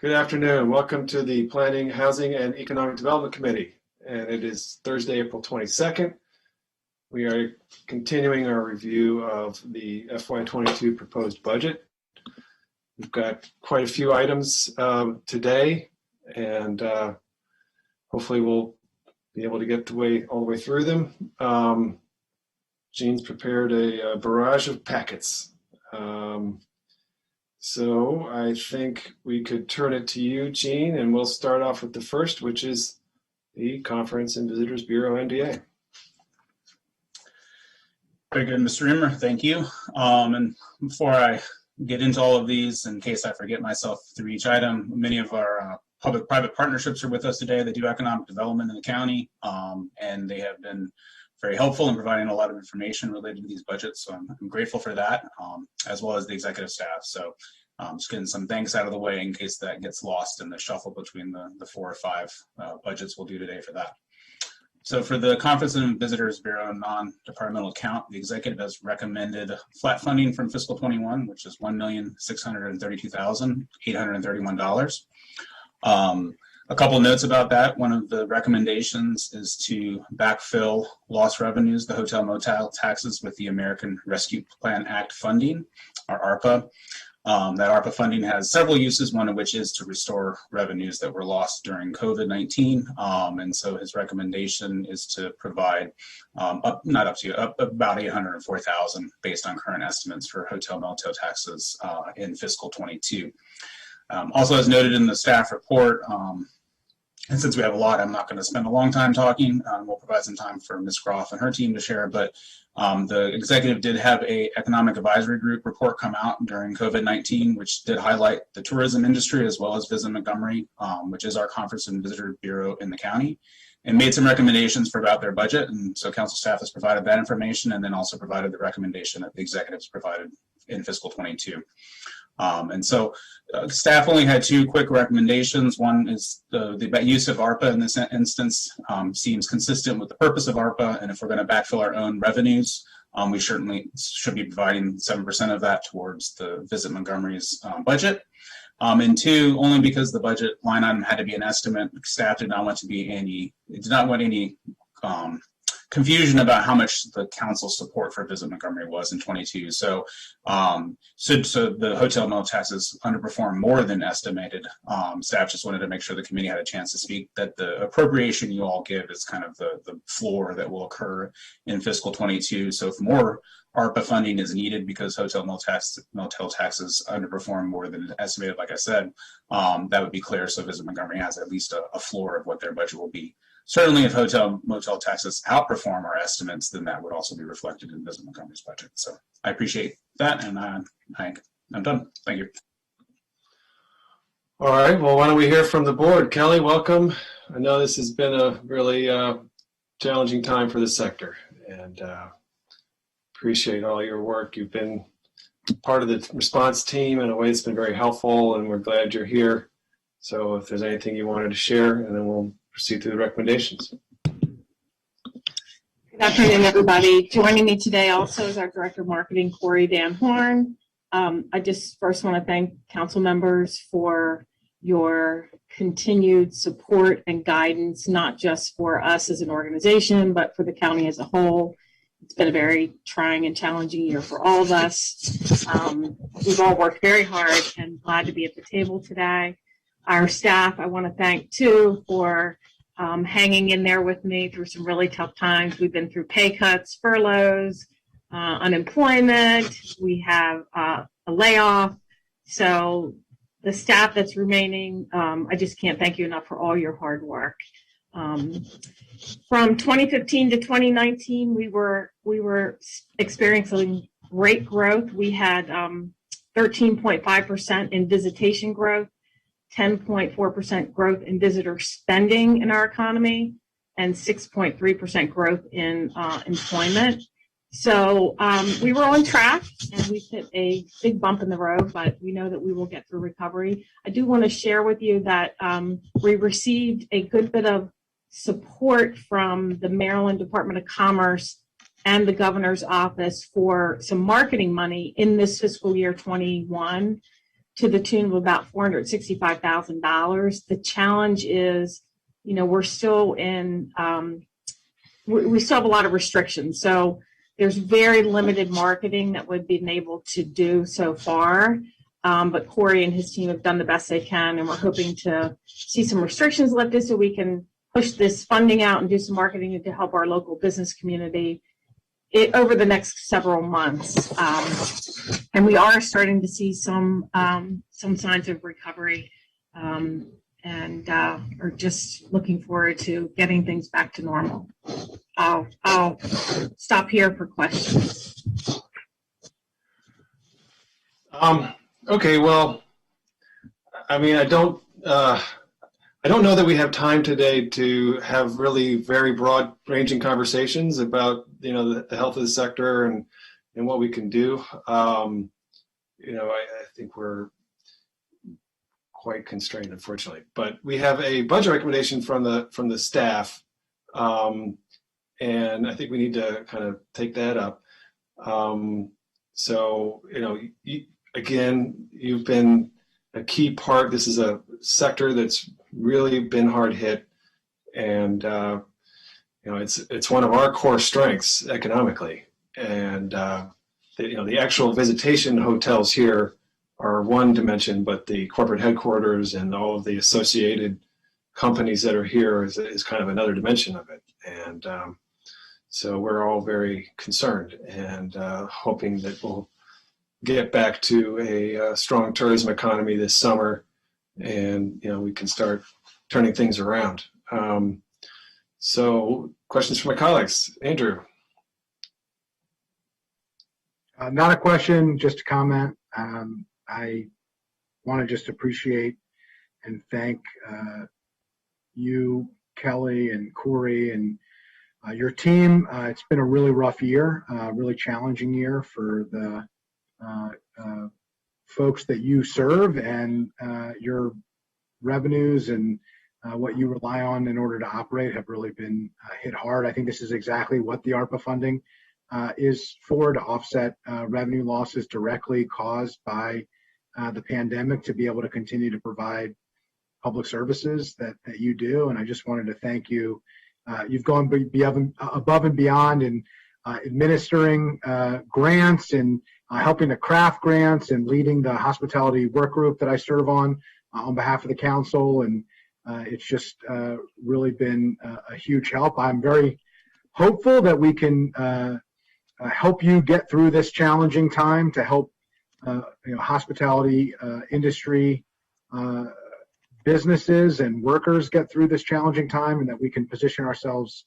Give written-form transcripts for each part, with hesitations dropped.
Good afternoon. Welcome to the Planning, Housing, and Economic Development Committee. And it is Thursday, April 22nd. We are continuing our review of the FY22 proposed budget. We've got quite a few items today, and hopefully we'll be able to get all the way through them. Jean's prepared a barrage of packets. So I think we could turn it to you, Jean, and we'll start off with the first, which is the Conference and Visitors Bureau NDA. Very good, Mr. Rimmer, thank you. And before I get into all of these, in case I forget myself through each item, many of our public-private partnerships are with us today. They do economic development in the county, and they have been very helpful in providing a lot of information related to these budgets. So I'm grateful for that, as well as the executive staff. So just getting some thanks out of the way in case that gets lost in the shuffle between the 4 or 5 budgets we'll do today for that. So for the Conference and Visitors Bureau non-departmental account, the executive has recommended flat funding from fiscal 21, which is $1,632,831. A couple of notes about that. One of the recommendations is to backfill lost revenues, the hotel motel taxes, with the American Rescue Plan Act funding, or ARPA. That ARPA funding has several uses, one of which is to restore revenues that were lost during COVID-19. And so his recommendation is to provide about $804,000 based on current estimates for hotel motel taxes in fiscal 22. Also, as noted in the staff report, and since we have a lot, I'm not going to spend a long time talking. We'll provide some time for Ms. Groff and her team to share, but the executive did have a economic advisory group report come out during COVID-19, which did highlight the tourism industry as well as Visit Montgomery, which is our Conference and Visitor Bureau in the county, and made some recommendations about their budget. And so council staff has provided that information and then also provided the recommendation that the executives provided in fiscal 22. And so staff only had 2 quick recommendations. One is the use of ARPA in this instance seems consistent with the purpose of ARPA, and if we're going to backfill our own revenues, we certainly should be providing 7% of that towards the Visit Montgomery's budget. And 2, only because the budget line item had to be an estimate, staff did not want any confusion about how much the council's support for Visit Montgomery was in 22. So the hotel motel taxes underperformed more than estimated. Staff just wanted to make sure the committee had a chance to speak, that the appropriation you all give is kind of the floor that will occur in fiscal 22. So if more ARPA funding is needed because hotel motel taxes underperform more than estimated, like I said, that would be clear. So Visit Montgomery has at least a floor of what their budget will be. Certainly, if hotel motel taxes outperform our estimates, then that would also be reflected in Visit Montgomery's budget. So I appreciate that, and I'm done. Thank you. All right. Well, why don't we hear from the board? Kelly, welcome. I know this has been a really challenging time for the sector, and appreciate all your work. You've been part of the response team in a way that's been very helpful, and we're glad you're here. So if there's anything you wanted to share, and then we'll proceed to the recommendations. Good afternoon, everybody. Joining me today also is our Director of Marketing, Corey Van Horn. I just first want to thank council members for your continued support and guidance, not just for us as an organization, but for the county as a whole. It's been a very trying and challenging year for all of us. We've all worked very hard and glad to be at the table today. Our staff, I want to thank too for hanging in there with me through some really tough times. We've been through pay cuts, furloughs, unemployment. We have a layoff. So the staff that's remaining, I just can't thank you enough for all your hard work. From 2015 to 2019, we were experiencing great growth. We had 13.5% in visitation growth, 10.4% growth in visitor spending in our economy, and 6.3% growth in employment. So we were on track, and we hit a big bump in the road, but we know that we will get through recovery. I do want to share with you that we received a good bit of support from the Maryland Department of Commerce and the governor's office for some marketing money in this fiscal year 21 to the tune of about $465,000. The challenge is, we're still in, we still have a lot of restrictions. So there's very limited marketing that we've been able to do so far. But Corey and his team have done the best they can, and we're hoping to see some restrictions lifted so we can push this funding out and do some marketing to help our local business community over the next several months. And we are starting to see some signs of recovery, and are just looking forward to getting things back to normal. I'll stop here for questions. Okay, well, I mean, I don't know that we have time today to have really very broad-ranging conversations about, the health of the sector and what we can do. I think we're quite constrained, unfortunately. But we have a budget recommendation from the staff, and I think we need to kind of take that up. So, again, you've been a key part. This is a sector that's really been hard hit, and it's one of our core strengths economically. And the actual visitation hotels here are one dimension, but the corporate headquarters and all of the associated companies that are here is kind of another dimension of it. And so we're all very concerned and hoping that we'll get back to a strong tourism economy this summer, and we can start turning things around. So questions from my colleagues. Andrew. Not a question, just a comment. I want to just appreciate and thank you, Kelly and Corey, and your team. It's been a really rough year, really challenging year for the folks that you serve, and your revenues and what you rely on in order to operate have really been hit hard. I think this is exactly what the ARPA funding is for, to offset revenue losses directly caused by the pandemic, to be able to continue to provide public services that you do. And I just wanted to thank you. You've gone above and beyond in administering grants and helping to craft grants and leading the hospitality work group that I serve on behalf of the council. And it's just really been a huge help. I'm very hopeful that we can help you get through this challenging time, to help hospitality industry businesses and workers get through this challenging time, and that we can position ourselves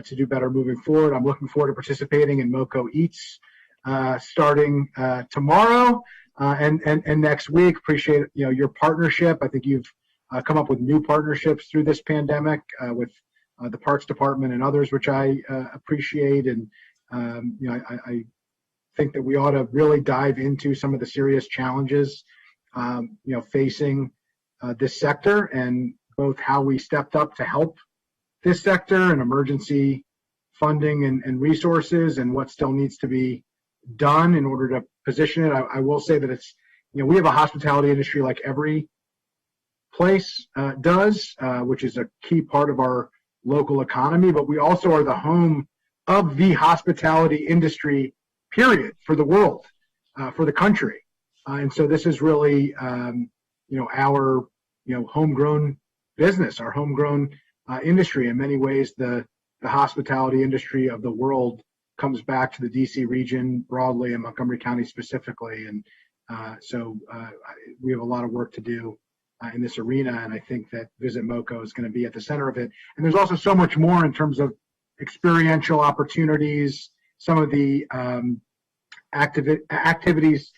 to do better moving forward. I'm looking forward to participating in MoCo Eats starting tomorrow and next week. Appreciate your partnership. I think you've come up with new partnerships through this pandemic with the Parks Department and others, which I appreciate. And I think that we ought to really dive into some of the serious challenges facing this sector, and both how we stepped up to help this sector and emergency funding and resources, and what still needs to be done in order to position it. I will say that it's, we have a hospitality industry like every place does, which is a key part of our local economy, but we also are the home of the hospitality industry, period, for the world, for the country. And so this is really, our, homegrown business, our homegrown industry. In many ways, the hospitality industry of the world comes back to the DC region broadly and Montgomery County specifically. And so we have a lot of work to do in this arena. And I think that Visit MoCo is going to be at the center of it. And there's also so much more in terms of experiential opportunities, some of the activities,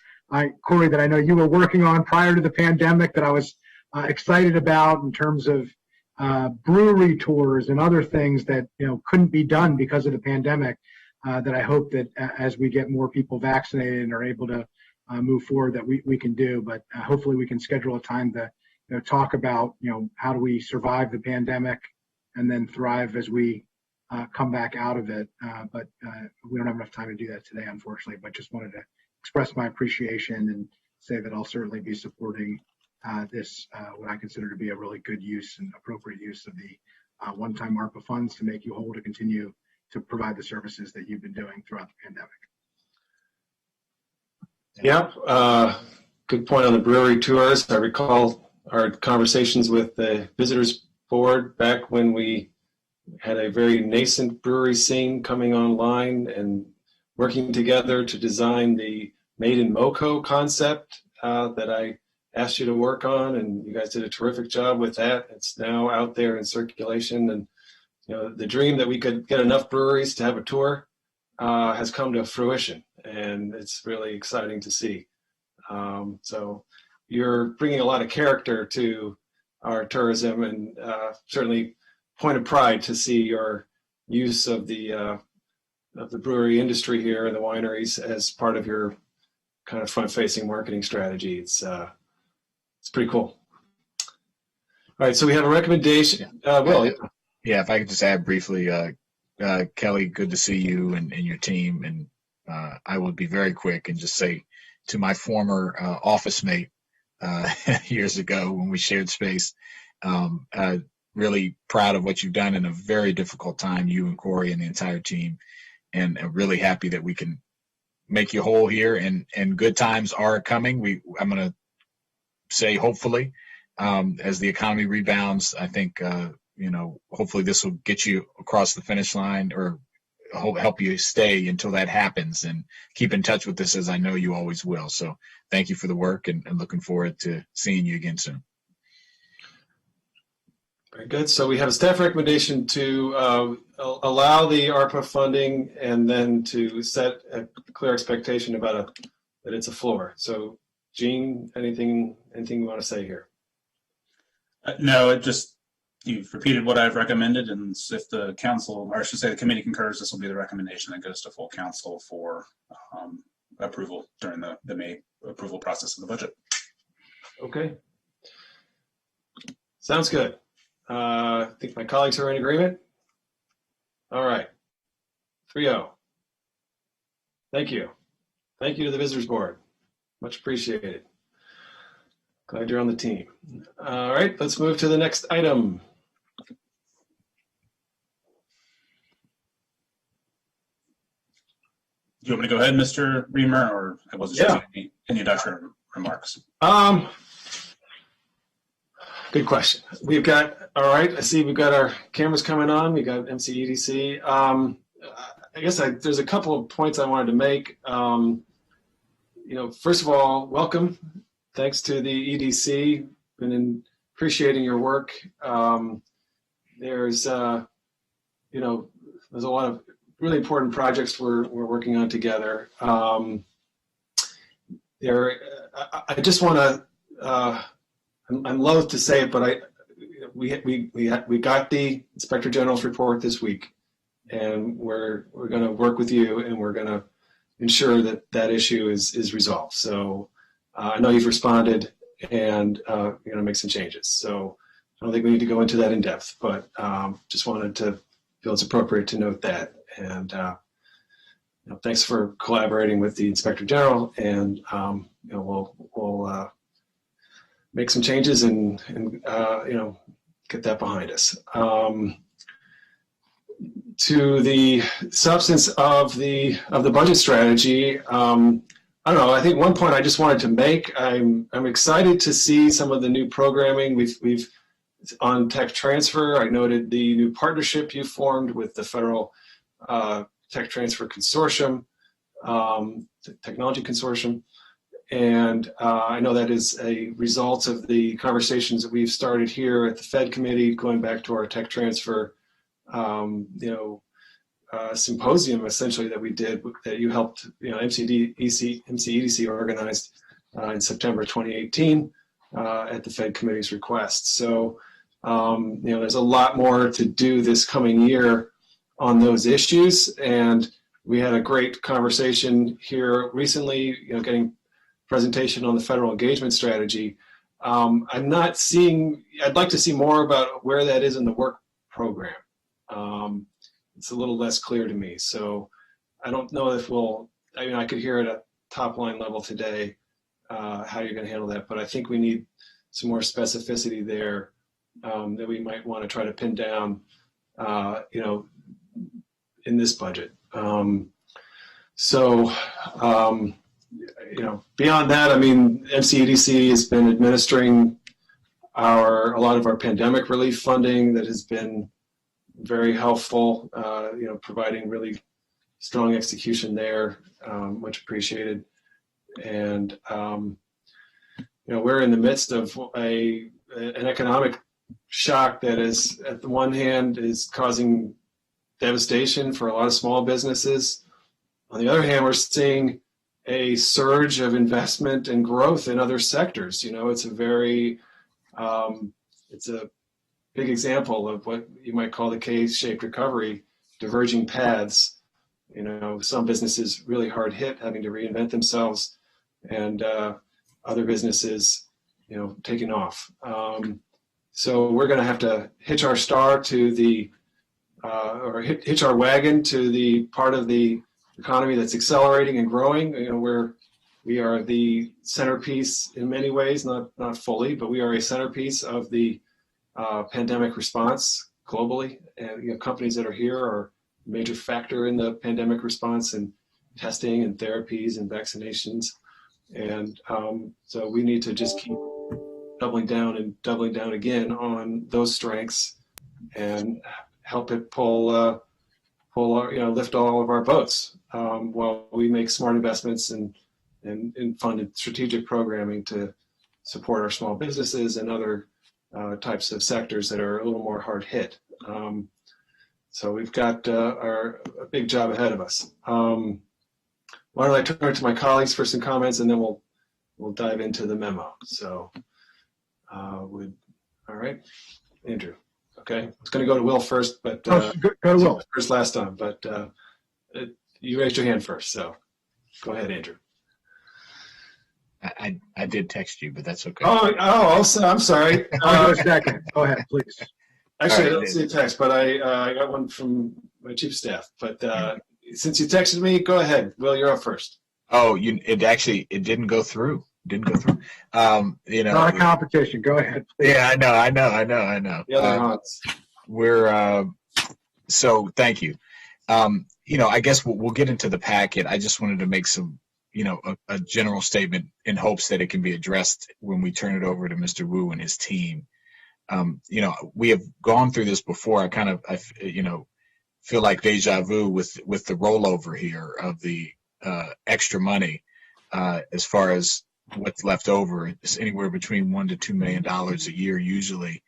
Corey, that I know you were working on prior to the pandemic that I was excited about, in terms of brewery tours and other things that couldn't be done because of the pandemic, that I hope that as we get more people vaccinated and are able to move forward, that we can do. But hopefully we can schedule a time to talk about how do we survive the pandemic and then thrive as we come back out of it. But we don't have enough time to do that today, unfortunately. But just wanted to express my appreciation say that I'll certainly be supporting this, what I consider to be a really good use and appropriate use of the one-time ARPA funds to make you whole to continue to provide the services that you've been doing throughout the pandemic. Yep. Good point on the brewery tours. I recall our conversations with the visitors board back when we had a very nascent brewery scene coming online and working together to design the Made in MoCo concept that I asked you to work on, and you guys did a terrific job with that. It's now out there in circulation, and the dream that we could get enough breweries to have a tour has come to fruition, and it's really exciting to see. So you're bringing a lot of character to our tourism, and certainly point of pride to see your use of the brewery industry here and the wineries as part of your kind of front-facing marketing strategy. It's pretty cool. All right, so we have a recommendation. Will. Yeah, if I could just add briefly, Kelly, good to see you and your team. And I will be very quick and just say to my former office mate years ago when we shared space, really proud of what you've done in a very difficult time, you and Corey and the entire team, and really happy that we can make you whole here. And good times are coming. I'm going to say hopefully as the economy rebounds, I think hopefully this will get you across the finish line or help you stay until that happens, and keep in touch with us as I know you always will. So thank you for the work, and looking forward to seeing you again soon. Very good. So we have a staff recommendation to allow the ARPA funding, and then to set a clear expectation about that it's a floor. So Gene, anything you want to say here? No, you've repeated what I've recommended, and if the council, or I should say the committee concurs, this will be the recommendation that goes to full council for approval during the May approval process of the budget. Okay. Sounds good. I think my colleagues are in agreement. All right. 3-0. Thank you. Thank you to the visitors board. Much appreciated. Glad you're on the team. All right, let's move to the next item. Do you want me to go ahead, Mr. Reamer, or I wasn't sure any introductory remarks? Good question. We've got, all right, I see we've got our cameras coming on. We got MCEDC. I guess there's a couple of points I wanted to make. First of all, welcome. Thanks to the EDC. Been appreciating your work. There's a lot of really important projects we're working on together. I just want to. I'm loath to say it, but we got the Inspector General's report this week, and we're going to work with you, and we're going to ensure that issue is resolved. So I know you've responded, and you're going to make some changes. So I don't think we need to go into that in depth, but just wanted to feel it's appropriate to note that. And thanks for collaborating with the Inspector General, and we'll make some changes and get that behind us. To the substance of the budget strategy, I don't know. I think one point I just wanted to make. I'm excited to see some of the new programming we've on tech transfer. I noted the new partnership you formed with the Federal Tech Transfer Consortium, the Technology Consortium. And I know that is a result of the conversations that we've started here at the PHED committee, going back to our tech transfer, symposium essentially that we did, that you helped, MCEDC organized in September 2018 at the PHED committee's request. So, there's a lot more to do this coming year on those issues, and we had a great conversation here recently, getting presentation on the federal engagement strategy. I'd like to see more about where that is in the work program. It's a little less clear to me. So I don't know if I could hear at a top line level today how you're going to handle that. But I think we need some more specificity there that we might want to try to pin down, in this budget. Beyond that, I mean, MCEDC has been administering a lot of our pandemic relief funding that has been very helpful, providing really strong execution there, much appreciated. And, we're in the midst of an economic shock that is, at the one hand, is causing devastation for a lot of small businesses. On the other hand, we're seeing a surge of investment and growth in other sectors. It's a very, it's a big example of what you might call the K-shaped recovery, diverging paths. Some businesses really hard hit, having to reinvent themselves, and other businesses, taking off. So we're going to have to hitch our star to the, or hitch our wagon to the part of the economy that's accelerating and growing. We are the centerpiece in many ways, not fully, but we are a centerpiece of the pandemic response globally. And companies that are here are a major factor in the pandemic response and testing and therapies and vaccinations. And so we need to just keep doubling down again on those strengths and help it lift all of our boats while we make smart investments and funded strategic programming to support our small businesses and other types of sectors that are a little more hard hit. So we've got a big job ahead of us. Why don't I turn to my colleagues for some comments, and then we'll dive into the memo. So, all right, Andrew. Okay, I was going to go to Will first, but go to Will first last time. But you raised your hand first, so go ahead, Andrew. I did text you, but that's okay. I'm sorry. I'll go second. Go ahead, please. Actually, I don't see a text, but I got one from my chief of staff. But since you texted me, go ahead. Will, you're up first. Oh, it didn't go through. Not a competition. Go ahead, please. Yeah, I know. The other Hans. So thank you. I guess we'll get into the packet. I just wanted to make some, a general statement in hopes that it can be addressed when we turn it over to Mr. Wu and his team. We have gone through this before. I feel like deja vu with the rollover here of the extra money as far as what's left over. It's anywhere between $1 to $2 million a year usually.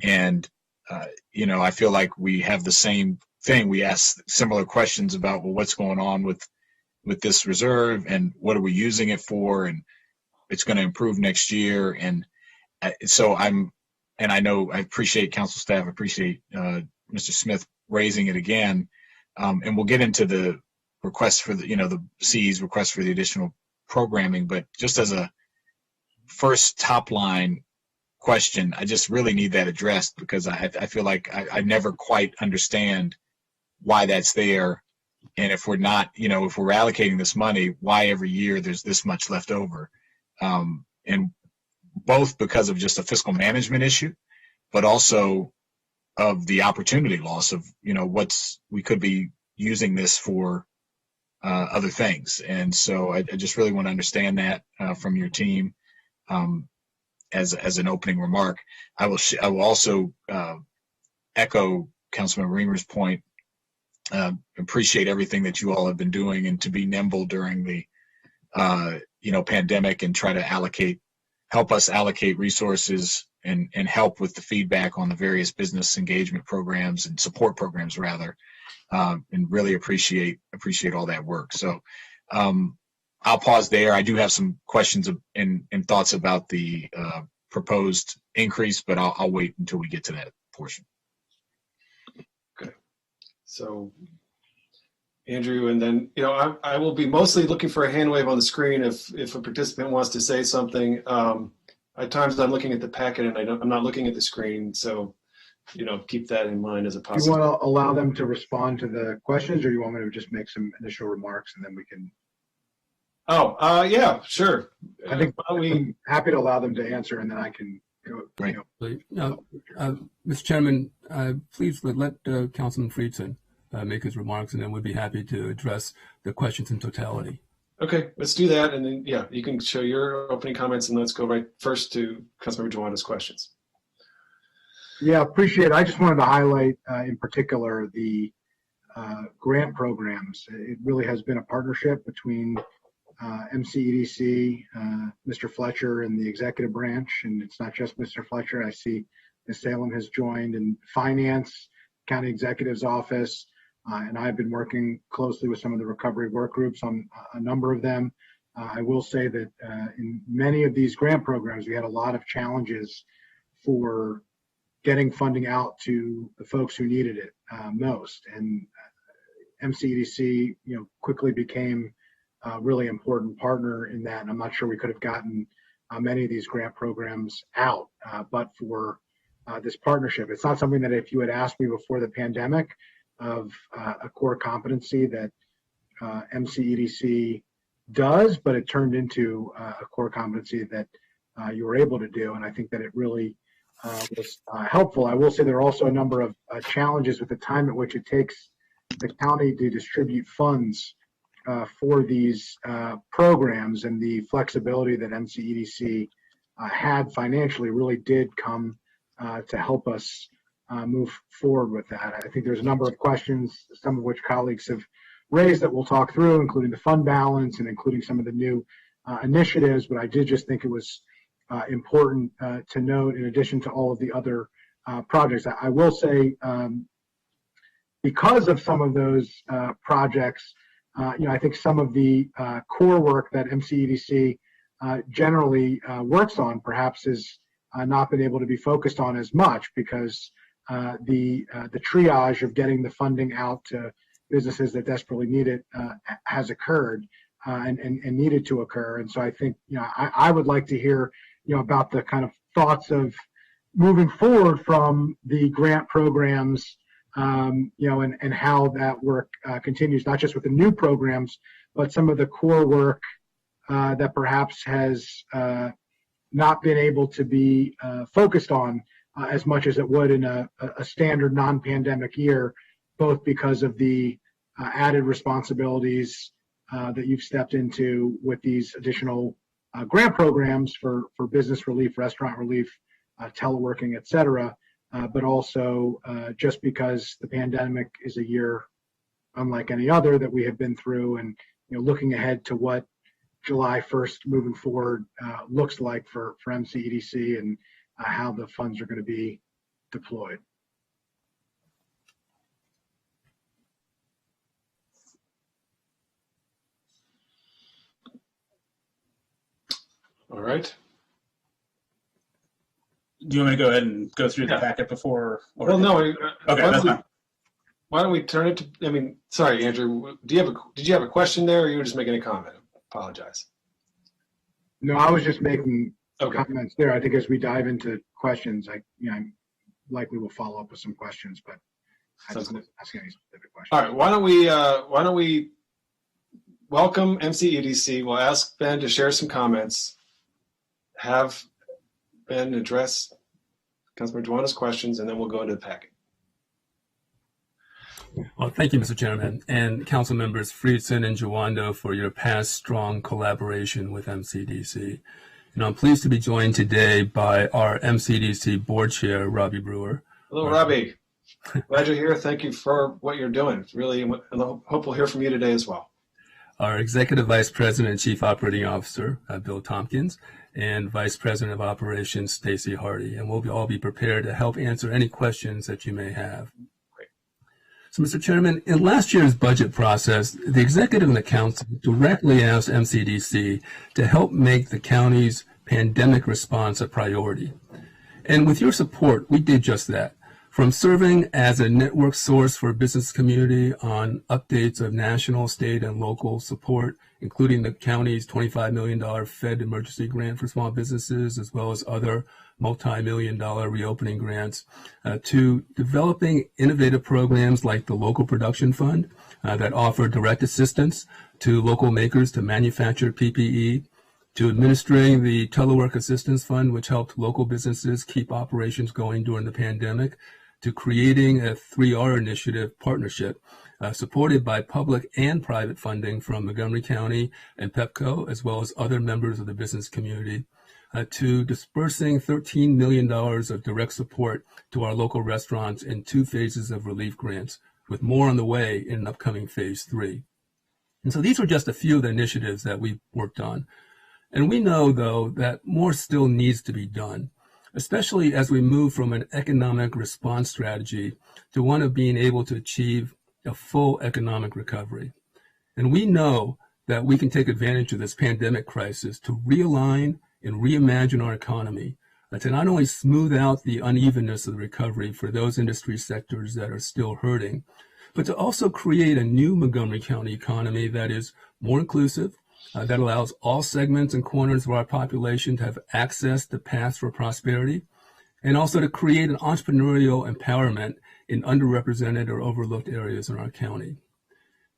And, I feel like we have the same thing. We ask similar questions about, well, what's going on with this reserve and what are we using it for? And it's going to improve next year. And so I know I appreciate council staff, appreciate Mr. Smith raising it again. And we'll get into the request for the C's request for the additional programming, but just as a first top line question, I just really need that addressed because I feel like I never quite understand why that's there. And if we're not, if we're allocating this money, why every year there's this much left over. And both because of just a fiscal management issue, but also of the opportunity loss of, we could be using this for other things. And so I just really want to understand that from your team as an opening remark. I will also echo Councilman Reamer's point. Appreciate everything that you all have been doing and to be nimble during the pandemic and try to help us allocate resources and help with the feedback on the various business engagement programs and support programs rather. And really appreciate all that work. So I'll pause there. I do have some questions and thoughts about the proposed increase, but I'll wait until we get to that portion. Okay. So Andrew, and then, I will be mostly looking for a hand wave on the screen if a participant wants to say something. At times I'm looking at the packet and I'm not looking at the screen. So, keep that in mind as a possibility. Do you want to allow them to respond to the questions, or do you want me to just make some initial remarks and then we can? Oh, yeah, sure. I think Why don't we? I'm happy to allow them to answer, and then I can go. Right. Mr. Chairman, please let Councilman Friedson make his remarks, and then we'd be happy to address the questions in totality. Okay, let's do that, and then yeah, you can show your opening comments, and let's go right first to Councilmember Joanna's questions. Yeah, appreciate it. I just wanted to highlight in particular the grant programs. It really has been a partnership between MCEDC, Mr. Fletcher, and the executive branch, and it's not just Mr. Fletcher. I see Ms. Salem has joined, and finance, county executive's office, and I've been working closely with some of the recovery work groups on a number of them. I will say that in many of these grant programs, we had a lot of challenges for getting funding out to the folks who needed it most. And MCEDC, quickly became a really important partner in that. And I'm not sure we could have gotten many of these grant programs out, but for this partnership. It's not something that if you had asked me before the pandemic of a core competency that MCEDC does, but it turned into a core competency that you were able to do. And I think that it really was helpful. I will say there are also a number of challenges with the time at which it takes the county to distribute funds for these programs, and the flexibility that MCEDC had financially really did come to help us move forward with that. I think there's a number of questions, some of which colleagues have raised that we'll talk through, including the fund balance and including some of the new initiatives, but I did just think it was important to note, in addition to all of the other projects. I will say, because of some of those projects, I think some of the core work that MCEDC generally works on perhaps has not been able to be focused on as much, because the triage of getting the funding out to businesses that desperately need it has occurred and needed to occur. And so I think, I would like to hear, about the kind of thoughts of moving forward from the grant programs, and how that work continues, not just with the new programs, but some of the core work that perhaps has not been able to be focused on as much as it would in a standard non-pandemic year, both because of the added responsibilities that you've stepped into with these additional grant programs for business relief, restaurant relief, teleworking, et cetera, but also just because the pandemic is a year unlike any other that we have been through, and looking ahead to what July 1st moving forward looks like for MCEDC and how the funds are going to be deployed. All right. Do you want me to go ahead and go through the packet before? Well, no. Okay, that's fine. Why don't we turn it to? Sorry, Andrew. Did you have a question there, or you were just making a comment? Apologize. No, I was just making comments there. I think as we dive into questions, I likely will follow up with some questions, but I wasn't asking any specific questions. All right. Why don't we welcome MCEDC? We'll ask Ben to share some comments. Have Ben address Councilmember Joanna's questions, and then we'll go into the packet. Well, thank you, Mr. Chairman, and Council Members Friedson and Jawando for your past strong collaboration with MCEDC. And I'm pleased to be joined today by our MCEDC Board Chair, Robbie Brewer. Hello, Robbie. Glad you're here. Thank you for what you're doing. Really, and I hope we'll hear from you today as well. Our Executive Vice President and Chief Operating Officer, Bill Tompkins, and Vice President of Operations, Stacy Hardy. And we'll all be prepared to help answer any questions that you may have. Great. So, Mr. Chairman, in last year's budget process, the Executive and the Council directly asked MCEDC to help make the county's pandemic response a priority. And with your support, we did just that. From serving as a network source for business community on updates of national, state, and local support, including the county's $25 million PHED emergency grant for small businesses, as well as other multi-million-dollar reopening grants, to developing innovative programs like the Local Production Fund that offer direct assistance to local makers to manufacture PPE, to administering the Telework Assistance Fund, which helped local businesses keep operations going during the pandemic, to creating a 3R initiative partnership supported by public and private funding from Montgomery County and PEPCO, as well as other members of the business community, to dispersing $13 million of direct support to our local restaurants in 2 phases of relief grants, with more on the way in an upcoming phase 3. And so these are just a few of the initiatives that we've worked on. And we know, though, that more still needs to be done, especially as we move from an economic response strategy to one of being able to achieve a full economic recovery. And we know that we can take advantage of this pandemic crisis to realign and reimagine our economy, to not only smooth out the unevenness of the recovery for those industry sectors that are still hurting, but to also create a new Montgomery County economy that is more inclusive, that allows all segments and corners of our population to have access to paths for prosperity, and also to create an entrepreneurial empowerment in underrepresented or overlooked areas in our county.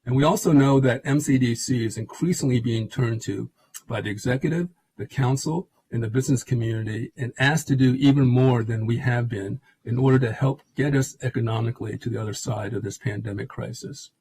And we also know that MCDC is increasingly being turned to by the executive, the council, and the business community, and asked to do even more than we have been in order to help get us economically to the other side of this pandemic crisis.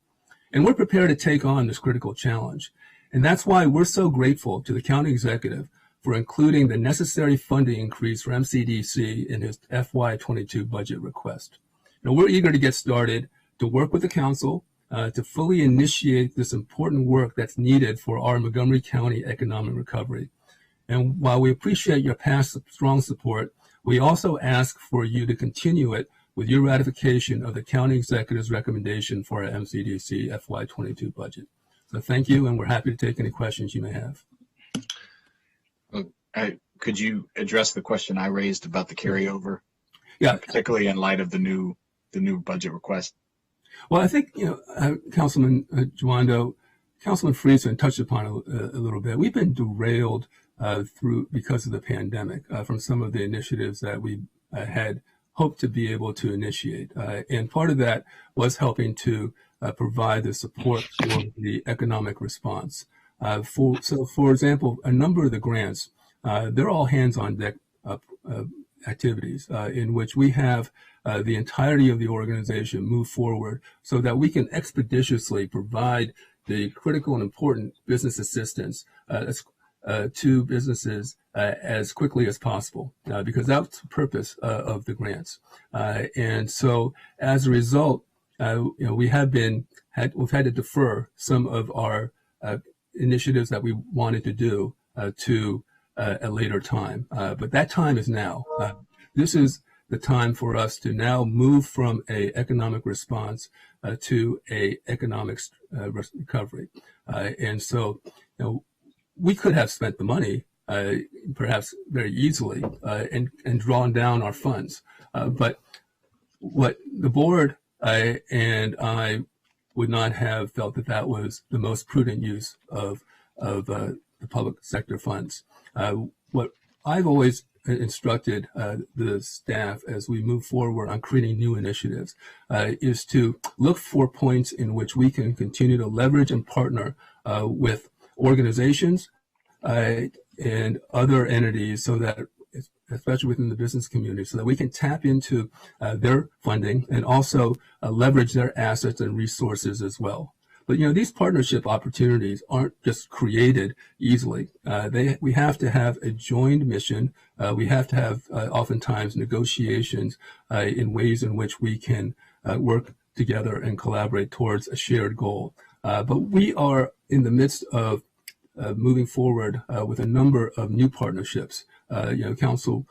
And we're prepared to take on this critical challenge. And that's why we're so grateful to the county executive for including the necessary funding increase for MCDC in his FY22 budget request. Now, we're eager to get started to work with the council to fully initiate this important work that's needed for our Montgomery County economic recovery. And while we appreciate your past strong support, we also ask for you to continue it with your ratification of the county executive's recommendation for our MCDC FY22 budget. So thank you, and we're happy to take any questions you may have. Could you address the question I raised about the carryover? Yeah, particularly in light of the new budget request. Well, I think Councilman Juando, Councilman Friesen touched upon it a little bit. We've been derailed because of the pandemic from some of the initiatives that we had hoped to be able to initiate, and part of that was helping to provide the support for the economic response. For example, a number of the grants, they're all hands-on-deck activities in which we have the entirety of the organization move forward so that we can expeditiously provide the critical and important business assistance to businesses as quickly as possible, because that's the purpose of the grants. And so as a result, we've had to defer some of our initiatives that we wanted to do to a later time. But that time is now. This is the time for us to now move from a economic response to a economic recovery. And so, we could have spent the money perhaps very easily and drawn down our funds. But what the board and I would not have felt that was the most prudent use of the public sector funds. What I've always instructed the staff as we move forward on creating new initiatives is to look for points in which we can continue to leverage and partner with organizations and other entities, so that, especially within the business community, so that we can tap into their funding and also leverage their assets and resources as well. But these partnership opportunities aren't just created easily. We have to have a joined mission. We have to have oftentimes negotiations in ways in which we can work together and collaborate towards a shared goal. But we are in the midst of moving forward with a number of new partnerships. Council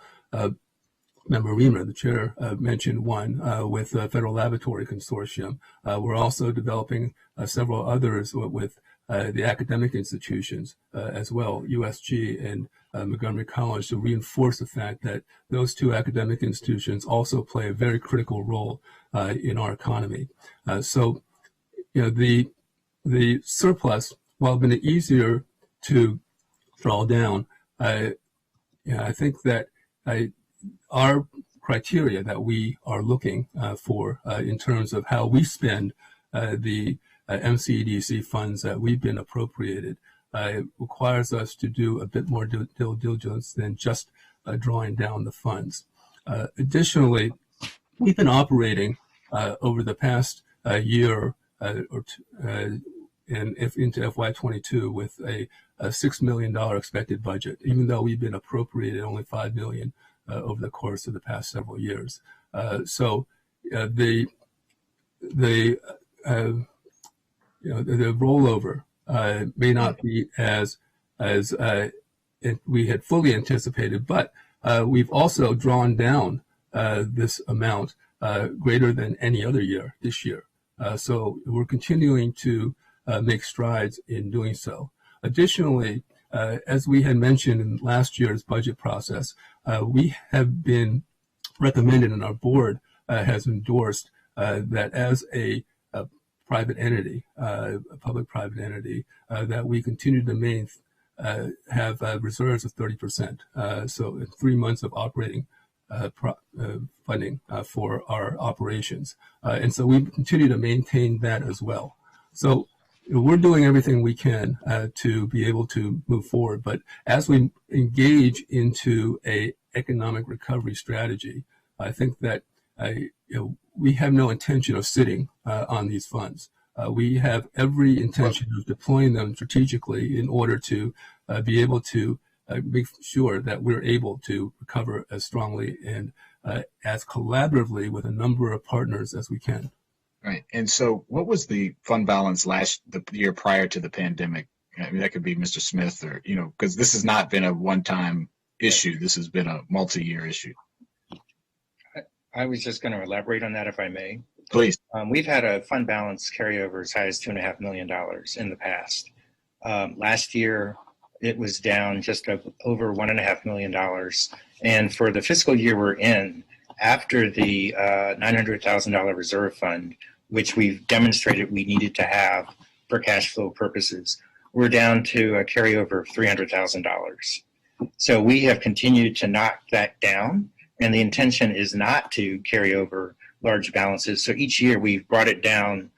Member Reamer, the chair, mentioned one with the Federal Laboratory Consortium. We're also developing several others with the academic institutions as well, USG and Montgomery College, to reinforce the fact that those two academic institutions also play a very critical role in our economy. So, the surplus, while been easier to draw down, I think that our criteria that we are looking for in terms of how we spend the MCDC funds that we've been appropriated, it requires us to do a bit more due diligence than just drawing down the funds. Additionally, we've been operating over the past year or two, into FY22 with a $6 million expected budget, even though we've been appropriated only $5 million over the course of the past several years. So the rollover may not be as we had fully anticipated, but we've also drawn down this amount greater than any other year this year. So we're continuing to make strides in doing so. Additionally, as we had mentioned in last year's budget process, we have been recommended, and our board has endorsed that as a private entity, a public-private entity, that we continue to have reserves of 30%. So 3 months of operating funding for our operations. And so we continue to maintain that as well. So we're doing everything we can to be able to move forward. But as we engage into a economic recovery strategy, I think that we have no intention of sitting on these funds. We have every intention of deploying them strategically in order to be able to make sure that we're able to recover as strongly and as collaboratively with a number of partners as we can. Right. And so what was the fund balance the year prior to the pandemic? I mean, that could be Mr. Smith or, because this has not been a one-time issue. This has been a multi-year issue. I was just going to elaborate on that, if I may. Please. We've had a fund balance carryover as high as $2.5 million in the past. Last year, it was down just over $1.5 million. And for the fiscal year we're in, after the $900,000 reserve fund, which we've demonstrated we needed to have for cash flow purposes, we're down to a carryover of $300,000. So we have continued to knock that down, and the intention is not to carry over large balances. So each year we've brought it down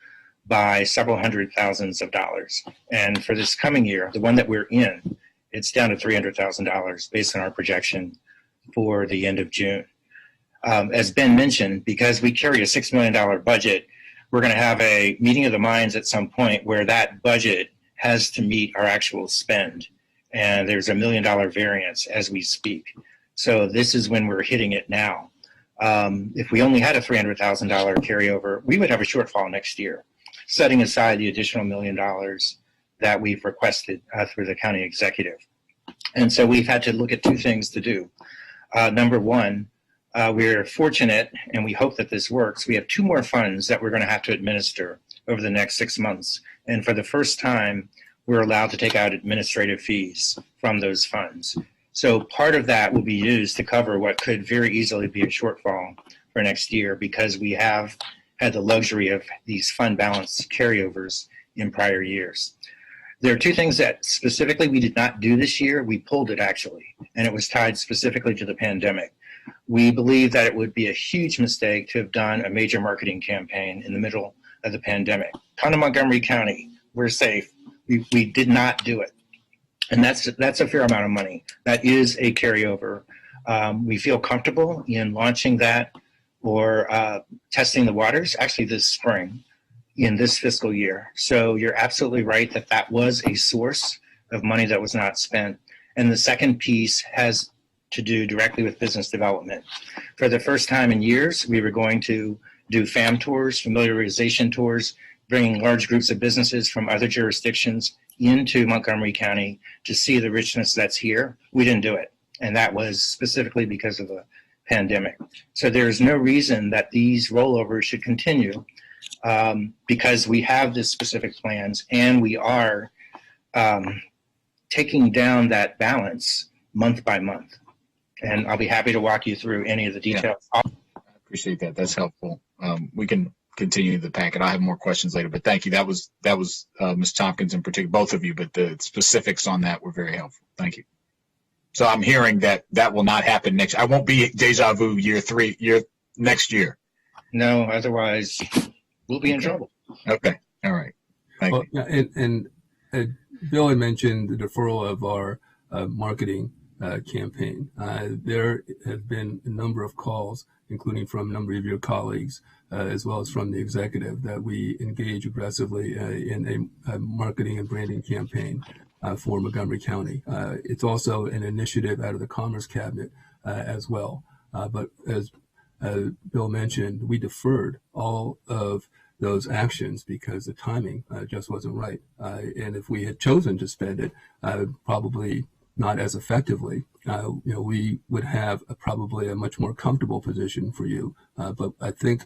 by several hundred thousands of dollars. And for this coming year, the one that we're in, it's down to $300,000 based on our projection for the end of June. As Ben mentioned, because we carry a $6 million budget, we're going to have a meeting of the minds at some point where that budget has to meet our actual spend. And there's $1 million variance as we speak. So this is when we're hitting it now. If we only had a $300,000 carryover, we would have a shortfall next year, setting aside the additional $1 million that we've requested through the county executive. And so we've had to look at two things to do. Number one, we're fortunate, and we hope that this works. We have 2 more funds that we're going to have to administer over the next 6 months. And for the first time, we're allowed to take out administrative fees from those funds. So part of that will be used to cover what could very easily be a shortfall for next year, because we have had the luxury of these fund balance carryovers in prior years. There are 2 things that specifically we did not do this year. We pulled it actually, and it was tied specifically to the pandemic. We believe that it would be a huge mistake to have done a major marketing campaign in the middle of the pandemic. Town of Montgomery County, we're safe. We did not do it. And that's a fair amount of money. That is a carryover. We feel comfortable in launching that or testing the waters actually this spring in this fiscal year. So you're absolutely right that that was a source of money that was not spent. And the second piece has to do directly with business development. For the first time in years, we were going to do FAM tours, familiarization tours, bringing large groups of businesses from other jurisdictions into Montgomery County to see the richness that's here. We didn't do it. And that was specifically because of the pandemic. So there's no reason that these rollovers should continue because we have this specific plans and we are taking down that balance month by month. And I'll be happy to walk you through any of the details. Yeah, I appreciate that. That's helpful. We can continue the packet. I have more questions later, but thank you. That was Ms. Tompkins in particular, both of you, but the specifics on that were very helpful. Thank you. So I'm hearing that will not happen next. I won't be deja vu next year. No, otherwise we'll be in trouble. Okay. All right. Thank Well, you. yeah, and Bill had mentioned the deferral of our marketing campaign. There have been a number of calls, including from a number of your colleagues, as well as from the executive, that we engage aggressively in a marketing and branding campaign for Montgomery County. It's also an initiative out of the Commerce Cabinet as well. But as Bill mentioned, we deferred all of those actions because the timing just wasn't right. And if we had chosen to spend it, probably not as effectively, we would have probably a much more comfortable position for you. But I think,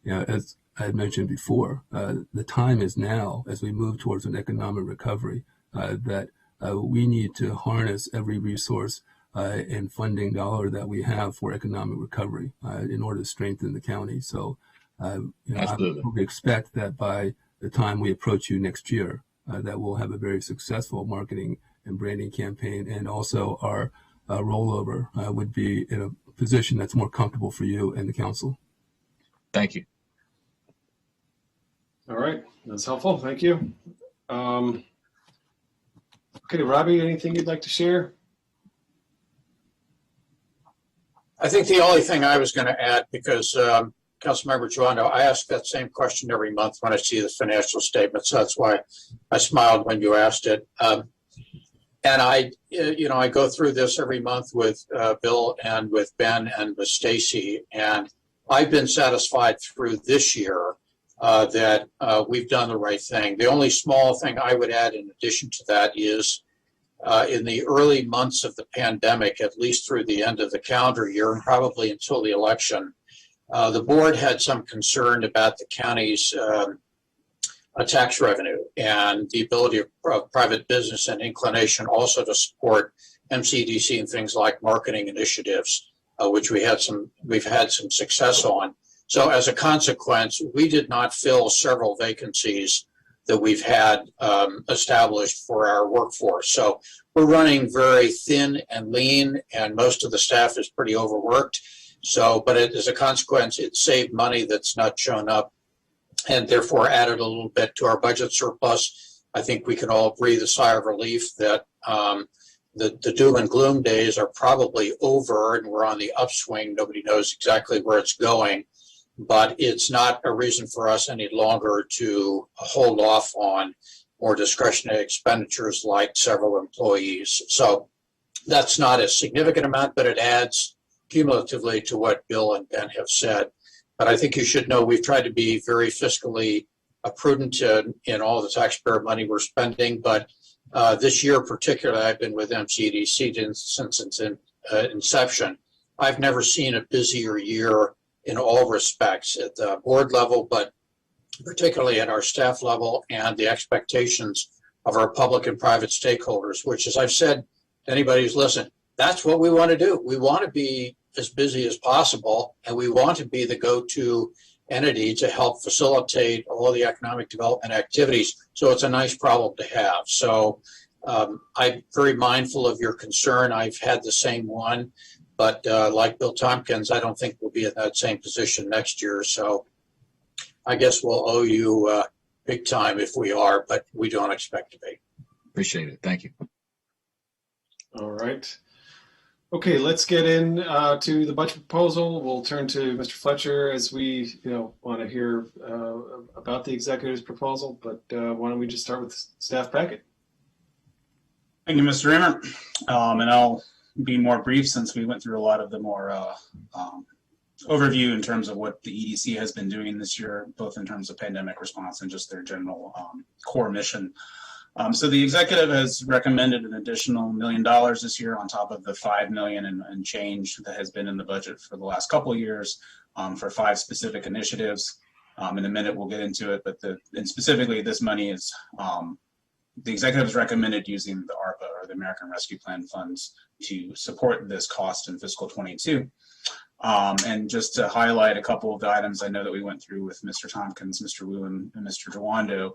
as I had mentioned before, the time is now, as we move towards an economic recovery, that we need to harness every resource and funding dollar that we have for economic recovery in order to strengthen the county. So, Absolutely. we expect that by the time we approach you next year, that we'll have a very successful marketing and branding campaign, and also our rollover would be in a position that's more comfortable for you and the council. Thank you. All right, that's helpful. Thank you. Okay, Robbie, anything you'd like to share? I think the only thing I was going to add, because Councilmember Joando, I ask that same question every month when I see the financial statements. So that's why I smiled when you asked it. And I go through this every month with Bill and with Ben and with Stacy, and I've been satisfied through this year that we've done the right thing. The only small thing I would add in addition to that is in the early months of the pandemic, at least through the end of the calendar year and probably until the election, the board had some concern about the county's tax revenue and the ability of private business and inclination also to support MCDC and things like marketing initiatives, which we've had some success on. So as a consequence, we did not fill several vacancies that we've had established for our workforce. So we're running very thin and lean, and most of the staff is pretty overworked. So, but as a consequence, it saved money that's not shown up and therefore added a little bit to our budget surplus. I think we can all breathe a sigh of relief that the doom and gloom days are probably over and we're on the upswing. Nobody knows exactly where it's going, but it's not a reason for us any longer to hold off on more discretionary expenditures like several employees. So that's not a significant amount, but it adds cumulatively to what Bill and Ben have said. But I think you should know we've tried to be very fiscally prudent in all the taxpayer money we're spending. But this year particularly, I've been with MCDC since its inception. I've never seen a busier year in all respects at the board level, but particularly at our staff level and the expectations of our public and private stakeholders, which, as I've said to anybody who's listened, that's what we want to do. We want to be as busy as possible, and we want to be the go-to entity to help facilitate all the economic development activities. So it's a nice problem to have. So I'm very mindful of your concern. I've had the same one, but like Bill Tompkins, I don't think we'll be in that same position next year. So I guess we'll owe you big time if we are, but we don't expect to be. Appreciate it. Thank you. All right. Okay, let's get in to the budget proposal. We'll turn to Mr. Fletcher as we want to hear about the executive's proposal, but why don't we just start with the staff packet? Thank you, Mr. Emmer. And I'll be more brief since we went through a lot of the more overview in terms of what the EDC has been doing this year, both in terms of pandemic response and just their general core mission. So the executive has recommended an additional $1 million this year on top of the $5 million and change that has been in the budget for the last couple of years for 5 specific initiatives. In a minute, we'll get into it, but and specifically this money is, the executive has recommended using the ARPA or the American Rescue Plan funds to support this cost in fiscal 22. And just to highlight a couple of the items I know that we went through with Mr. Tompkins, Mr. Wu, and Mr. Joando,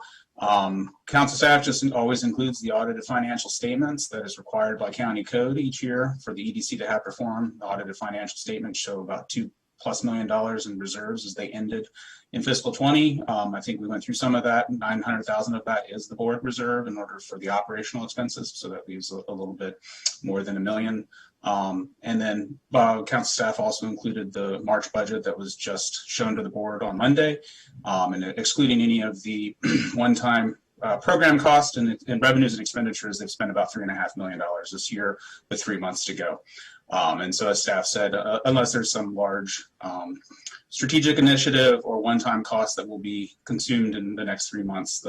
council staff just always includes the audited financial statements that is required by county code each year for the EDC to have performed. The audited financial statements show about plus million in reserves as they ended in fiscal 20. I think we went through some of that. 900,000 of that is the board reserve in order for the operational expenses. So that leaves a little bit more than $1 million. And then council staff also included the March budget that was just shown to the board on Monday, and excluding any of the one-time program costs and revenues and expenditures. They've spent about $3.5 million this year with 3 months to go. And so as staff said, unless there's some large strategic initiative or one-time cost that will be consumed in the next 3 months,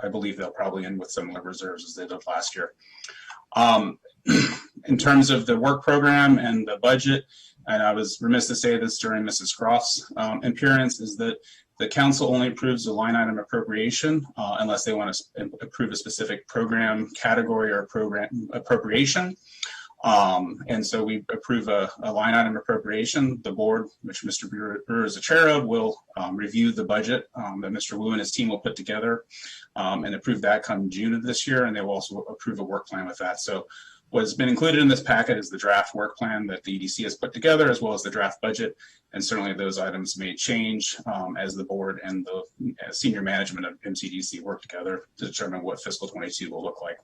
I believe they'll probably end with similar reserves as they did last year. In terms of the work program and the budget, and I was remiss to say this during Mrs. Croft's appearance, is that the council only approves a line item appropriation unless they want to approve a specific program category or program appropriation. And so we approve a line item appropriation. The board, which Mr. Brewer is the chair of, will review the budget that Mr. Wu and his team will put together and approve that come June of this year. And they will also approve a work plan with that. So what has been included in this packet is the draft work plan that the EDC has put together, as well as the draft budget. And certainly those items may change as the board and the senior management of MCDC work together to determine what fiscal 22 will look like.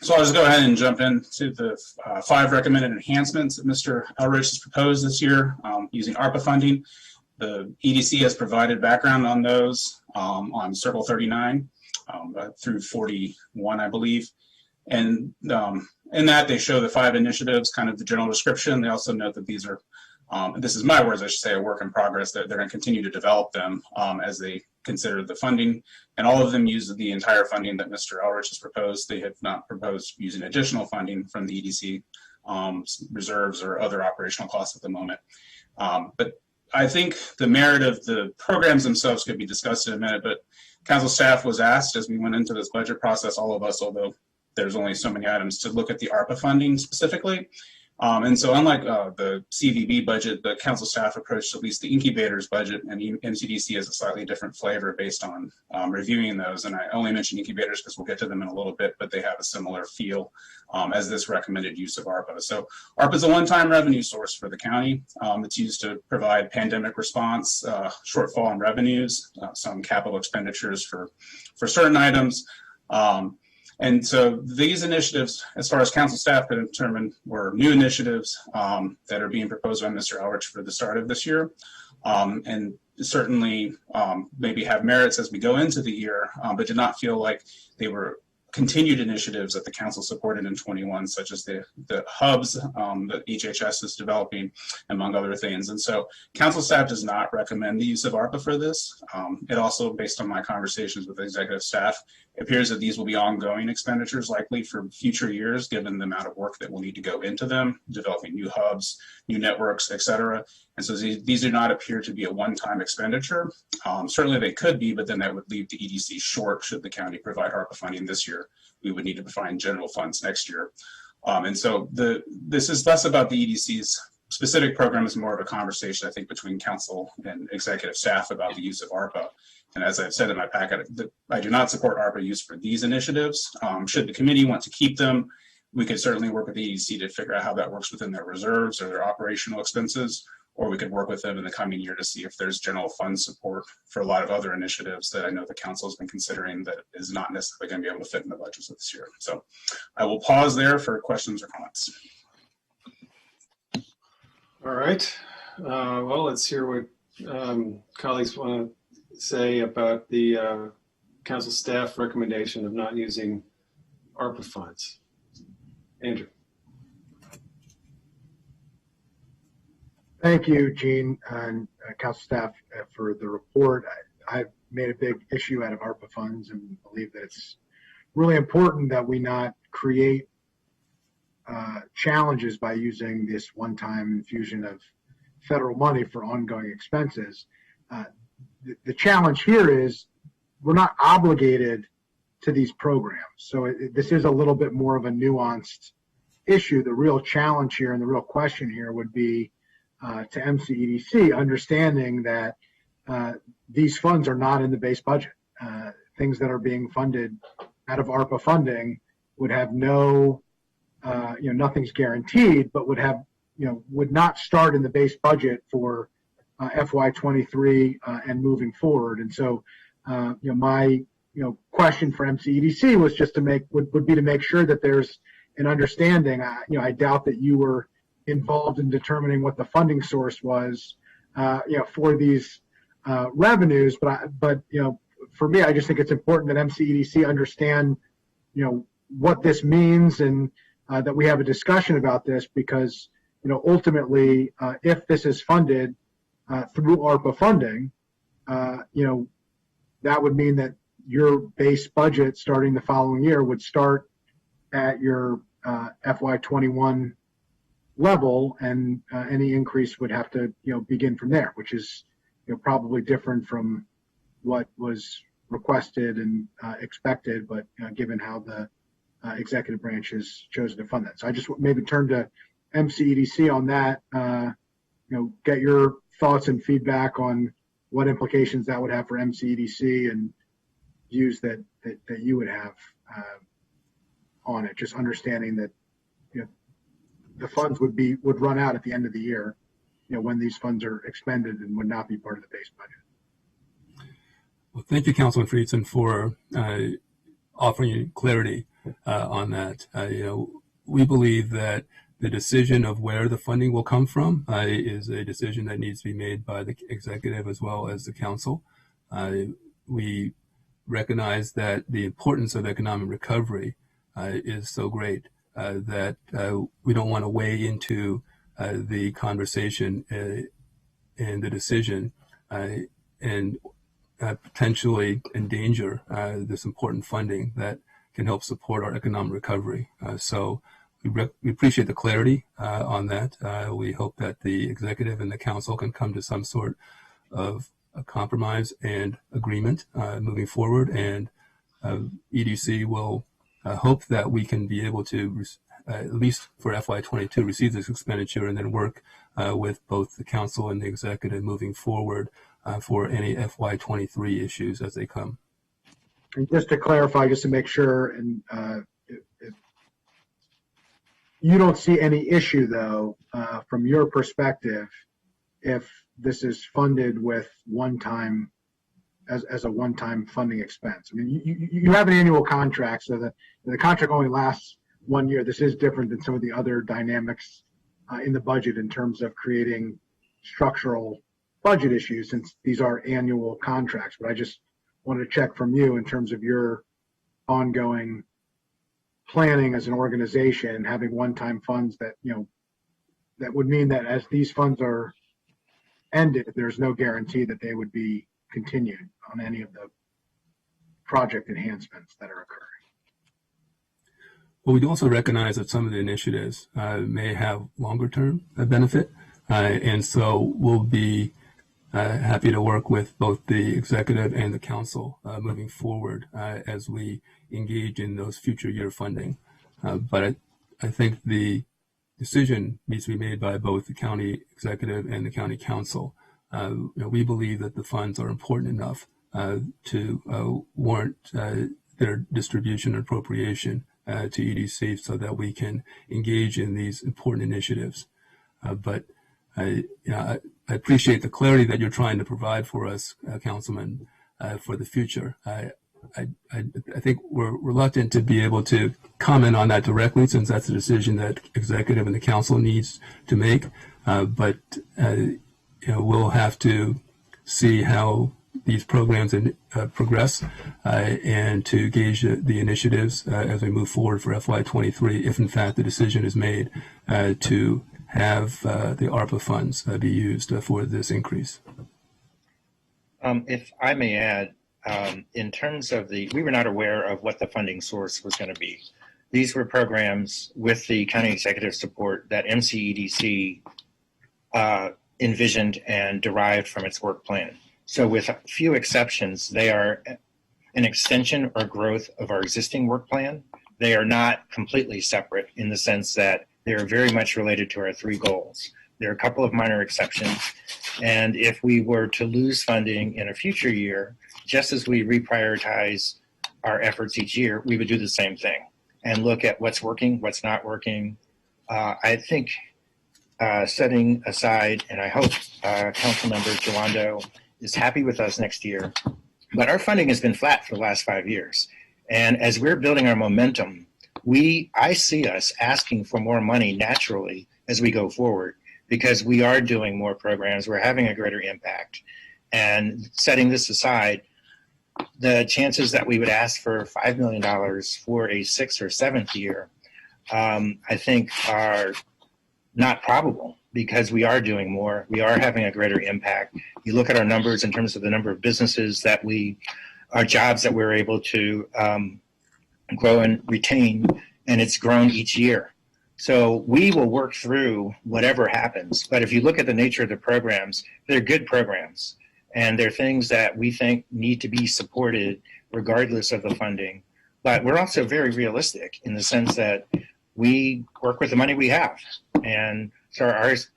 So I'll just go ahead and jump into the 5 recommended enhancements that Mr. Elrich has proposed this year using ARPA funding. The EDC has provided background on those on Circle 39 through 41, I believe. And in that, they show the 5 initiatives, kind of the general description. They also note that these are, this is my words, I should say, a work in progress. They're going to continue to develop them as they consider the funding. And all of them use the entire funding that Mr. Elrich has proposed. They have not proposed using additional funding from the EDC reserves or other operational costs at the moment. But I think the merit of the programs themselves could be discussed in a minute, but council staff was asked as we went into this budget process, all of us, although there's only so many items, to look at the ARPA funding specifically. And so unlike the CVB budget, the council staff approached at least the incubators budget, and MCDC has a slightly different flavor based on reviewing those. And I only mention incubators because we'll get to them in a little bit, but they have a similar feel as this recommended use of ARPA. So ARPA is a one-time revenue source for the county. It's used to provide pandemic response, shortfall in revenues, some capital expenditures for certain items. And so these initiatives, as far as council staff could determine, were new initiatives that are being proposed by Mr. Elrich for the start of this year, and certainly maybe have merits as we go into the year, but did not feel like they were continued initiatives that the council supported in 21, such as the hubs that HHS is developing, among other things. And so council staff does not recommend the use of ARPA for this. It also, based on my conversations with executive staff, appears that these will be ongoing expenditures likely for future years, given the amount of work that will need to go into them, developing new hubs, new networks, et cetera. And so these do not appear to be a one-time expenditure. Certainly they could be, but then that would leave the EDC short should the county provide ARPA funding this year. We would need to find general funds next year. And so this is less about the EDC's specific program, is more of a conversation, I think, between council and executive staff about the use of ARPA. And as I've said in my packet, I do not support ARPA use for these initiatives. Should the committee want to keep them, we could certainly work with the EDC to figure out how that works within their reserves or their operational expenses, or we could work with them in the coming year to see if there's general fund support for a lot of other initiatives that I know the council has been considering that is not necessarily going to be able to fit in the budgets of this year. So I will pause there for questions or comments. All right. Well, let's hear what colleagues want to say about the council staff recommendation of not using ARPA funds. Andrew. Thank you, Gene, and council staff for the report. I've made a big issue out of ARPA funds and believe that it's really important that we not create challenges by using this one-time infusion of federal money for ongoing expenses. The challenge here is we're not obligated to these programs. So this is a little bit more of a nuanced issue. The real challenge here and the real question here would be to MCEDC, understanding that these funds are not in the base budget. Things that are being funded out of ARPA funding would have no, nothing's guaranteed, but would have would not start in the base budget for FY23 and moving forward. And so, my question for MCEDC was just would be to make sure that there's an understanding. I doubt that you were involved in determining what the funding source was, for these revenues. But for me, I just think it's important that MCEDC understand, what this means, and that we have a discussion about this, because, ultimately, if this is funded through ARPA funding, that would mean that your base budget starting the following year would start at your FY21 level, and any increase would have to begin from there, which is probably different from what was requested and expected, but given how the executive branch has chosen to fund that. So I just maybe turn to MCEDC on that, get your thoughts and feedback on what implications that would have for MCEDC and views that you would have on it. Just understanding that the funds would run out at the end of the year, when these funds are expended, and would not be part of the base budget. Well, thank you, Councilman Friedson, for offering clarity on that. We believe that the decision of where the funding will come from is a decision that needs to be made by the executive as well as the council. We recognize that the importance of economic recovery is so great that we don't want to weigh into the conversation and the decision and potentially endanger this important funding that can help support our economic recovery. So we appreciate the clarity on that. We hope that the executive and the council can come to some sort of a compromise and agreement moving forward, and EDC will hope that we can be able to, at least for FY22, receive this expenditure and then work with both the council and the executive moving forward for any FY23 issues as they come. And just to clarify, just to make sure, and if you don't see any issue, though, from your perspective, if this is funded with one-time, as a one-time funding expense. I mean, you have an annual contract, so the contract only lasts 1 year. This is different than some of the other dynamics in the budget in terms of creating structural budget issues, since these are annual contracts. But I just wanted to check from you in terms of your ongoing planning as an organization, having one-time funds that, that would mean that as these funds are ended, there's no guarantee that they would be continued on any of the project enhancements that are occurring. Well, we do also recognize that some of the initiatives may have longer-term benefit, and so we'll be happy to work with both the executive and the council moving forward as we engage in those future year funding. But I think the decision needs to be made by both the county executive and the county council. We believe that the funds are important enough to warrant their distribution and appropriation to EDC so that we can engage in these important initiatives. But I appreciate the clarity that you're trying to provide for us, Councilman, for the future. I think we're reluctant to be able to comment on that directly, since that's a decision that executive and the council needs to make. But we'll have to see how these programs progress and to gauge the initiatives as we move forward for FY23, if in fact the decision is made to have the ARPA funds be used for this increase. If I may add, in terms of we were not aware of what the funding source was going to be. These were programs with the county executive support that MCEDC envisioned and derived from its work plan. So with a few exceptions, they are an extension or growth of our existing work plan. They are not completely separate in the sense that they are very much related to our three goals. There are a couple of minor exceptions. And if we were to lose funding in a future year, just as we reprioritize our efforts each year, we would do the same thing and look at what's working, what's not working. I think setting aside, and I hope Councilmember Giwando is happy with us next year, but our funding has been flat for the last 5 years. And as we're building our momentum, I see us asking for more money naturally as we go forward, because we are doing more programs, we're having a greater impact. And setting this aside, the chances that we would ask for $5 million for a 6th or 7th year, I think are not probable, because we are doing more. We are having a greater impact. You look at our numbers in terms of the number of businesses that our jobs that we're able to grow and retain, and it's grown each year. So we will work through whatever happens. But if you look at the nature of the programs, they're good programs. And they're things that we think need to be supported regardless of the funding. But we're also very realistic in the sense that we work with the money we have. And so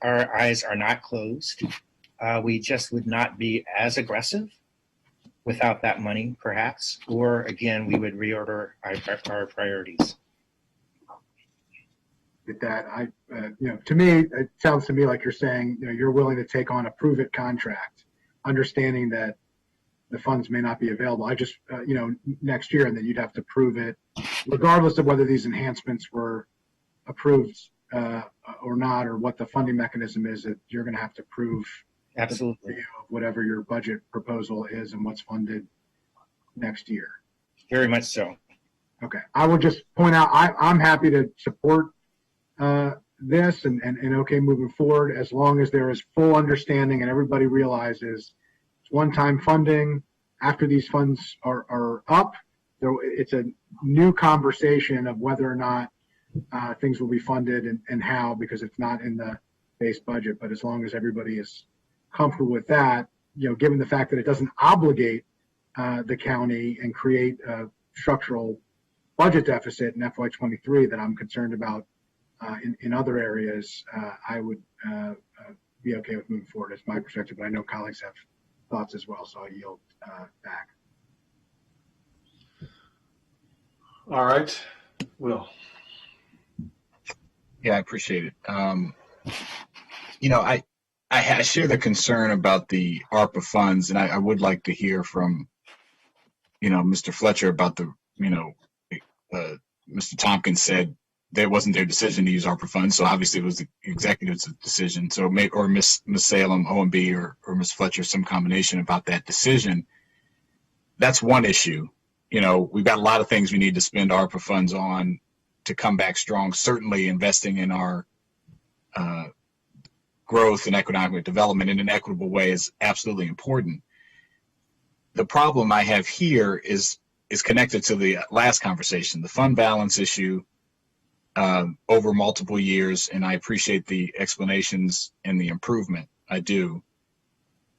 our eyes are not closed. We just would not be as aggressive without that money, perhaps. Or again, we would reorder our priorities. With that, to me, it sounds to me like you're saying, you're willing to take on a prove-it contract, understanding that the funds may not be available. I just, next year, and then you'd have to prove it, regardless of whether these enhancements were approved or not, or what the funding mechanism is, that you're going to have to prove Absolutely whatever your budget proposal is and what's funded next year. Very much so. Okay. I will just point out, I'm happy to support this and okay moving forward, as long as there is full understanding and everybody realizes it's one-time funding. After these funds are up, it's a new conversation of whether or not things will be funded and how, because it's not in the base budget. But as long as everybody is comfortable with that, given the fact that it doesn't obligate the county and create a structural budget deficit in FY23 that I'm concerned about in other areas, I would be okay with moving forward. It's my perspective, but I know colleagues have thoughts as well, so I'll yield back. All right, Will. Yeah, I appreciate it. I share the concern about the ARPA funds, and I would like to hear from, Mr. Fletcher about Mr. Tompkins said that wasn't their decision to use ARPA funds, so obviously it was the executive's decision. So or Ms. Salem, OMB, or Ms. Fletcher, some combination about that decision. That's one issue. We've got a lot of things we need to spend ARPA funds on to come back strong. Certainly investing in our growth and economic development in an equitable way is absolutely important. The problem I have here is connected to the last conversation, the fund balance issue over multiple years, and I appreciate the explanations and the improvement. I do.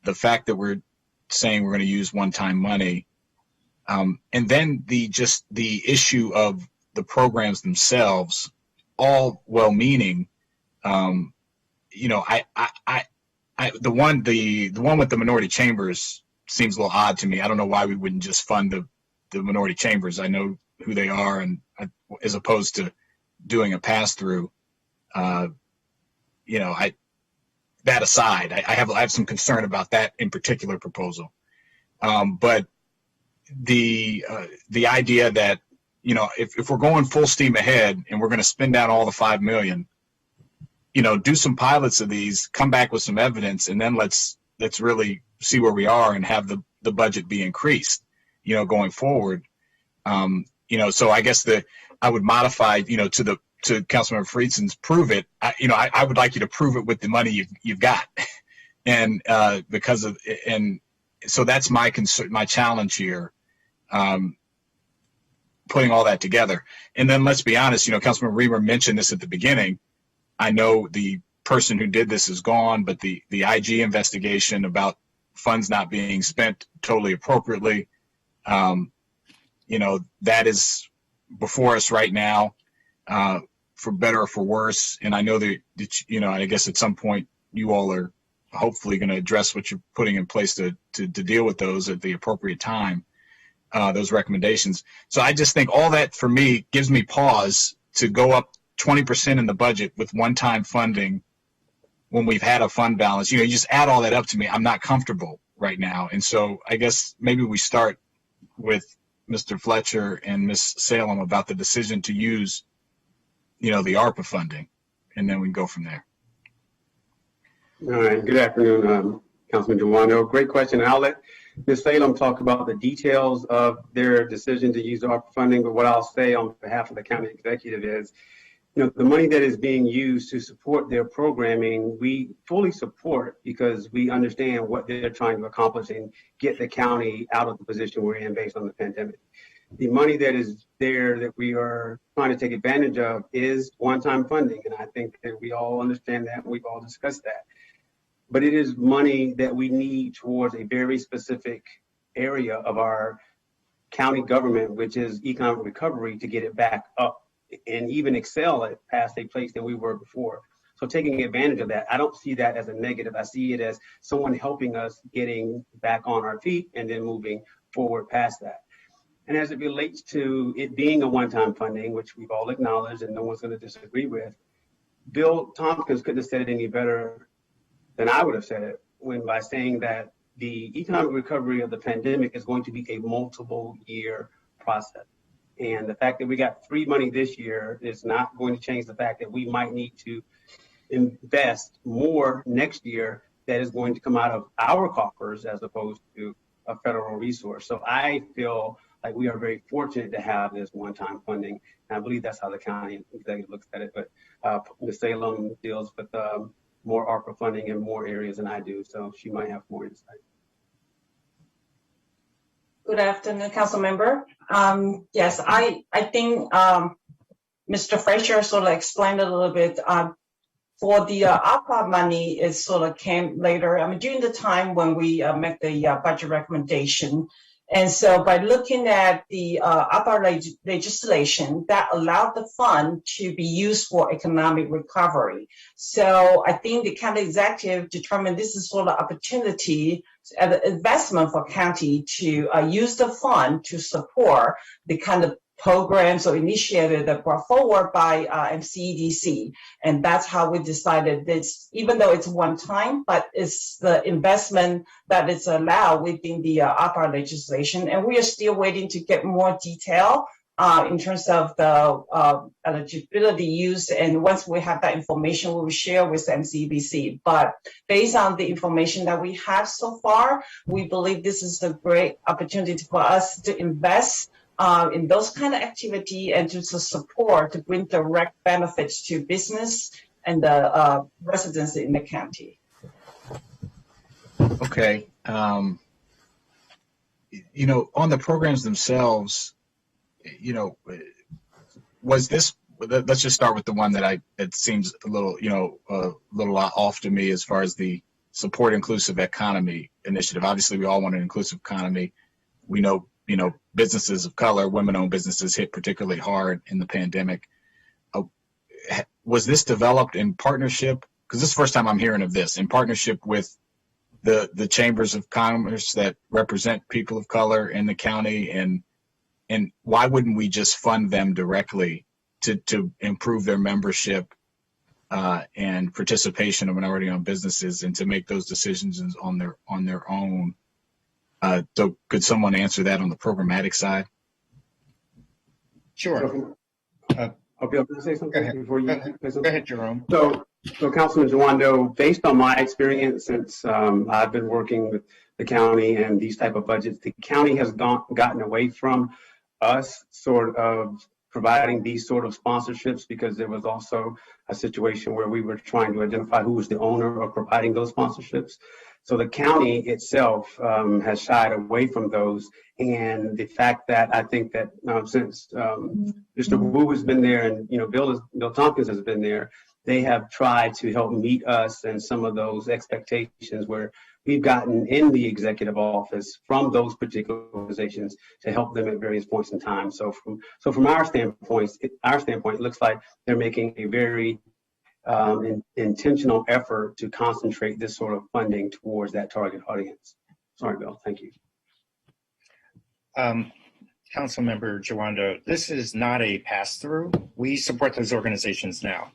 The fact that we're saying we're going to use one-time money, and then the issue of the programs themselves, all well-meaning. The one with the minority chambers seems a little odd to me. I don't know why we wouldn't just fund the minority chambers. I know who they are, and as opposed to doing a pass-through, that aside, I have some concern about that in particular proposal. But the idea that, if we're going full steam ahead and we're going to spend down all the $5 million, do some pilots of these, come back with some evidence, and then let's really see where we are and have the budget be increased, going forward. So I guess I would modify, to Councilmember Friedson's prove it. I would like you to prove it with the money you've got, and so that's my concern, my challenge here, putting all that together. And then let's be honest, Councilmember Reamer mentioned this at the beginning. I know the person who did this is gone, but the IG investigation about funds not being spent totally appropriately, that is before us right now, for better or for worse. And I know that I guess at some point you all are hopefully going to address what you're putting in place to deal with those at the appropriate time, those recommendations. So I just think all that for me gives me pause to go up 20% in the budget with one-time funding when we've had a fund balance. You just add all that up to me. I'm not comfortable right now. And so I guess maybe we start with Mr. Fletcher and Ms. Salem about the decision to use, the ARPA funding, and then we can go from there. All right. Good afternoon, Councilman Jawando. Great question. And I'll let Ms. Salem talk about the details of their decision to use ARPA funding. But what I'll say on behalf of the county executive is, the money that is being used to support their programming, we fully support because we understand what they're trying to accomplish and get the county out of the position we're in based on the pandemic. The money that is there that we are trying to take advantage of is one-time funding. And I think that we all understand that and we've all discussed that. But it is money that we need towards a very specific area of our county government, which is economic recovery, to get it back up and even excel at past a place than we were before. So taking advantage of that, I don't see that as a negative. I see it as someone helping us getting back on our feet and then moving forward past that. And as it relates to it being a one-time funding, which we've all acknowledged and no one's going to disagree with, Bill Tompkins couldn't have said it any better than I would have said it by saying that the economic recovery of the pandemic is going to be a multiple year process. And the fact that we got free money this year is not going to change the fact that we might need to invest more next year that is going to come out of our coffers as opposed to a federal resource. So I feel like we are very fortunate to have this one-time funding. And I believe that's how the county executive looks at it. But Ms. Salem deals with more ARPA funding in more areas than I do, so she might have more insight. Good afternoon, council member. Yes, I think Mr. Fletcher sort of explained a little bit. For the ARPA money, it sort of came later. During the time when we make the budget recommendation. And so by looking at the ARPA legislation that allowed the fund to be used for economic recovery. So I think the county executive determined this is sort of opportunity as an investment for county to use the fund to support the kind of programs or initiatives that brought forward by MCEDC. And that's how we decided this, even though it's one time, but it's the investment that is allowed within the ARPA legislation. And we are still waiting to get more detail in terms of the eligibility use. And once we have that information, we will share with MCEDC. But based on the information that we have so far, we believe this is a great opportunity for us to invest in those kind of activity and to support, to bring direct benefits to business and the residents in the county. Okay. On the programs themselves, was this, let's just start with the one that it seems a little off to me as far as the Support Inclusive Economy initiative. Obviously, we all want an inclusive economy. We know, businesses of color, women-owned businesses hit particularly hard in the pandemic. Was this developed in partnership? Because this is the first time I'm hearing of this, in partnership with the chambers of commerce that represent people of color in the county, and why wouldn't we just fund them directly to improve their membership and participation of minority-owned businesses and to make those decisions on their own? So could someone answer that on the programmatic side? Sure. I'll be able to say something before you say something. Go ahead, Jerome. So Councilman Jawando, based on my experience since I've been working with the county and these type of budgets, the county has gotten away from us sort of providing these sort of sponsorships because there was also a situation where we were trying to identify who was the owner of providing those sponsorships. So the county itself has shied away from those. And the fact that I think that since Mr. Wu has been there and, Bill Tompkins has been there, they have tried to help meet us and some of those expectations where we've gotten in the executive office from those particular organizations to help them at various points in time. So from our standpoint, it looks like they're making a very intentional effort to concentrate this sort of funding towards that target audience. Sorry, Bill. Thank you. Councilmember Jawando, this is not a pass-through. We support those organizations now.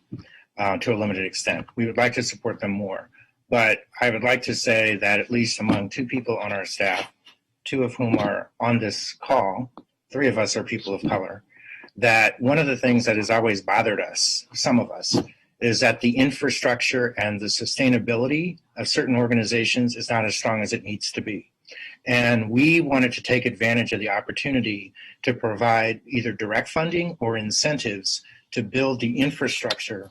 to a limited extent. We would like to support them more. But I would like to say that at least among 2 people on our staff, 2 of whom are on this call, 3 of us are people of color, that one of the things that has always bothered us, some of us, is that the infrastructure and the sustainability of certain organizations is not as strong as it needs to be. And we wanted to take advantage of the opportunity to provide either direct funding or incentives to build the infrastructure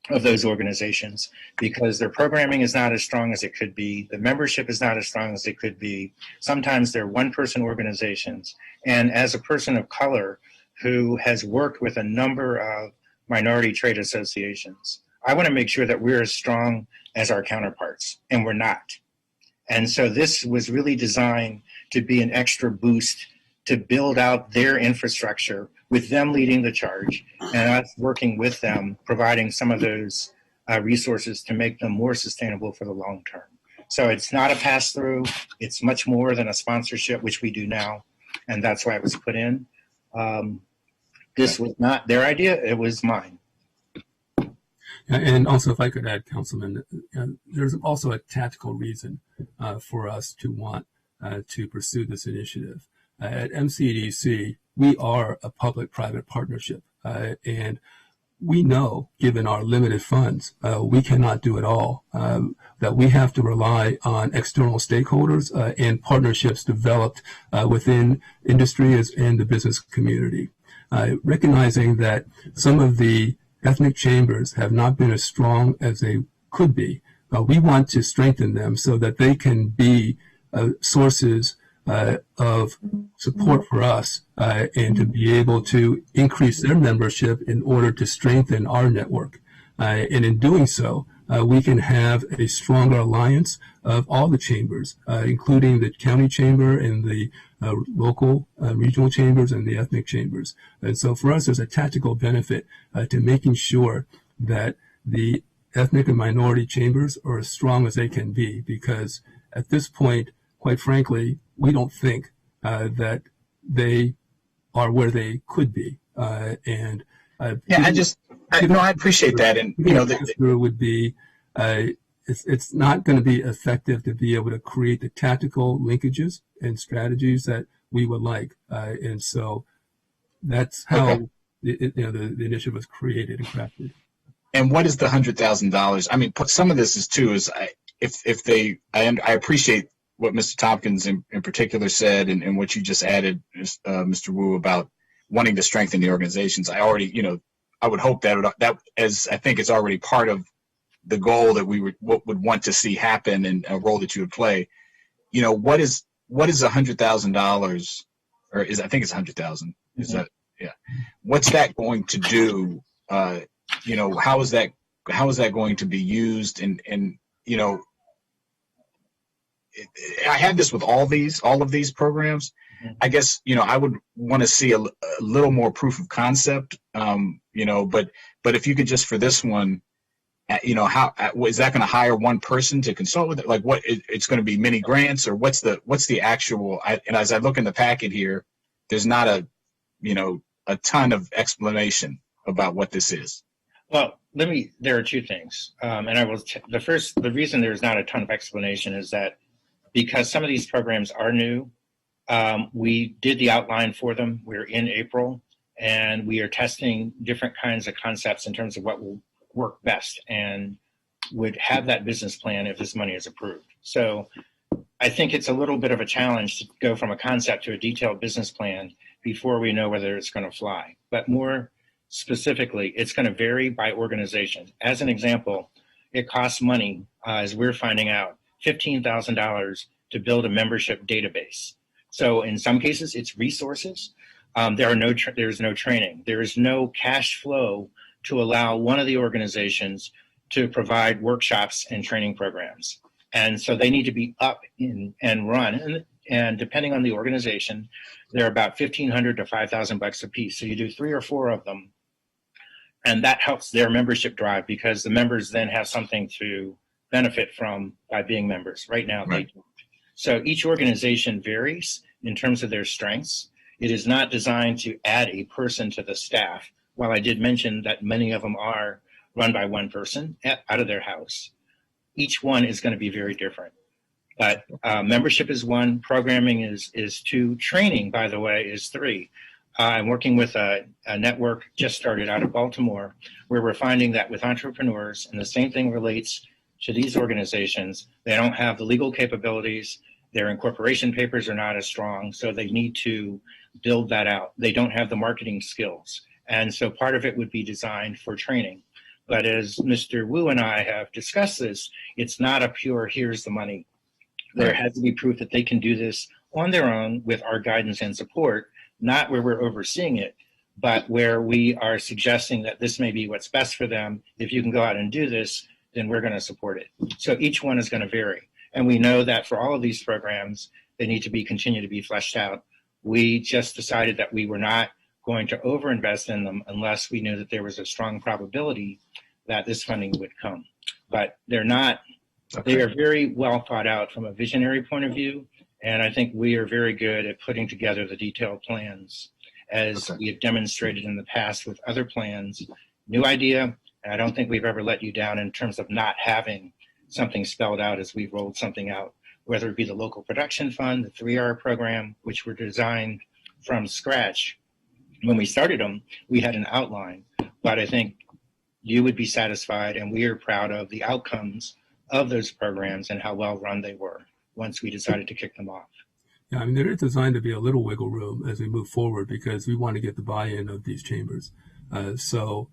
of those organizations, because their programming is not as strong as it could be. The membership is not as strong as it could be. Sometimes they're one-person organizations. And as a person of color who has worked with a number of minority trade associations, I want to make sure that we're as strong as our counterparts, and we're not. And so this was really designed to be an extra boost to build out their infrastructure, with them leading the charge and us working with them, providing some of those resources to make them more sustainable for the long term. So it's not a pass-through. It's much more than a sponsorship, which we do now, and that's why it was put in. This was not their idea. It was mine. And also, if I could add, Councilman, there's also a tactical reason for us to want to pursue this initiative. At MCDC, we are a public-private partnership, and we know, given our limited funds, we cannot do it all, that we have to rely on external stakeholders and partnerships developed within industry and the business community. Recognizing that some of the ethnic chambers have not been as strong as they could be, we want to strengthen them so that they can be sources of support for us and to be able to increase their membership in order to strengthen our network. And in doing so, we can have a stronger alliance of all the chambers, including the county chamber and the local regional chambers and the ethnic chambers. And so for us, there's a tactical benefit to making sure that the ethnic and minority chambers are as strong as they can be, because at this point, quite frankly, we don't think that they are where they could be. I appreciate that. And, the would be, it's not going to be effective to be able to create the tactical linkages and strategies that we would like. And so that's how the initiative was created and crafted. And what is the $100,000? I mean, some of this is I appreciate what Mr. Tompkins in particular said, and what you just added, Mr. Wu, about wanting to strengthen the organizations. I already, I would hope that as I think it's already part of the goal that we would want to see happen, and a role that you would play. What is $100,000, or I think it's 100,000. Is that, yeah? What's that going to do? How is that going to be used? And I had this with all of these programs. I guess, I would want to see a little more proof of concept, but if you could just, for this one, how is that going to hire one person to consult with it? Like, what it's going to be mini grants, or what's the actual, and as I look in the packet here, there's not a ton of explanation about what this is. Well, there are 2 things. And I will, the reason there's not a ton of explanation is that because some of these programs are new, we did the outline for them. We're in April, and we are testing different kinds of concepts in terms of what will work best and would have that business plan if this money is approved. So I think it's a little bit of a challenge to go from a concept to a detailed business plan before we know whether it's going to fly. But more specifically, it's going to vary by organization. As an example, it costs money, as we're finding out, $15,000 to build a membership database. So in some cases, it's resources. There's no training. There is no cash flow to allow one of the organizations to provide workshops and training programs. And so they need to be up and run. And depending on the organization, they're about $1,500 to $5,000 a piece. So you do 3 or 4 of them, and that helps their membership drive, because the members then have something to benefit from by being members. Right now, they don't. So each organization varies in terms of their strengths. It is not designed to add a person to the staff. While I did mention that many of them are run by one person out of their house. Each one is going to be very different. But membership is one, programming is two, training, by the way, is three. I'm working with a network just started out of Baltimore, where we're finding that with entrepreneurs, and the same thing relates to these organizations, they don't have the legal capabilities, their incorporation papers are not as strong, so they need to build that out. They don't have the marketing skills. And so part of it would be designed for training. But as Mr. Wu and I have discussed this, it's not a pure, here's the money. There has to be proof that they can do this on their own with our guidance and support, not where we're overseeing it, but where we are suggesting that this may be what's best for them. If you can go out and do this, then we're going to support it. So each one is going to vary. And we know that for all of these programs, they need to continue to be fleshed out. We just decided that we were not going to overinvest in them unless we knew that there was a strong probability that this funding would come. But they're not, they are very well thought out from a visionary point of view. And I think we are very good at putting together the detailed plans, as we have demonstrated in the past with other plans. New idea, and I don't think we've ever let you down in terms of not having something spelled out as we've rolled something out, whether it be the local production fund, the 3R program, which were designed from scratch. When we started them, we had an outline, but I think you would be satisfied, and we are proud of the outcomes of those programs and how well run they were once we decided to kick them off. Yeah, I mean, they're designed to be a little wiggle room as we move forward because we want to get the buy-in of these chambers. So,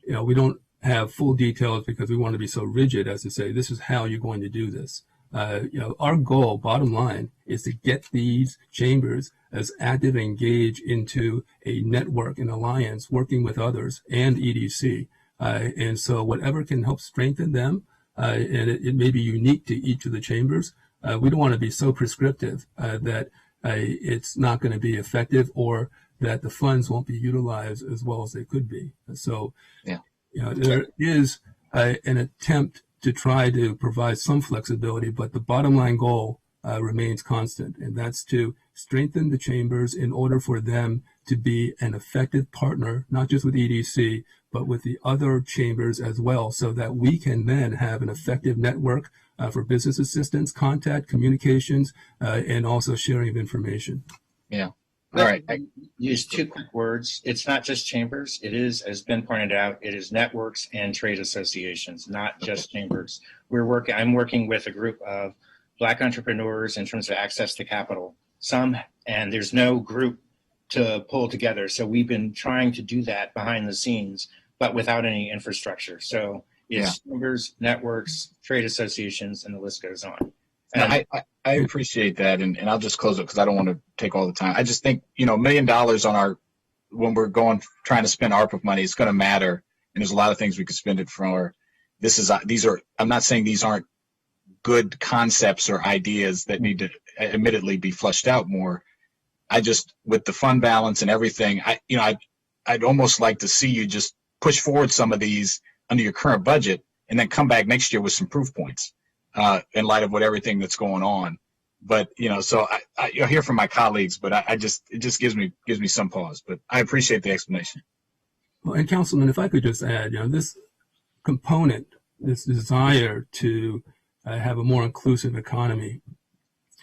you know, we don't have full details because we want to be so rigid as to say, this is how you're going to do this. You know, our goal, bottom line, is to get these chambers as active and engaged into a network, an alliance, working with others and EDC. And so whatever can help strengthen them, and it may be unique to each of the chambers, we don't want to be so prescriptive that it's not going to be effective or that the funds won't be utilized as well as they could be. So, you know, there is an attempt to try to provide some flexibility, but the bottom line goal remains constant, and that's to strengthen the chambers in order for them to be an effective partner, not just with EDC, but with the other chambers as well, so that we can then have an effective network for business assistance, contact, communications, and also sharing of information. Yeah. All right. Use two quick words. It's not just chambers. It is, as Ben pointed out, it is networks and trade associations, not just chambers. I'm working with a group of Black entrepreneurs in terms of access to capital. And there's no group to pull together. So we've been trying to do that behind the scenes, but without any infrastructure. So it's chambers, networks, trade associations, and the list goes on. And I appreciate that, and I'll just close it because I don't want to take all the time. I just think, you know, $1 million on when we're trying to spend ARPA money, it's going to matter, and there's a lot of things we could spend it for. I'm not saying these aren't good concepts or ideas that need to admittedly be fleshed out more. With the fund balance and everything, I'd almost like to see you just push forward some of these under your current budget and then come back next year with some proof points in light of everything that's going on. But, you know, so you'll hear from my colleagues, but it just gives me some pause, but I appreciate the explanation. Well, and Councilman, if I could just add, you know, this component, this desire to have a more inclusive economy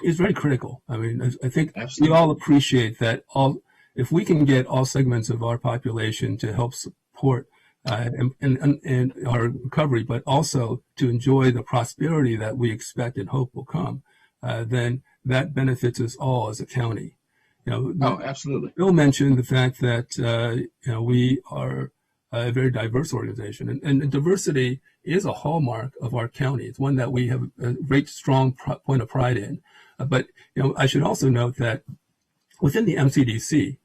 is very critical. I mean, I think we all appreciate that if we can get all segments of our population to help support and our recovery, but also to enjoy the prosperity that we expect and hope will come, then that benefits us all as a county. You know, absolutely. Bill mentioned the fact that you know, we are a very diverse organization, and diversity is a hallmark of our county. It's one that we have a great strong point of pride in. But you know, I should also note that within the MCDC,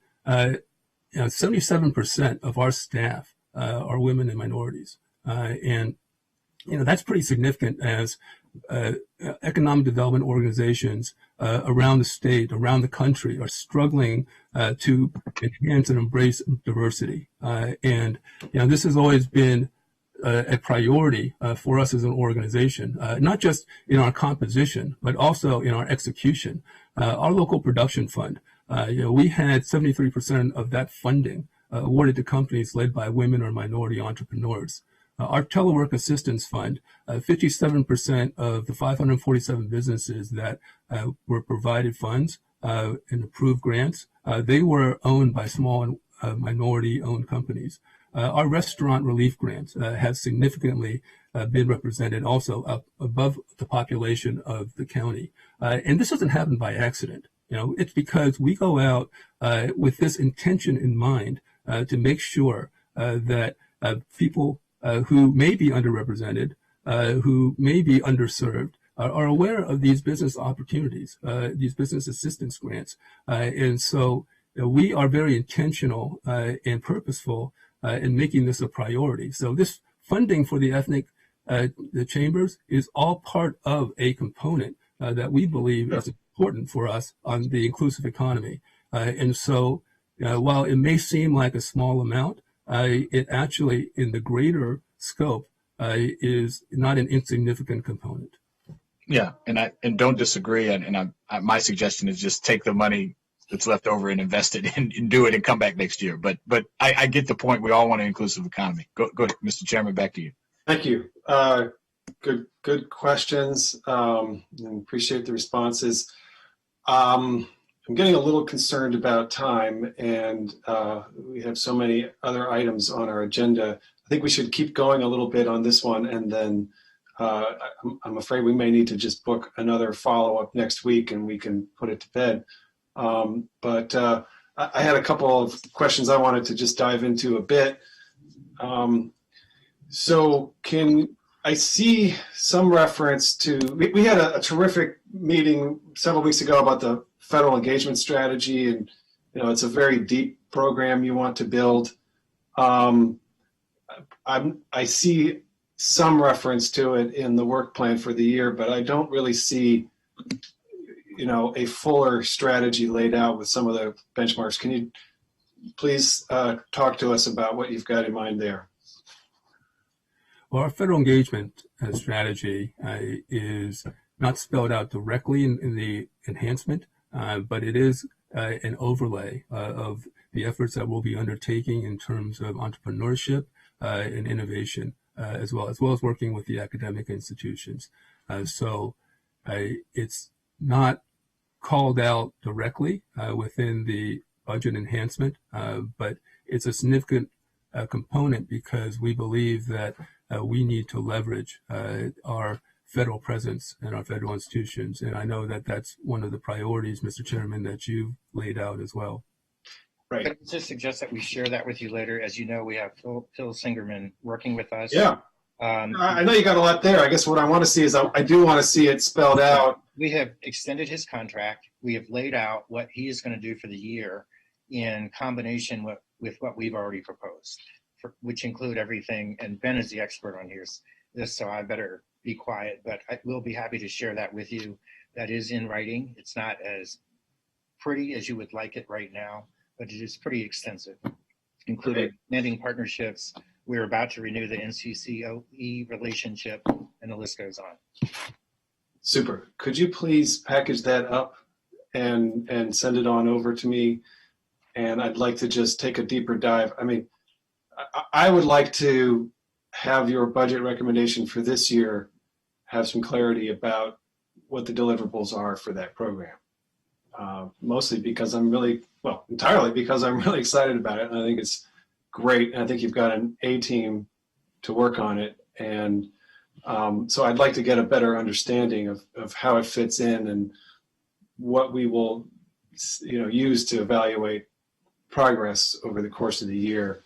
77% of our staff are women and minorities, and you know, that's pretty significant as economic development organizations around the state, around the country, are struggling to enhance and embrace diversity. And you know, this has always been a priority for us as an organization, not just in our composition, but also in our execution. Our local production fund, you know, we had 73% of that funding awarded to companies led by women or minority entrepreneurs. Our Telework Assistance Fund, 57% of the 547 businesses that were provided funds and approved grants, they were owned by small and minority-owned companies. Our restaurant relief grants have significantly been represented also up above the population of the county. And this doesn't happen by accident. It's because we go out with this intention in mind to make sure that people who may be underrepresented, who may be underserved, are aware of these business opportunities, these business assistance grants. And so we are very intentional and purposeful in making this a priority. So this funding for the ethnic the chambers is all part of a component that we believe is important for us on the inclusive economy. And so while it may seem like a small amount, it actually, in the greater scope, is not an insignificant component. Yeah, and don't disagree. And my suggestion is just take the money that's left over and invest it and do it and come back next year. But I get the point. We all want an inclusive economy. Go ahead, Mr. Chairman, back to you. Thank you. Good questions. And appreciate the responses. I'm getting a little concerned about time, and we have so many other items on our agenda. I think we should keep going a little bit on this one, and then I'm afraid we may need to just book another follow-up next week, and we can put it to bed. But I had a couple of questions I wanted to just dive into a bit. So I see some reference to, we had a terrific meeting several weeks ago about the federal engagement strategy, and it's a very deep program you want to build. I see some reference to it in the work plan for the year, but I don't really see a fuller strategy laid out with some of the benchmarks. Can you please talk to us about what you've got in mind there? Well, our federal engagement strategy is not spelled out directly in the enhancement, but it is an overlay of the efforts that we'll be undertaking in terms of entrepreneurship and innovation, as well as working with the academic institutions. So it's not called out directly within the budget enhancement, but it's a significant component because we believe that we need to leverage our federal presence and our federal institutions. And I know that that's one of the priorities, Mr. Chairman, that you've laid out as well. Right. But I just suggest that we share that with you later. As you know, we have Phil Singerman working with us. Yeah. I know you got a lot there. I guess what I want to see is I do want to see it spelled out. We have extended his contract. We have laid out what he is going to do for the year in combination with what we've already proposed, which include everything. And Ben is the expert on this, so I better be quiet. But I will be happy to share that with you. That is in writing. It's not as pretty as you would like it right now, but it is pretty extensive, including expanding partnerships. We're about to renew the NCCOE relationship, and the list goes on. Super. Could you please package that up and send it on over to me? And I'd like to just take a deeper dive. I mean, I would like to have your budget recommendation for this year have some clarity about what the deliverables are for that program. Mostly because entirely because I'm really excited about it. And I think it's great. And I think you've got an A team to work on it. And so I'd like to get a better understanding of how it fits in and what we will, use to evaluate progress over the course of the year.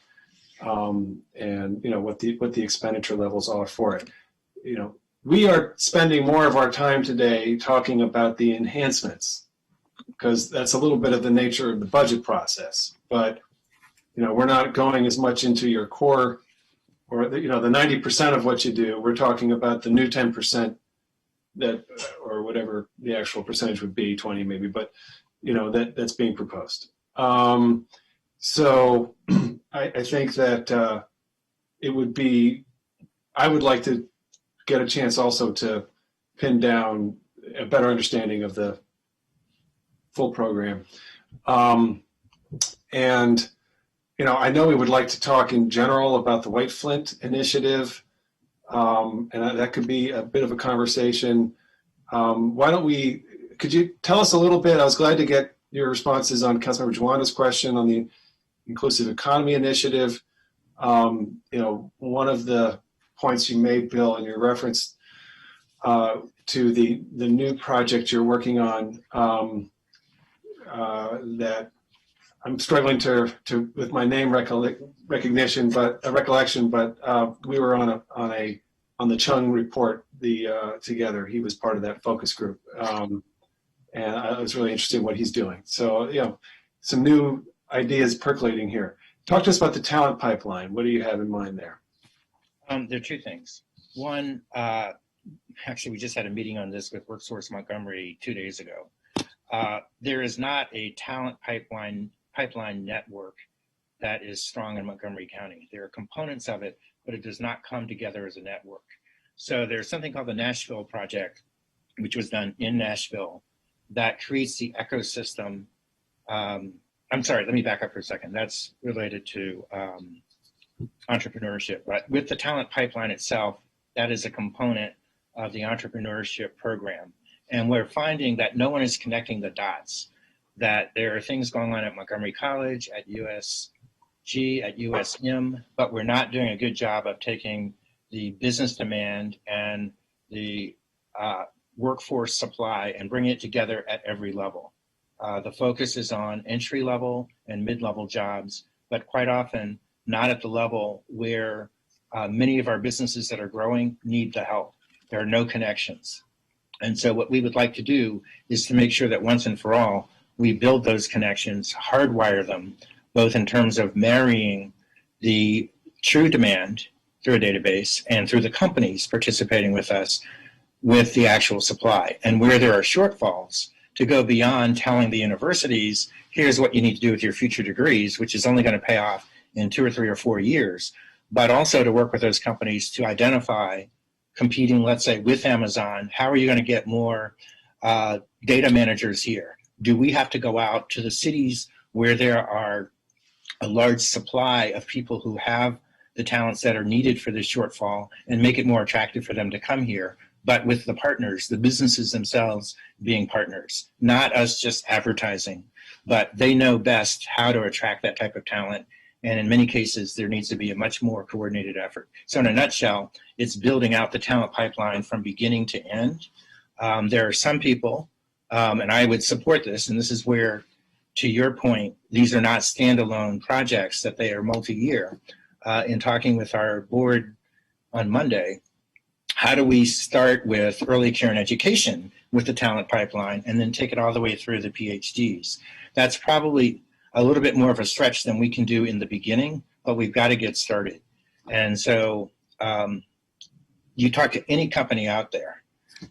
And what the expenditure levels are for it. We are spending more of our time today talking about the enhancements because that's a little bit of the nature of the budget process. But we're not going as much into your core or the 90% of what you do. We're talking about the new 10% that, or whatever the actual percentage would be, 20 maybe, but that's being proposed. So I think that it would be, I would like to get a chance also to pin down a better understanding of the full program. And I know we would like to talk in general about the White Flint initiative, and that could be a bit of a conversation. Could you tell us a little bit? I was glad to get your responses on Councilmember Juando's question on the Inclusive Economy Initiative. One of the points you made, Bill, in your reference to the new project you're working on, that I'm struggling to with my name recollection, but we were on the Chung report together. He was part of that focus group, and I was really interested in what he's doing. So some new ideas percolating here. Talk to us about the talent pipeline. What do you have in mind there? There are two things. One, actually, we just had a meeting on this with Worksession Montgomery 2 days ago. There is not a talent pipeline network that is strong in Montgomery County. There are components of it, but it does not come together as a network. So there's something called the Nashville Project, which was done in Nashville, that creates the ecosystem. I'm sorry, let me back up for a second. That's related to entrepreneurship. But with the talent pipeline itself, that is a component of the entrepreneurship program. And we're finding that no one is connecting the dots, that there are things going on at Montgomery College, at USG, at USM, but we're not doing a good job of taking the business demand and the workforce supply and bringing it together at every level. The focus is on entry level and mid-level jobs, but quite often not at the level where many of our businesses that are growing need the help. There are no connections. And so what we would like to do is to make sure that once and for all, we build those connections, hardwire them, both in terms of marrying the true demand through a database and through the companies participating with us with the actual supply. And where there are shortfalls, to go beyond telling the universities, here's what you need to do with your future degrees, which is only going to pay off in 2 or 3 or 4 years, but also to work with those companies to identify competing, let's say, with Amazon. How are you going to get more data managers here? Do we have to go out to the cities where there are a large supply of people who have the talents that are needed for this shortfall and make it more attractive for them to come here, but with the partners, the businesses themselves being partners, not us just advertising, but they know best how to attract that type of talent. And in many cases, there needs to be a much more coordinated effort. So in a nutshell, it's building out the talent pipeline from beginning to end. There are some people, and I would support this, and this is where, to your point, these are not standalone projects, that they are multi-year. In talking with our board on Monday, how do we start with early care and education with the talent pipeline and then take it all the way through the PhDs? That's probably a little bit more of a stretch than we can do in the beginning, but we've got to get started. And so you talk to any company out there,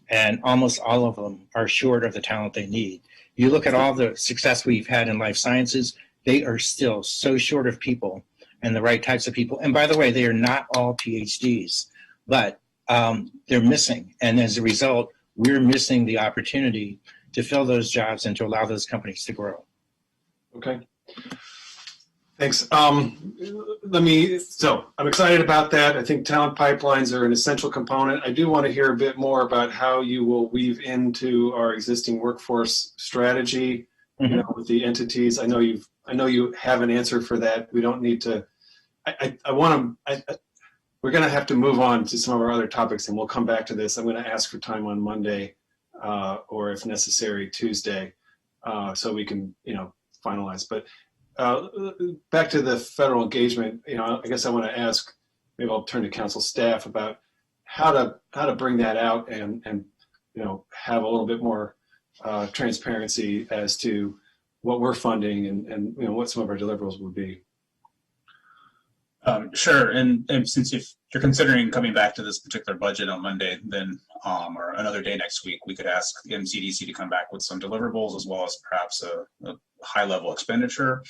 and almost all of them are short of the talent they need. You look at all the success we've had in life sciences, they are still so short of people and the right types of people. And by the way, they are not all PhDs, but they're missing. And as a result, we're missing the opportunity to fill those jobs and to allow those companies to grow. Okay. Thanks. So I'm excited about that. I think talent pipelines are an essential component. I do want to hear a bit more about how you will weave into our existing workforce strategy, with the entities. I know you have an answer for that. We don't need to. We're going to have to move on to some of our other topics, and we'll come back to this. I'm going to ask for time on Monday, or if necessary, Tuesday, so we can, finalize. But back to the federal engagement, I guess I want to ask, maybe I'll turn to council staff about how to bring that out and have a little bit more transparency as to what we're funding and what some of our deliverables would be. Sure, and since if you're considering coming back to this particular budget on Monday, then or another day next week, we could ask the MCDC to come back with some deliverables as well as perhaps a high-level expenditure.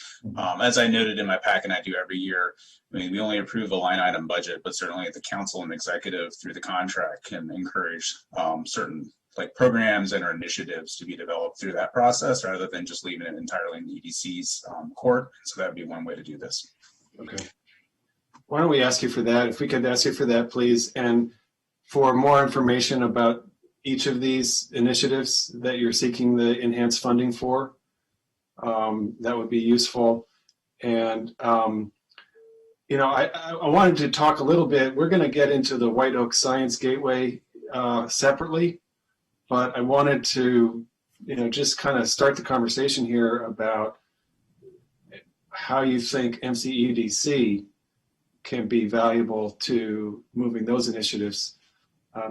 As I noted in my pack, and I do every year, we only approve a line item budget, but certainly the council and executive through the contract can encourage certain like programs and or initiatives to be developed through that process rather than just leaving it entirely in the EDC's court. So that would be one way to do this. Okay. Why don't we ask you for that? If we could ask you for that, please. And for more information about each of these initiatives that you're seeking the enhanced funding for, that would be useful. And, you know, I wanted to talk a little bit. We're going to get into the White Oak Science Gateway separately, but I wanted to, you know, just kind of start the conversation here about how you think MCEDC can be valuable to moving those initiatives,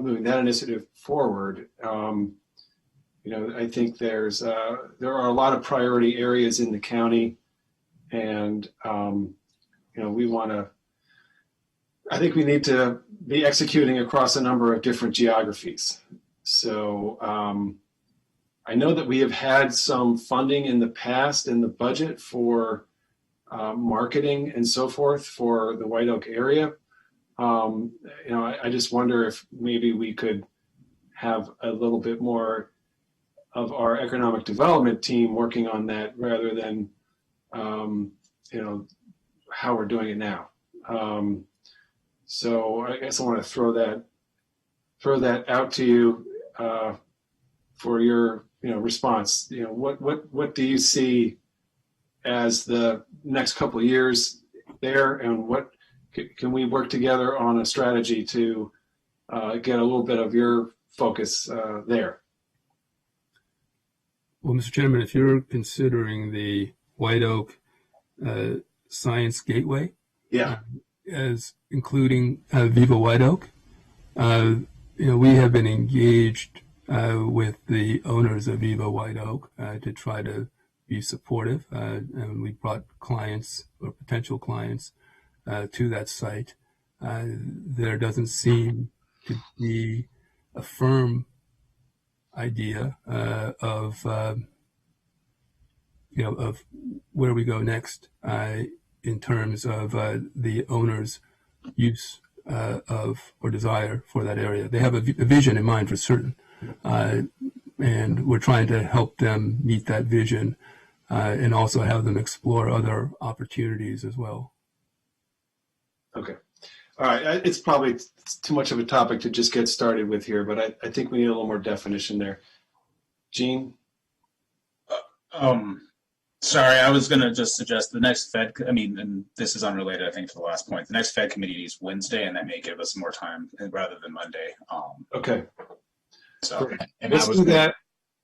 moving that initiative forward. You know, I think there are a lot of priority areas in the county, and you know, I think we need to be executing across a number of different geographies. So I know that we have had some funding in the past in the budget for marketing and so forth for the White Oak area. You know, I just wonder if maybe we could have a little bit more of our economic development team working on that rather than, you know, how we're doing it now. So I guess I want to throw that out to you for your, you know, response. You know, what do you see as the next couple of years there, and what can we work together on a strategy to get a little bit of your focus there? Well, Mr. Chairman, if you're considering the White Oak Science Gateway, yeah, as including Viva White Oak, you know, we have been engaged with the owners of Viva White Oak to try to be supportive, and we brought clients or potential clients to that site. There doesn't seem to be a firm idea of you know, of where we go next in terms of the owner's use of or desire for that area. They have a vision in mind for certain, and we're trying to help them meet that vision and also have them explore other opportunities as well. Okay. All right. It's probably too much of a topic to just get started with here, but I think we need a little more definition there. Gene? Sorry, I was going to just suggest the next FED, I mean, and this is unrelated, I think, to the last point. The next FED committee is Wednesday, and that may give us more time rather than Monday. Okay. So, And let's do that.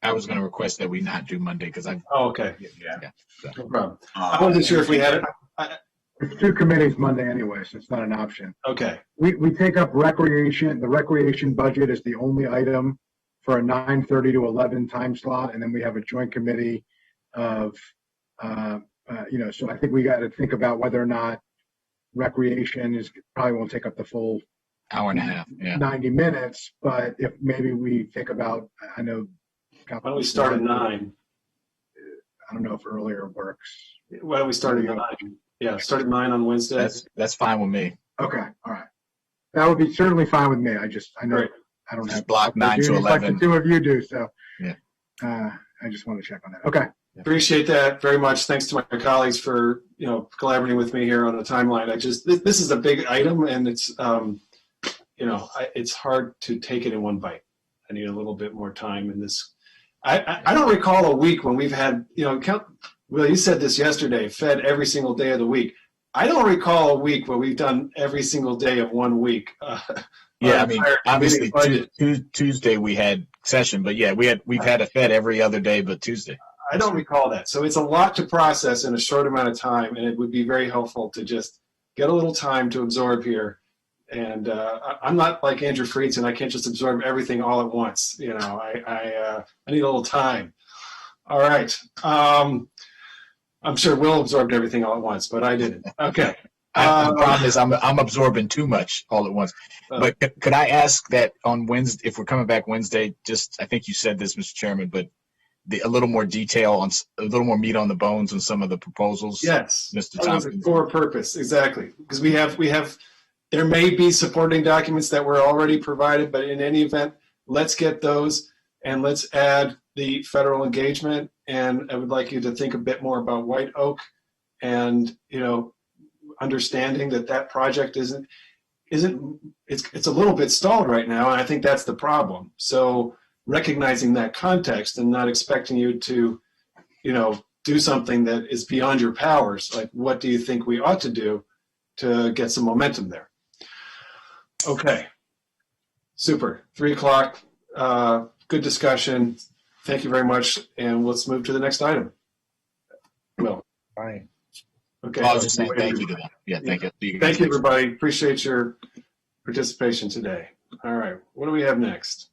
I was going to request that we not do Monday because I. Oh, okay. Yeah. No problem. I wasn't sure if we had it. It's two committees Monday anyway, so it's not an option. Okay. We take up recreation. The recreation budget is the only item for a 9:30 to 11 time slot, and then we have a joint committee of, you know, so I think we got to think about whether or not recreation probably won't take up the full Hour and a half, yeah. 90 minutes, but if maybe we think about, I know. Why don't we start at 9? I don't know if earlier works. Why don't we start at 9? Yeah, start at 9 on Wednesday. That's fine with me. Okay, all right. That would be certainly fine with me. I know Great. I don't Just have block 9 to 11. like the two of you do, so Yeah. I just want to check on that. Okay. Appreciate that very much. Thanks to my colleagues for, you know, collaborating with me here on the timeline. This is a big item, and it's, you know, it's hard to take it in one bite. I need a little bit more time in this. I don't recall a week when we've had, you know, Will, you said this yesterday, FED every single day of the week. I don't recall a week where we've done every single day of 1 week. Yeah, I mean, obviously Tuesday we had session, but yeah, we've had a FED every other day but Tuesday. I don't recall that. So it's a lot to process in a short amount of time, and it would be very helpful to just get a little time to absorb here. And I'm not like Andrew Friedson. I can't just absorb everything all at once. You know, I need a little time. All right. I'm sure Will absorbed everything all at once, but I didn't. Okay. The problem is I'm absorbing too much all at once. But could I ask that on Wednesday, if we're coming back Wednesday, just, I think you said this, Mr. Chairman, but a little more detail on a little more meat on the bones on some of the proposals. Yes, Mr. Thompson. For a purpose, exactly, because we have. There may be supporting documents that were already provided, but in any event, let's get those, and let's add the federal engagement. And I would like you to think a bit more about White Oak, and understanding that project it's a little bit stalled right now, and I think that's the problem. So recognizing that context and not expecting you to do something that is beyond your powers, like what do you think we ought to do to get some momentum there? Okay, super. 3 o'clock. Good discussion. Thank you very much, and let's move to the next item. Will. Fine. Okay. I was just saying thank you to them. Yeah, thank you. Thank you, everybody. Appreciate your participation today. All right, what do we have next?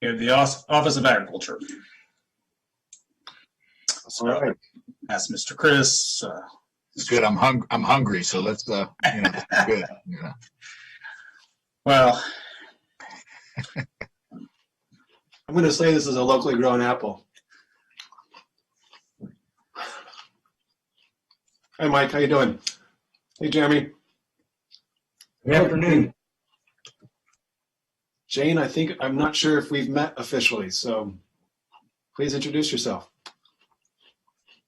We have the Office of Agriculture. So, All right. ask Mr. Chris. It's good. I'm hungry, so let's good. Yeah. Well, I'm going to say this is a locally grown apple. Hi, Mike. How you doing? Hey, Jeremy. Good afternoon. Jane, I'm not sure if we've met officially, so please introduce yourself.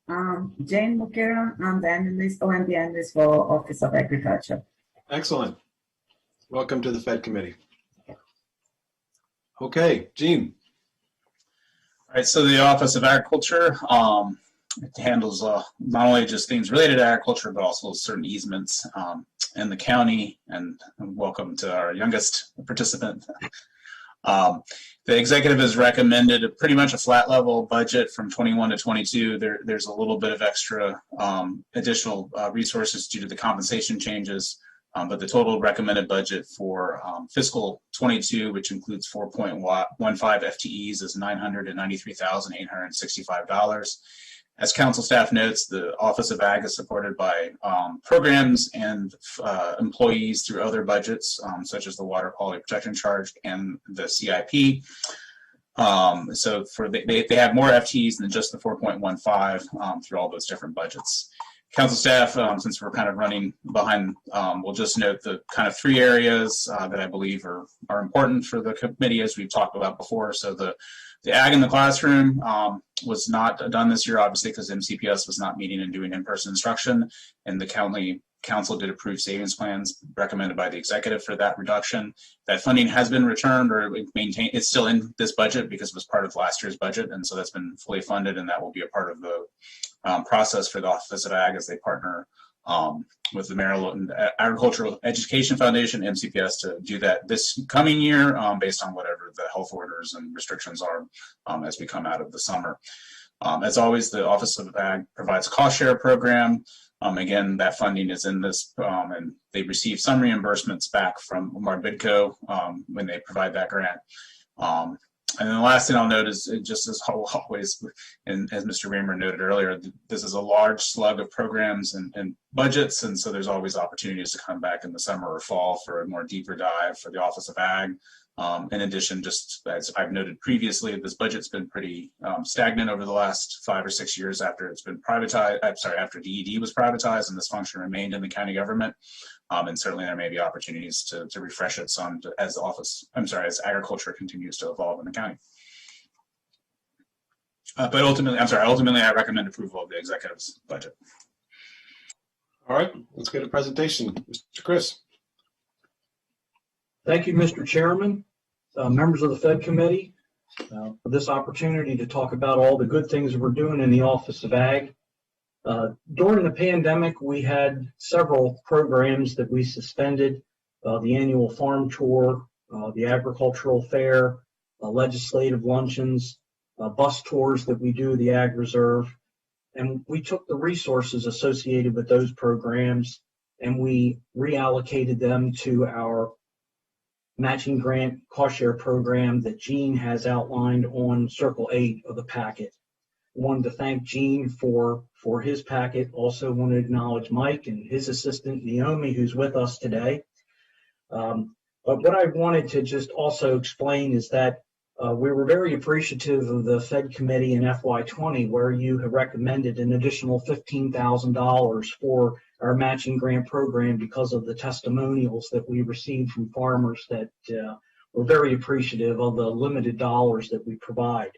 Jane Mukera, I'm the analyst, OMB analyst for Office of Agriculture. Excellent. Welcome to the FED committee. Okay, Gene. all right, so the Office of Agriculture it handles not only just things related to agriculture, but also certain easements in the county. And welcome to our youngest participant. The executive has recommended pretty much a flat level budget from 21 to 22. There's a little bit of extra additional resources due to the compensation changes, but the total recommended budget for fiscal 22, which includes 4.15 FTEs, is $993,865. As council staff notes, the Office of Ag is supported by programs and employees through other budgets, such as the Water Quality Protection Charge and the CIP. So they have more FTEs than just the 4.15 through all those different budgets. Council staff, since we're kind of running behind, we'll just note the kind of 3 areas that I believe are important for the committee, as we've talked about before. So the ag in the classroom was not done this year, obviously, because MCPS was not meeting and doing in-person instruction, and the county council did approve savings plans recommended by the executive for that reduction. That funding has been returned or maintained. It's still in this budget because it was part of last year's budget, and so that's been fully funded, and that will be a part of the process for the Office of Ag as they partner with the Maryland Agricultural Education Foundation, MCPS, to do that this coming year based on whatever the health orders and restrictions are as we come out of the summer. As always, the Office of Ag provides a cost share program. Again, that funding is in this, and they receive some reimbursements back from Marbidco when they provide that grant. And then the last thing I'll note is, just as always, and as Mr. Reamer noted earlier, this is a large slug of programs and budgets, and so there's always opportunities to come back in the summer or fall for a more deeper dive for the Office of Ag. In addition, just as I've noted previously, this budget's been pretty stagnant over the last 5 or 6 years after it's been privatized. After DED was privatized and this function remained in the county government. And certainly there may be opportunities to refresh it some as agriculture continues to evolve in the county. But ultimately, I recommend approval of the executive's budget. All right, let's get a presentation. Mr. Chris. Thank you, Mr. Chairman, members of the FED committee, for this opportunity to talk about all the good things we're doing in the Office of Ag. During the pandemic, we had several programs that we suspended, the annual farm tour, the agricultural fair, legislative luncheons, bus tours that we do, the Ag Reserve. And we took the resources associated with those programs and we reallocated them to our matching grant cost share program that Gene has outlined on Circle 8 of the packet. Wanted to thank Gene for his packet. Also want to acknowledge Mike and his assistant Naomi, who's with us today. But what I wanted to just also explain is that we were very appreciative of the FED committee in FY20, where you have recommended an additional $15,000 for our matching grant program because of the testimonials that we received from farmers that we're very appreciative of the limited dollars that we provide.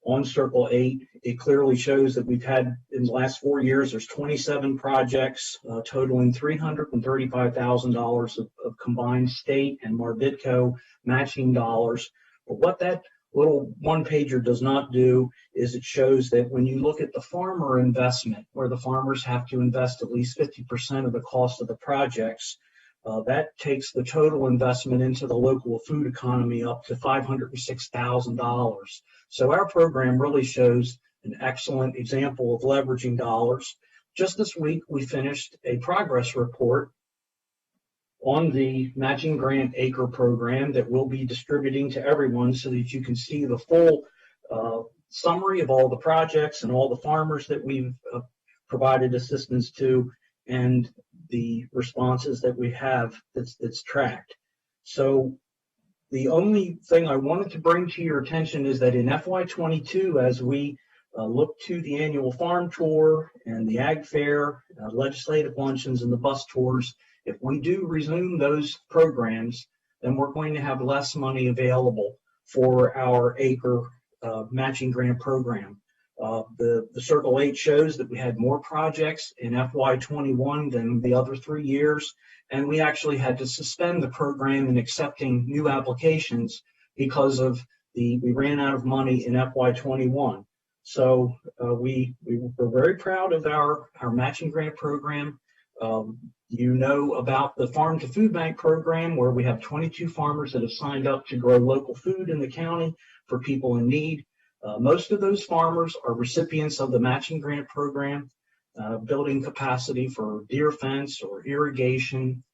On Circle 8, it clearly shows that we've had, in the last 4 years, there's 27 projects totaling $335,000 of combined state and Marbitco matching dollars. But what that little one-pager does not do is it shows that when you look at the farmer investment, where the farmers have to invest at least 50% of the cost of the projects, that takes the total investment into the local food economy up to $506,000. So our program really shows an excellent example of leveraging dollars. Just this week, we finished a progress report on the matching grant Acre program that we'll be distributing to everyone so that you can see the full summary of all the projects and all the farmers that we've provided assistance to and the responses that we have that's tracked. So the only thing I wanted to bring to your attention is that in FY22, as we look to the annual farm tour and the ag fair, legislative luncheons and the bus tours, if we do resume those programs, then we're going to have less money available for our Acre matching grant program. The Circle 8 shows that we had more projects in FY21 than the other 3 years, and we actually had to suspend the program in accepting new applications because of we ran out of money in FY21. So we're very proud of our matching grant program. You know about the Farm to Food Bank program, where we have 22 farmers that have signed up to grow local food in the county for people in need. Most of those farmers are recipients of the matching grant program, building capacity for deer fence or irrigation.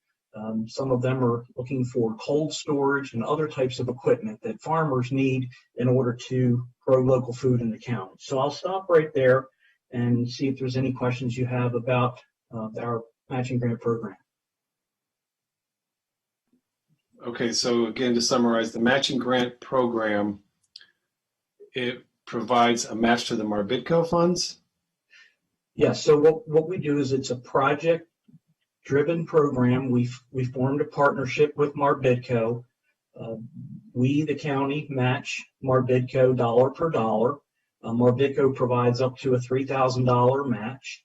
Some of them are looking for cold storage and other types of equipment that farmers need in order to grow local food in the county. So I'll stop right there and see if there's any questions you have about our matching grant program. Okay, so again, to summarize, the matching grant program, it provides a match to the Marbitco funds? Yes, so what we do is it's a project-driven program. We formed a partnership with Marbitco. We, the county, match Marbitco dollar per dollar. Marbitco provides up to a $3,000 match.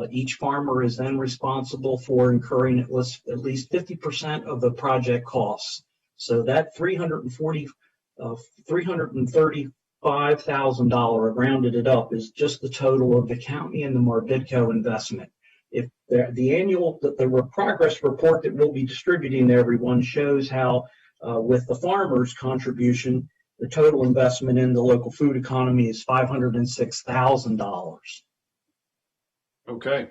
Each farmer is then responsible for incurring at least 50% of the project costs. So that $335,000, rounded it up, is just the total of the county and the Marbitco investment. If the progress report that we'll be distributing to everyone shows how, with the farmers' contribution, the total investment in the local food economy is $506,000. Okay.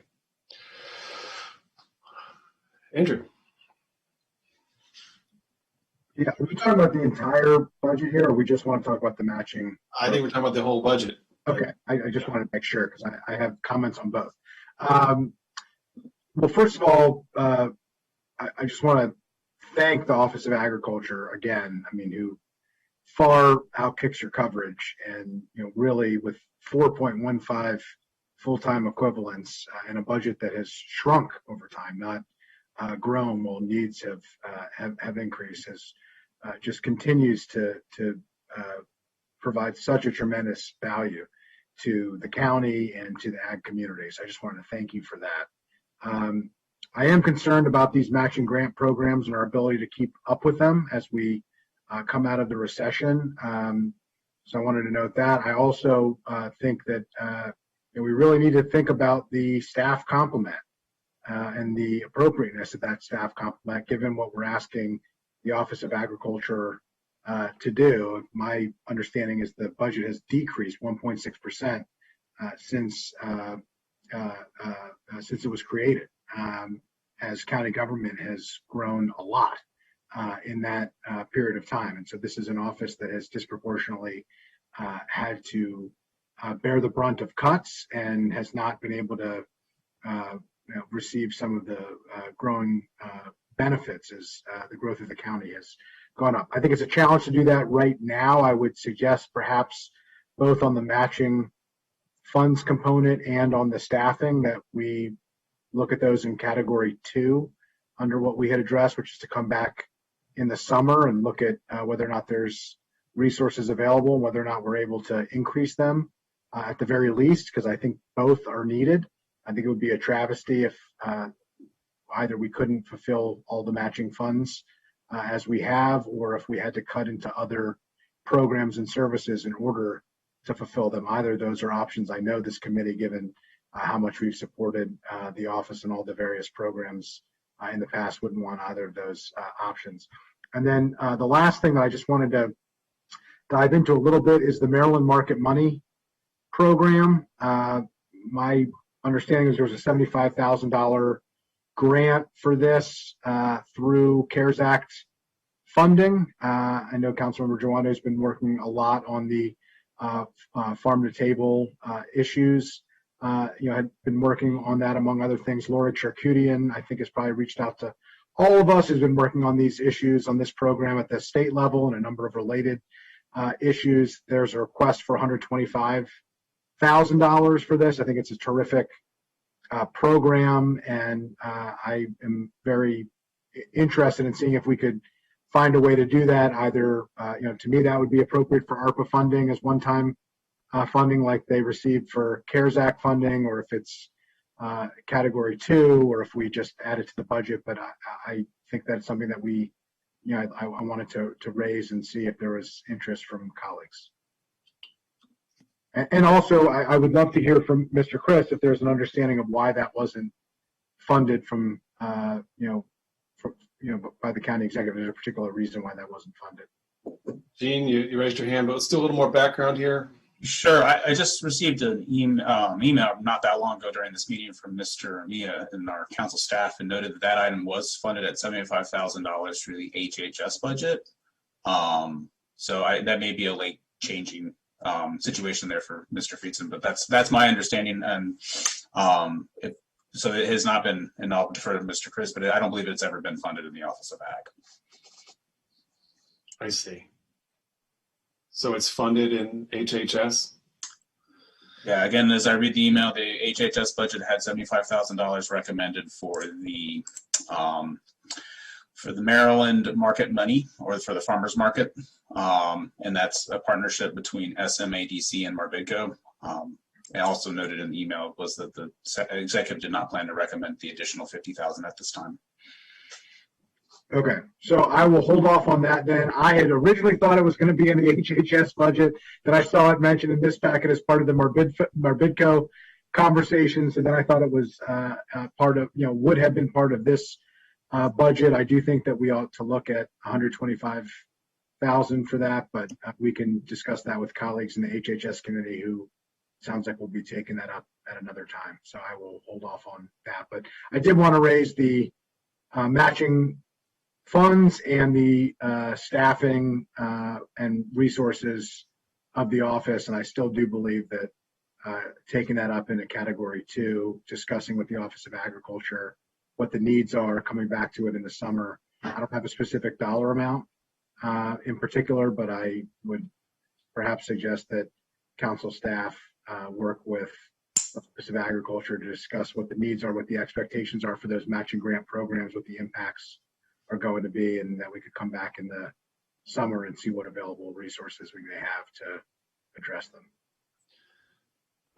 Andrew. Yeah, are we talking about the entire budget here, or we just want to talk about the matching? I think we're talking about the whole budget. Okay, I just want to make sure because I have comments on both. Well, first of all, I just want to thank the Office of Agriculture again. I mean, who far outkicks your coverage, and really with 4.15 full-time equivalents in a budget that has shrunk over time, not grown while needs have increased, has just continues to provide such a tremendous value to the county and to the ag communities. I just wanted to thank you for that. I am concerned about these matching grant programs and our ability to keep up with them as we come out of the recession. So I wanted to note that. I also think that we really need to think about the staff complement and the appropriateness of that staff complement, given what we're asking the Office of Agriculture to do. My understanding is the budget has decreased 1.6% since it was created, as county government has grown a lot in that period of time. And so this is an office that has disproportionately had to bear the brunt of cuts and has not been able to receive some of the growing benefits as the growth of the county has gone up. I think it's a challenge to do that right now. I would suggest perhaps both on the matching funds component and on the staffing that we look at those in category 2 under what we had addressed, which is to come back in the summer and look at whether or not there's resources available, whether or not we're able to increase them at the very least, because I think both are needed. I think it would be a travesty if either we couldn't fulfill all the matching funds as we have, or if we had to cut into other programs and services in order to fulfill them. Either of those are options. I know this committee, given how much we've supported the office and all the various programs in the past, wouldn't want either of those options. And then the last thing that I just wanted to dive into a little bit is the Maryland Market Money Program. My understanding is there was a $75,000 grant for this through CARES Act funding. I know Councilmember Joanna has been working a lot on the farm to table issues. Had been working on that among other things. Laura Charkutian, I think, has probably reached out to all of us who's been working on these issues on this program at the state level and a number of related issues. There's a request for $125,000 for this. I think it's a terrific program, and I am very interested in seeing if we could find a way to do that. Either, to me, that would be appropriate for ARPA funding as one-time funding like they received for CARES Act funding, or if it's category 2, or if we just add it to the budget. But I think that's something that we, I wanted to raise and see if there was interest from colleagues. And also, I would love to hear from Mr. Chris if there's an understanding of why that wasn't funded from, by the county executive. There's a particular reason why that wasn't funded. Gene, you raised your hand, but let's do a little more background here. Sure. I just received an email not that long ago during this meeting from Mr. Mia and our council staff, and noted that that item was funded at $75,000 through the HHS budget. So that may be a late changing situation there for Mr. Friedson, but that's my understanding. And so it has not been, and I'll defer to Mr. Chris, but I don't believe it's ever been funded in the Office of Ag. I see. So it's funded in HHS? Yeah, again, as I read the email, the HHS budget had $75,000 recommended for the Maryland market money, or for the farmers market. And that's a partnership between SMADC and Marbidco. And also noted in the email was that the executive did not plan to recommend the additional $50,000 at this time. Okay, so I will hold off on that then. I had originally thought it was going to be in the HHS budget. Then I saw it mentioned in this packet as part of the Marbidco conversations, and then I thought it was part of, would have been part of this budget. I do think that we ought to look at $125,000 for that, but we can discuss that with colleagues in the HHS committee, who sounds like we'll be taking that up at another time. So I will hold off on that. But I did want to raise the matching funds and the staffing and resources of the office. And I still do believe that taking that up into category 2, discussing with the Office of Agriculture what the needs are, coming back to it in the summer. I don't have a specific dollar amount in particular, but I would perhaps suggest that council staff work with the Office of Agriculture to discuss what the needs are, what the expectations are for those matching grant programs, what the impacts are going to be, and that we could come back in the summer and see what available resources we may have to address them.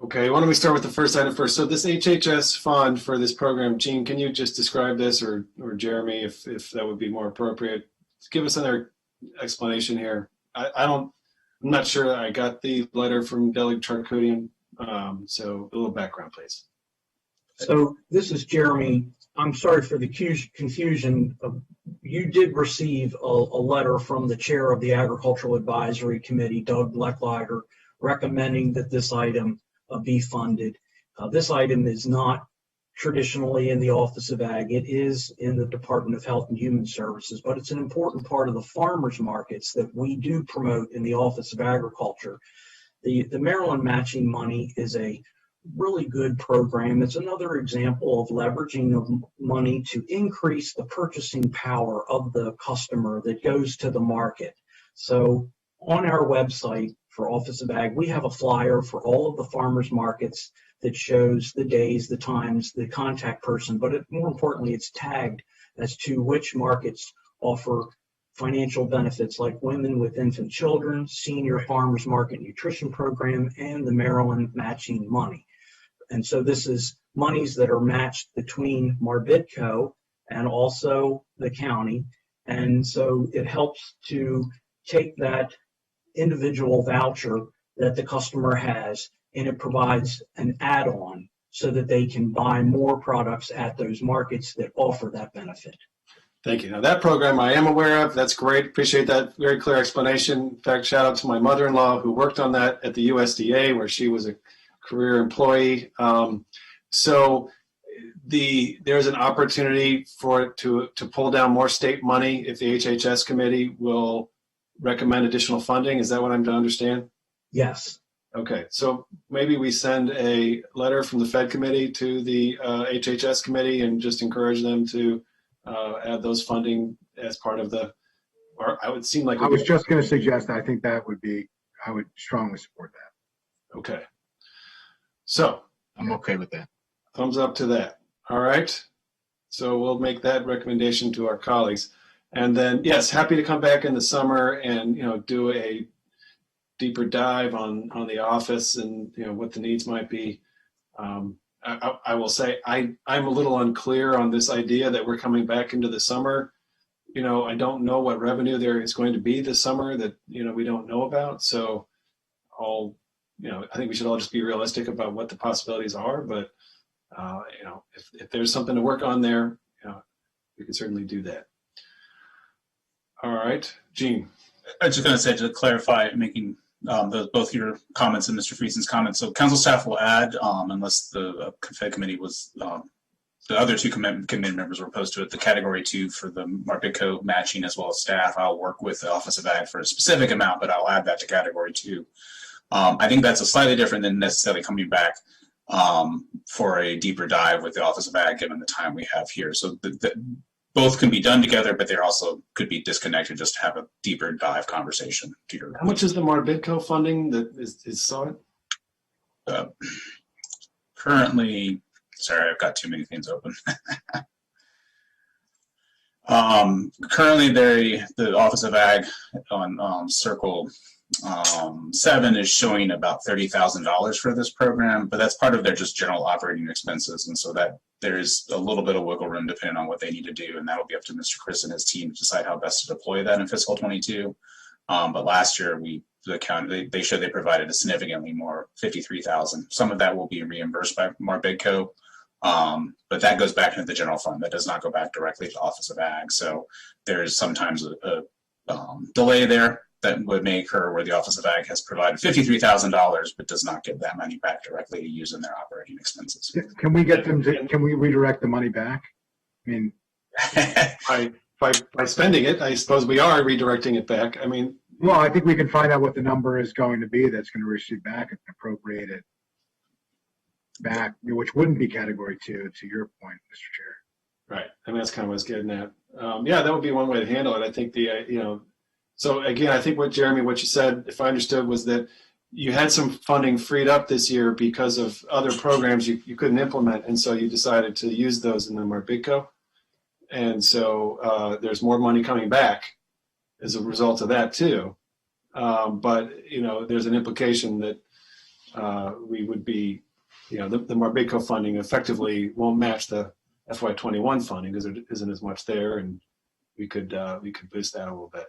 Okay, why don't we start with the first item first? So this HHS fund for this program, Gene, can you just describe this, or Jeremy, if that would be more appropriate? Give us another explanation here. I'm not sure I got the letter from Delegate Charkutian, so a little background, please. So this is Jeremy. I'm sorry for the confusion. You did receive a letter from the chair of the Agricultural Advisory Committee, Doug Blecklider, recommending that this item be funded. This item is not traditionally in the Office of Ag. It is in the Department of Health and Human Services, but it's an important part of the farmers markets that we do promote in the Office of Agriculture. The Maryland matching money is a really good program. It's another example of leveraging of money to increase the purchasing power of the customer that goes to the market. So on our website for Office of Ag, we have a flyer for all of the farmers markets that shows the days, the times, the contact person, but more importantly, it's tagged as to which markets offer financial benefits like Women with Infant Children, Senior Farmers Market Nutrition Program, and the Maryland Matching Money. And so this is monies that are matched between Marbitco and also the county. And so it helps to take that individual voucher that the customer has, and it provides an add-on so that they can buy more products at those markets that offer that benefit. Thank you. Now that program I am aware of. That's great. Appreciate that very clear explanation. In fact, shout out to my mother-in-law who worked on that at the USDA, where she was a career employee. So there's an opportunity for it to pull down more state money if the HHS committee will recommend additional funding. Is that what I'm to understand? Yes. Okay, so maybe we send a letter from the Fed committee to the HHS committee and just encourage them to add those funding as part of the, or I would seem like. I was just going to suggest, I think that would be, I would strongly support that. Okay. So. I'm okay with that. Thumbs up to that. All right. So we'll make that recommendation to our colleagues. And then, yes, happy to come back in the summer and, do a deeper dive on the office and, what the needs might be. I will say I'm a little unclear on this idea that we're coming back into the summer. I don't know what revenue there is going to be this summer that, we don't know about. So I think we should all just be realistic about what the possibilities are. But, if there's something to work on there, we can certainly do that. All right, Gene. I was just going to say, to clarify, making both your comments and Mr. Friesen's comments. So council staff will add, unless the Fed committee was, the other two committee members were opposed to it, the category 2 for the Marbitco matching as well as staff. I'll work with the Office of Ag for a specific amount, but I'll add that to category 2. I think that's a slightly different than necessarily coming back for a deeper dive with the Office of Ag, given the time we have here. So both can be done together, but they also could be disconnected just to have a deeper dive conversation. How much is the Marbitco funding that is sought? Currently, sorry, I've got too many things open. Currently, the Office of Ag on Circle 7 is showing about $30,000 for this program, but that's part of their just general operating expenses, and so that there's a little bit of wiggle room depending on what they need to do, and that'll be up to Mr. Chris and his team to decide how best to deploy that in fiscal 22. But last year, the county they showed they provided a significantly more, $53,000. Some of that will be reimbursed by Marbitco, but that goes back into the general fund. That does not go back directly to Office of Ag. So there's sometimes a delay there that would make her where the Office of Ag has provided $53,000, but does not give that money back directly to use in their operating expenses. Can we get them to, can we redirect the money back? I mean, by spending it, I suppose we are redirecting it back. I mean, well, I think we can find out what the number is going to be that's going to receive back and appropriate it back, which wouldn't be category 2, to your point, Mr. Chair. Right. I mean, that's kind of what I was getting at. Yeah, that would be one way to handle it. I think so again, I think what you said, if I understood, was that you had some funding freed up this year because of other programs you couldn't implement, and so you decided to use those in the Marbitco. And so there's more money coming back as a result of that too. But there's an implication that we would be, the Marbitco funding effectively won't match the FY21 funding because there isn't as much there, and we could boost that a little bit.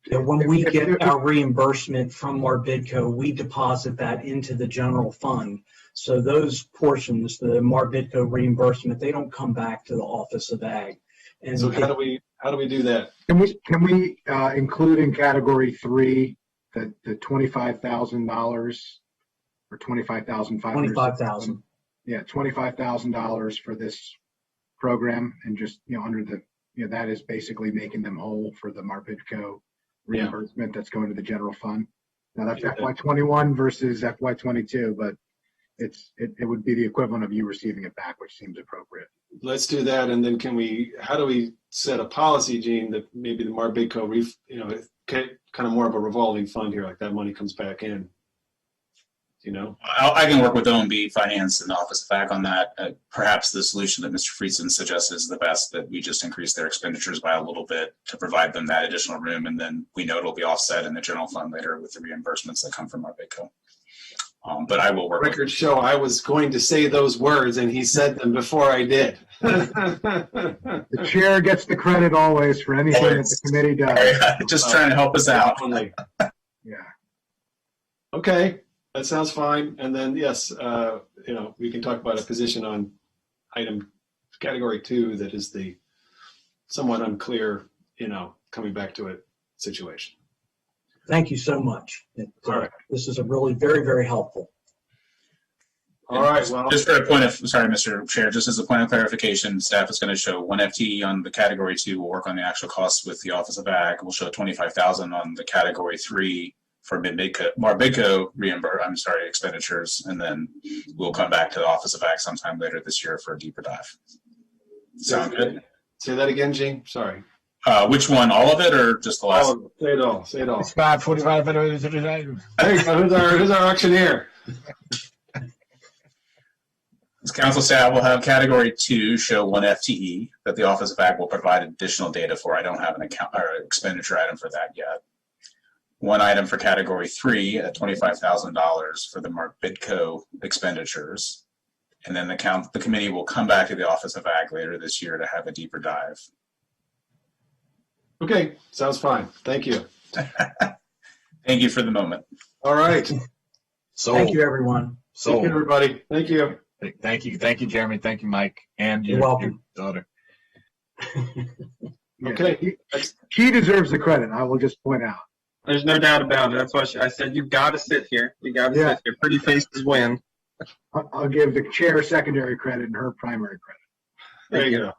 Yeah, when we get our reimbursement from Marbitco, we deposit that into the general fund. So those portions, the Marbitco reimbursement, they don't come back to the Office of Ag. And so how do we do that? Can we include in category 3 the $25,000 or $25,500? $25,000. Yeah, $25,000 for this program, and just under the that is basically making them whole for the Marbitco reimbursement that's going to the general fund. Now that's FY21 versus FY22, but it would be the equivalent of you receiving it back, which seems appropriate. Let's do that, and then how do we set a policy, Gene, that maybe the Marbitco, kind of more of a revolving fund here, like that money comes back in? you know? I can work with OMB Finance and the Office of Ag on that. Perhaps the solution that Mr. Friedson suggests is the best, that we just increase their expenditures by a little bit to provide them that additional room, and then we know it'll be offset in the general fund later with the reimbursements that come from our BIDCO. But I will work. Record show I was going to say those words, and he said them before I did. The chair gets the credit always for anything that the committee does. Just trying to help us out. Yeah. Okay, that sounds fine. And then yes, you know, we can talk about a position on item category 2 that is the somewhat unclear, you know, coming back to it situation. Thank you so much. All right. This is a really very, very helpful. All right. Well, just for a point of, sorry, Mr. Chair, just as a point of clarification, staff is going to show 1 FTE on the category 2. We'll work on the actual costs with the Office of Ag. We'll show 25,000 on the category 3 for BIDCO expenditures, and then we'll come back to the Office of Ag sometime later this year for a deeper dive. Sound good? Say that again, Gene. Sorry. Which one? All of it, or just the last? Oh, say it all. Say it all. It's 5:45. There you go. Who's our auctioneer? As council staff will have category 2 show 1 FTE that the Office of Ag will provide additional data for. I don't have an account or expenditure item for that yet. 1 item for category 3 at $25,000 for the marked BIDCO expenditures. And then the committee will come back to the Office of Ag later this year to have a deeper dive. Okay, sounds fine. Thank you. Thank you for the moment. All right. So, Thank you, everyone. Thank you, everybody. Thank you. Thank you, Jeremy. Thank you, Mike, and You're welcome. your daughter. Okay. He deserves the credit, I will just point out. There's no doubt about it. That's why I said you've got to sit here. You got to sit here. Pretty faces win. I'll give the chair secondary credit and her primary credit. There you go.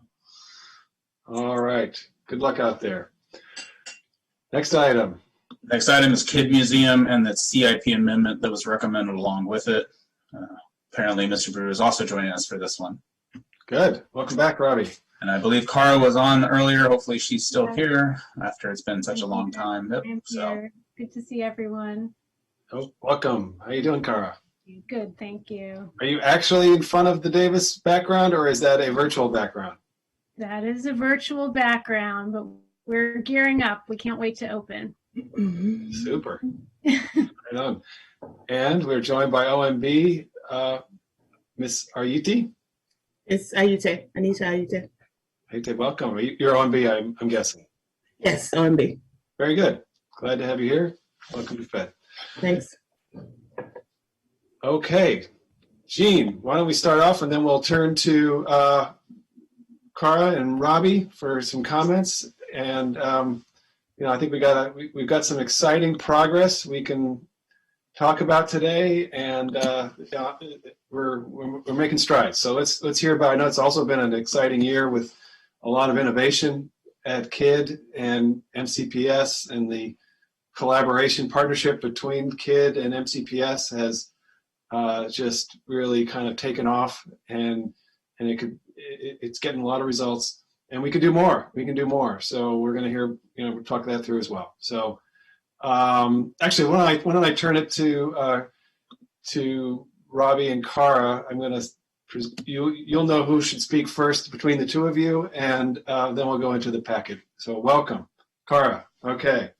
All right. Good luck out there. Next item. Next item is Kid Museum and the CIP amendment that was recommended along with it. Apparently, Mr. Brewer is also joining us for this one. Good. Welcome back, Robbie. And I believe Cara was on earlier. Hopefully she's still here after it's been such a long time. Yep. I'm here. Good to see everyone. Oh, welcome. How you doing, Cara? Good, thank you. Are you actually in front of the Davis background, or is that a virtual background? That is a virtual background, but we're gearing up. We can't wait to open. Super. Right on. And we're joined by OMB, Miss Ayuti. It's Ayute, Anita Ayute. Ayuti, welcome. You're OMB, I'm guessing. Yes, OMB. Very good. Glad to have you here. Welcome to PHED. Thanks. Okay. Gene, why don't we start off and then we'll turn to Cara and Robbie for some comments. And you know, I think we've got some exciting progress we can talk about today, and we're making strides. So let's hear about. I know it's also been an exciting year with a lot of innovation at KID and MCPS, and the collaboration partnership between KID and MCPS has just really kind of taken off, and it's getting a lot of results, and we can do more. We can do more. So we're going to hear, you know, we'll talk that through as well. So actually, why don't I turn it to Robbie and Cara. I'm going to you'll know who should speak first between the two of you, and then we'll go into the packet. So welcome, Cara. Okay.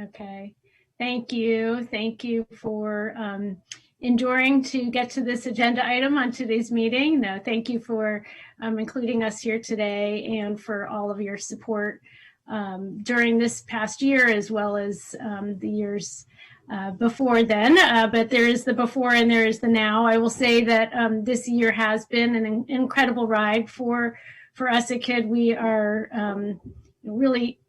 Okay. Thank you. Thank you for enduring to get to this agenda item on today's meeting. No, thank you for including us here today and for all of your support during this past year, as well as the years before then. But there is the before and there is the now. I will say that this year has been an incredible ride for us at KID. We are really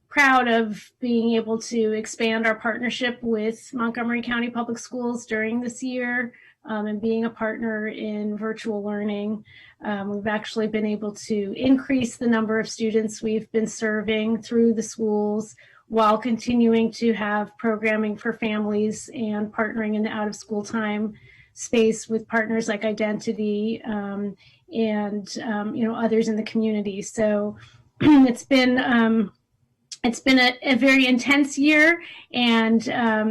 proud of being able to expand our partnership with Montgomery County Public Schools during this year and being a partner in virtual learning. We've actually been able to increase the number of students we've been serving through the schools while continuing to have programming for families and partnering in the out-of-school time space with partners like Identity and you know, others in the community. So it's been a very intense year, and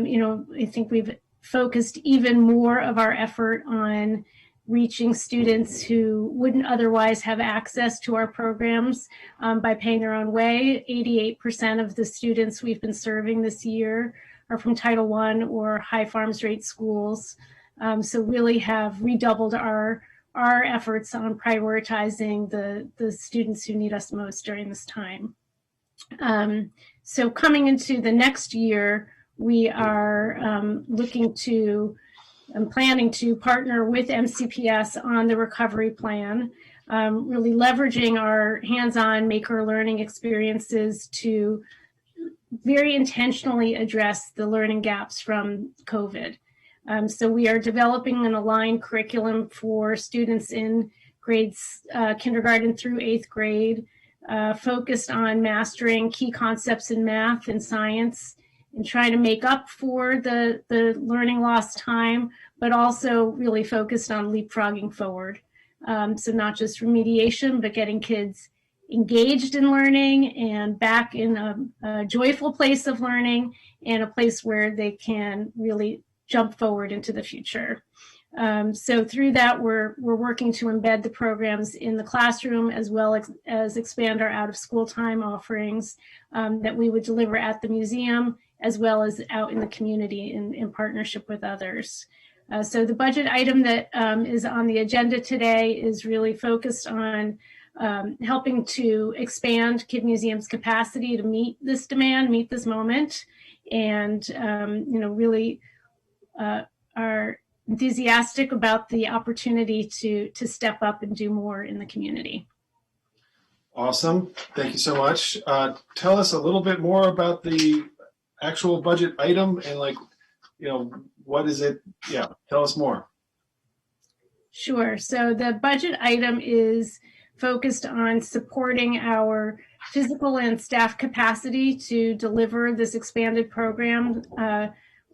you know, I think we've focused even more of our effort on reaching students who wouldn't otherwise have access to our programs by paying their own way. 88% of the students we've been serving this year are from Title I or high farms rate schools. So really have redoubled our efforts on prioritizing the students who need us most during this time. So coming into the next year, we are planning to partner with MCPS on the recovery plan, really leveraging our hands-on maker learning experiences to very intentionally address the learning gaps from COVID. So we are developing an aligned curriculum for students in grades kindergarten through 8th grade, focused on mastering key concepts in math and science, and trying to make up for the learning lost time, but also really focused on leapfrogging forward. So not just remediation, but getting kids engaged in learning and back in a joyful place of learning and a place where they can really jump forward into the future. So through that, we're working to embed the programs in the classroom as well as expand our out-of-school time offerings that we would deliver at the museum as well as out in the community in partnership with others. So the budget item that is on the agenda today is really focused on helping to expand Kid Museum's capacity to meet this demand, meet this moment, and really are enthusiastic about the opportunity to step up and do more in the community. Awesome. Thank you so much. Tell us a little bit more about the actual budget item and what is it? Yeah, tell us more. Sure. So the budget item is focused on supporting our physical and staff capacity to deliver this expanded program,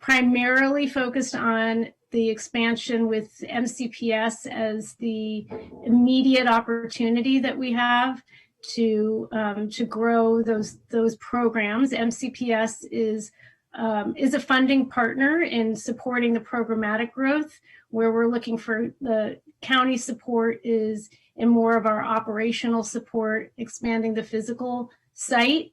primarily focused on the expansion with MCPS as the immediate opportunity that we have to grow those programs. MCPS is a funding partner in supporting the programmatic growth, where we're looking for the county support is in more of our operational support, expanding the physical site.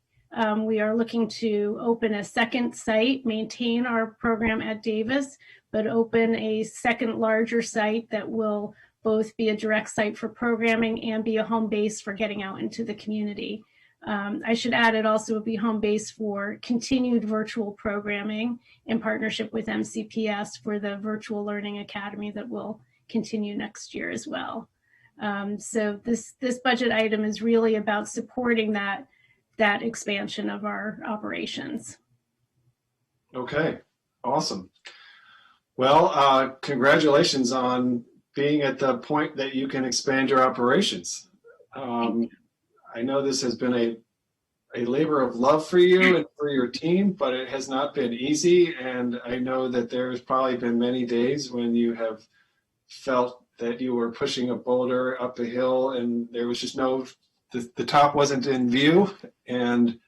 We are looking to open a second site, maintain our program at Davis, but open a second larger site that will both be a direct site for programming and be a home base for getting out into the community. I should add it also will be home base for continued virtual programming in partnership with MCPS for the Virtual Learning Academy that will continue next year as well. So this budget item is really about supporting that expansion of our operations. Okay, awesome. Well, congratulations on being at the point that you can expand your operations. I know this has been a labor of love for you and for your team, but it has not been easy. And I know that there's probably been many days when you have felt that you were pushing a boulder up a hill and there was just the top wasn't in view. And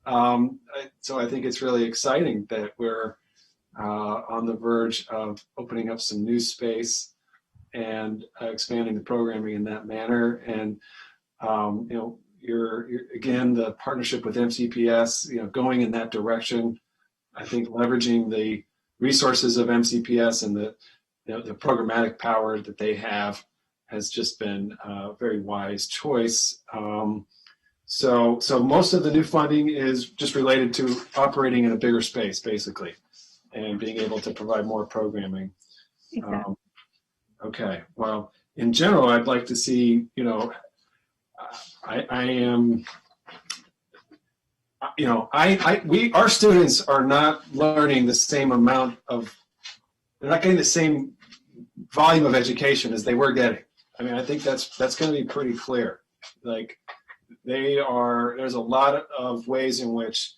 so I think it's really exciting that we're on the verge of opening up some new space and expanding the programming in that manner. And, you're again, the partnership with MCPS, going in that direction. I think leveraging the resources of MCPS and the programmatic power that they have has just been a very wise choice. So most of the new funding is just related to operating in a bigger space, basically, and being able to provide more programming. Exactly. Okay. Well, in general, I'd like to see, our students are not learning the same amount they're not getting the same volume of education as they were getting. I mean, I think that's going to be pretty clear. Like there's a lot of ways in which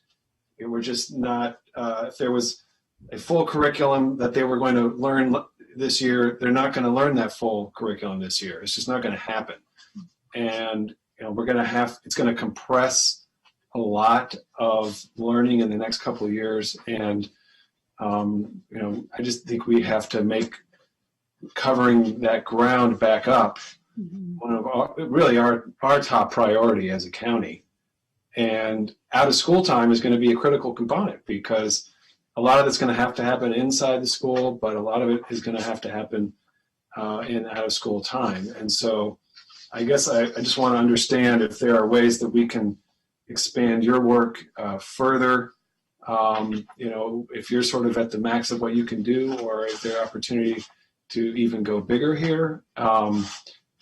we're just not, if there was a full curriculum that they were going to learn this year, they're not going to learn that full curriculum this year. It's just not going to happen. And it's going to compress a lot of learning in the next couple of years. And I just think we have to make covering that ground back up one of our top priority as a county. And out of school time is going to be a critical component, because a lot of it's going to have to happen inside the school, but a lot of it is going to have to happen in out of school time. And so I guess I just want to understand if there are ways that we can expand your work further. If you're sort of at the max of what you can do, or is there opportunity to even go bigger here?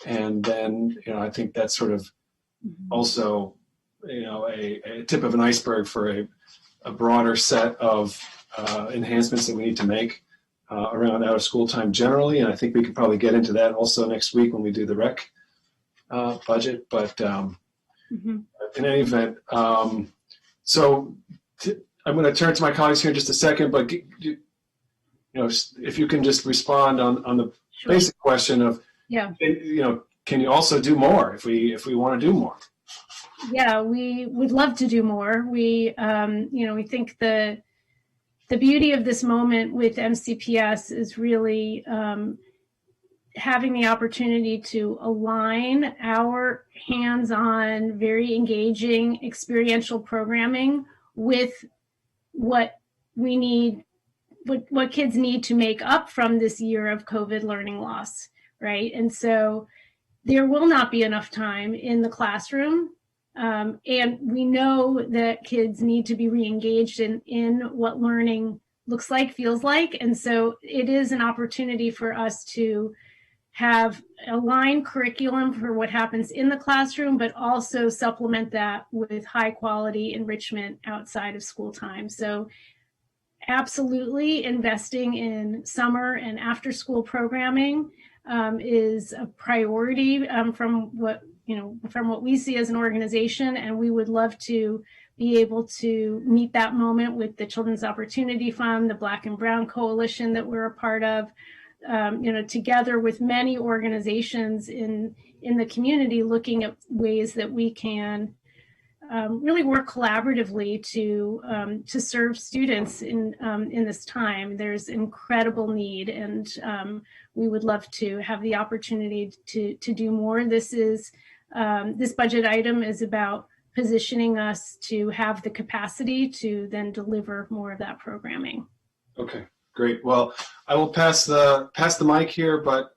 And then, I think that's sort of also, a tip of an iceberg for a broader set of enhancements that we need to make around out of school time generally. And I think we could probably get into that also next week when we do the rec budget. But in any event, so I'm going to turn to my colleagues here in just a second, but if you can just respond on the basic question of, can you also do more if we want to do more? Yeah, we would love to do more. We think the beauty of this moment with MCPS is really having the opportunity to align our hands-on, very engaging experiential programming with what we need, what kids need to make up from this year of COVID learning loss, right? And so there will not be enough time in the classroom. And we know that kids need to be re-engaged in what learning looks like, feels like. And so it is an opportunity for us to have aligned curriculum for what happens in the classroom, but also supplement that with high quality enrichment outside of school time. So absolutely investing in summer and after school programming is a priority from what we see as an organization, and we would love to be able to meet that moment with the Children's Opportunity Fund, the Black and Brown Coalition that we're a part of, together with many organizations in the community, looking at ways that we can really work collaboratively to serve students in this time. There's incredible need, and we would love to have the opportunity to do more. This budget item is about positioning us to have the capacity to then deliver more of that programming. Okay, great. Well, I will pass the mic here, but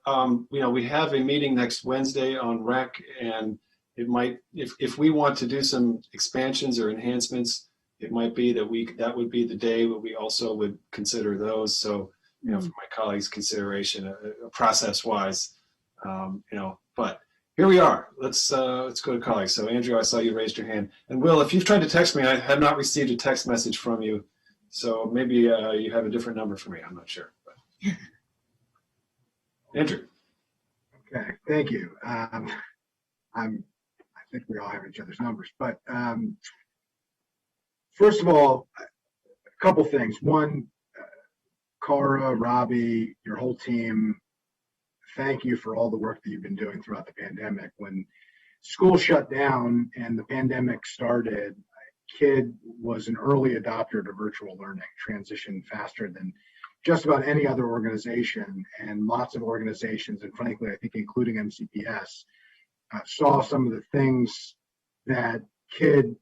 we have a meeting next Wednesday on rec, and it might, if we want to do some expansions or enhancements, it might be that would be the day where we also would consider those. So, for my colleagues' consideration, process-wise, but here we are. Let's go to colleagues. So, Andrew, I saw you raised your hand, and Will, if you've tried to text me, I have not received a text message from you. So maybe you have a different number for me. I'm not sure. But. Andrew. Okay, thank you. I think we all have each other's numbers, but first of all, a couple things. One, Cara, Robbie, your whole team, thank you for all the work that you've been doing throughout the pandemic. When school shut down and the pandemic started, KID was an early adopter to virtual learning, transitioned faster than just about any other organization, and lots of organizations, and frankly, I think including MCPS, saw some of the things that KID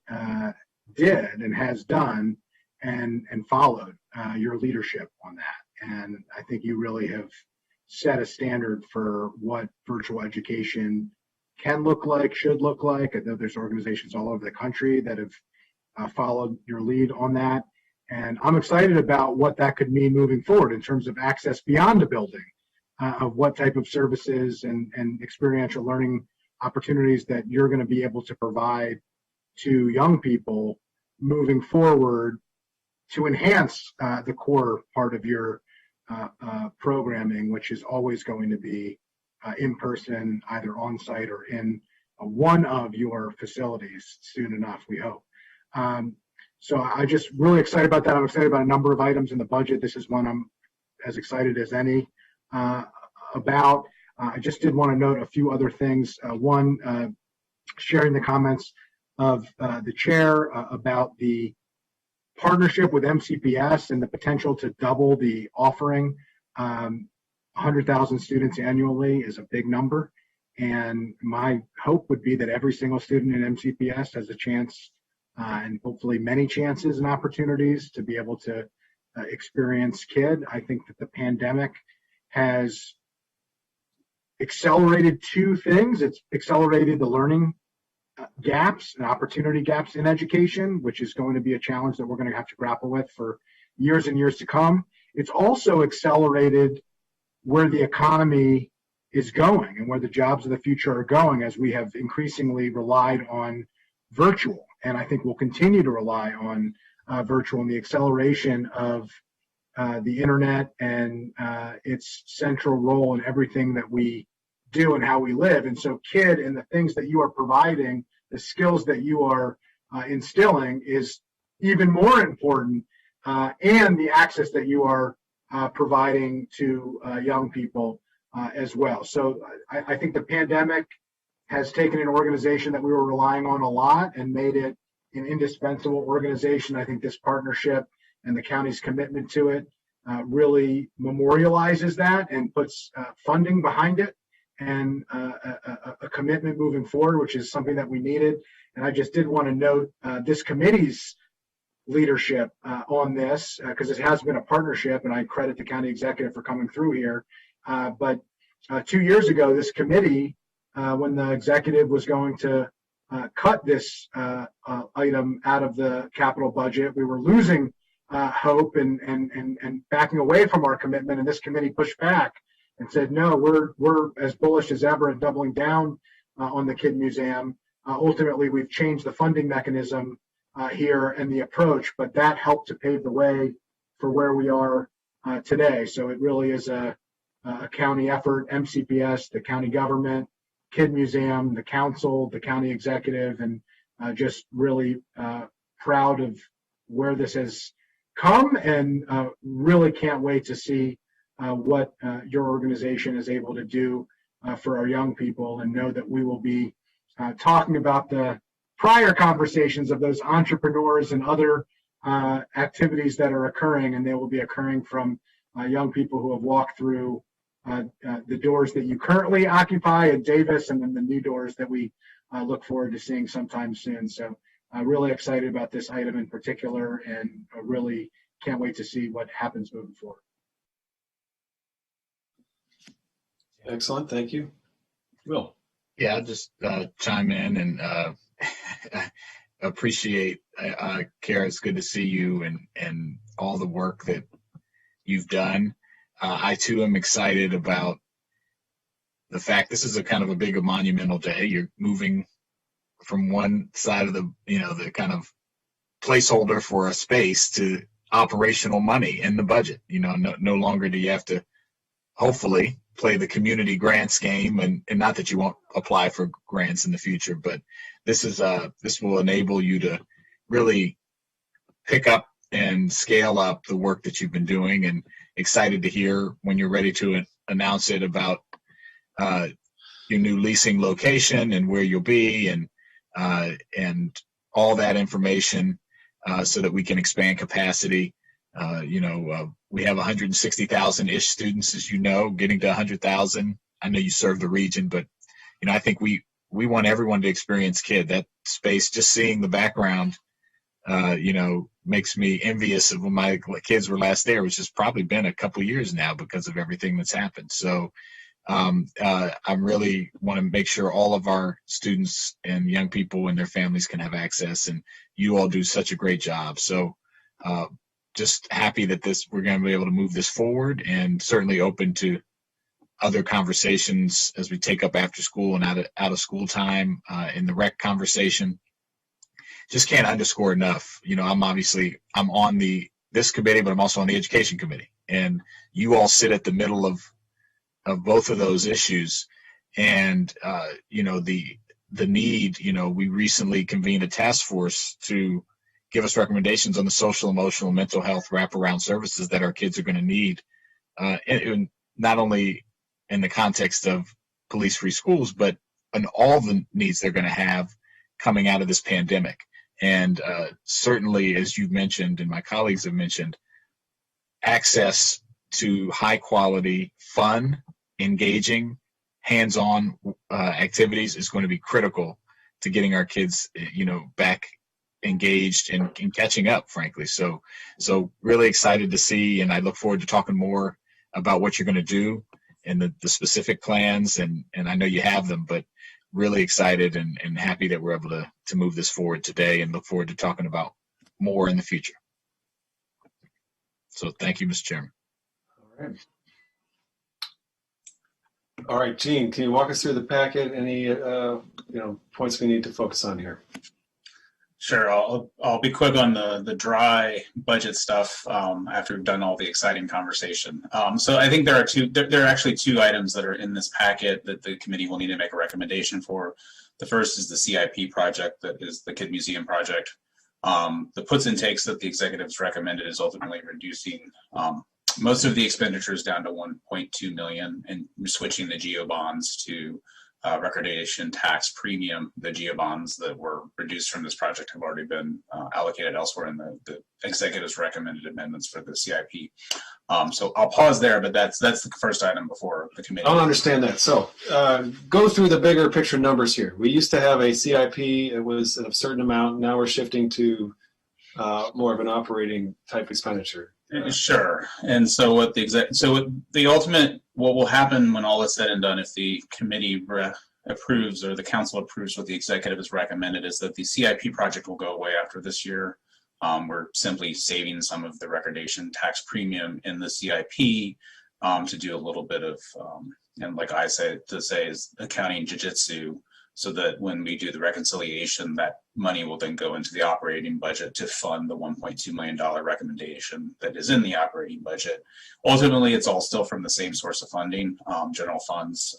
did and has done and followed your leadership on that. And I think you really have set a standard for what virtual education can look like, should look like. I know there's organizations all over the country that have followed your lead on that. And I'm excited about what that could mean moving forward in terms of access beyond the building, of what type of services and experiential learning opportunities that you're going to be able to provide to young people moving forward to enhance the core part of your programming, which is always going to be in person, either on site or in one of your facilities soon enough, we hope. So I'm just really excited about that. I'm excited about a number of items in the budget. This is one I'm as excited as any about. I just did want to note a few other things. One, sharing the comments of the chair about the partnership with MCPS and the potential to double the offering, 100,000 students annually is a big number. And my hope would be that every single student in MCPS has a chance and hopefully many chances and opportunities to be able to experience KID. I think that the pandemic has accelerated two things. It's accelerated the learning gaps and opportunity gaps in education, which is going to be a challenge that we're going to have to grapple with for years and years to come. It's also accelerated where the economy is going and where the jobs of the future are going, as we have increasingly relied on virtual. And I think we'll continue to rely on virtual and the acceleration of the internet and its central role in everything that we do and how we live. And so KID and the things that you are providing, the skills that you are instilling is even more important, and the access that you are providing to young people as well. So I think the pandemic has taken an organization that we were relying on a lot and made it an indispensable organization. I think this partnership and the county's commitment to it really memorializes that and puts funding behind it and a commitment moving forward, which is something that we needed. And I just did want to note this committee's leadership on this, because it has been a partnership, and I credit the county executive for coming through here. But 2 years ago, this committee, when the executive was going to cut this item out of the capital budget, we were losing hope and backing away from our commitment, and this committee pushed back and said, no, we're as bullish as ever at doubling down on the KID Museum. Ultimately, we've changed the funding mechanism here and the approach, but that helped to pave the way for where we are today. So it really is a county effort, MCPS, the county government, KID Museum, the council, the county executive, and just really proud of where this has come, and really can't wait to see what your organization is able to do for our young people, and know that we will be talking about the prior conversations of those entrepreneurs and other activities that are occurring, and they will be occurring from young people who have walked through the doors that you currently occupy at Davis, and then the new doors that we look forward to seeing sometime soon. So really excited about this item in particular, and really can't wait to see what happens moving forward. Excellent, thank you. Will. Yeah, I'll just chime in and appreciate, Kara, it's good to see you and all the work that you've done. I too am excited about the fact this is a kind of a big monumental day. You're moving from one side of the kind of placeholder for a space to operational money in the budget. No longer do you have to hopefully play the community grants game, and not that you won't apply for grants in the future, but this will enable you to really pick up and scale up the work that you've been doing, and excited to hear when you're ready to announce it about your new leasing location and where you'll be, and all that information so that we can expand capacity. We have 160,000-ish students, as you know, getting to 100,000. I know you serve the region, but I think we want everyone to experience KID. That space, just seeing the background, makes me envious of when my kids were last there, which has probably been a couple of years now because of everything that's happened. So I really want to make sure all of our students and young people and their families can have access, and you all do such a great job. So just happy that we're going to be able to move this forward, and certainly open to other conversations as we take up after school and out of school time in the rec conversation. Just can't underscore enough. I'm on this committee, but I'm also on the education committee, and you all sit at the middle of both of those issues. And the need, we recently convened a task force to give us recommendations on the social, emotional, and mental health wraparound services that our kids are going to need, and not only in the context of police-free schools, but in all the needs they're going to have coming out of this pandemic. And certainly, as you mentioned and my colleagues have mentioned, access to high quality, fun, engaging, hands-on activities is going to be critical to getting our kids, back engaged and catching up, frankly. So really excited to see, and I look forward to talking more about what you're going to do and the specific plans. And I know you have them, but really excited and happy that we're able to move this forward today, and look forward to talking about more in the future. So thank you, Mr. Chairman. All right. All right, Gene, can you walk us through the packet? Any points we need to focus on here? Sure, I'll be quick on the dry budget stuff after we've done all the exciting conversation. So I think there are actually two items that are in this packet that the committee will need to make a recommendation for. The first is the CIP project, that is the Kid Museum project. The puts and takes that the executives recommended is ultimately reducing most of the expenditures down to 1.2 million and switching the GEO bonds to recordation tax premium. The GEO bonds that were reduced from this project have already been allocated elsewhere in the executives recommended amendments for the CIP. So I'll pause there, but that's the first item before the committee. I don't understand that. So go through the bigger picture numbers here. We used to have a CIP. It was a certain amount. Now we're shifting to more of an operating type expenditure. Sure. And so what what will happen when all is said and done, if the committee approves or the council approves what the executive has recommended, is that the CIP project will go away after this year. We're simply saving some of the recordation tax premium in the CIP to do a little bit of, and like I say, is accounting jiu-jitsu, so that when we do the reconciliation, that money will then go into the operating budget to fund the $1.2 million recommendation that is in the operating budget. Ultimately, it's all still from the same source of funding, general funds,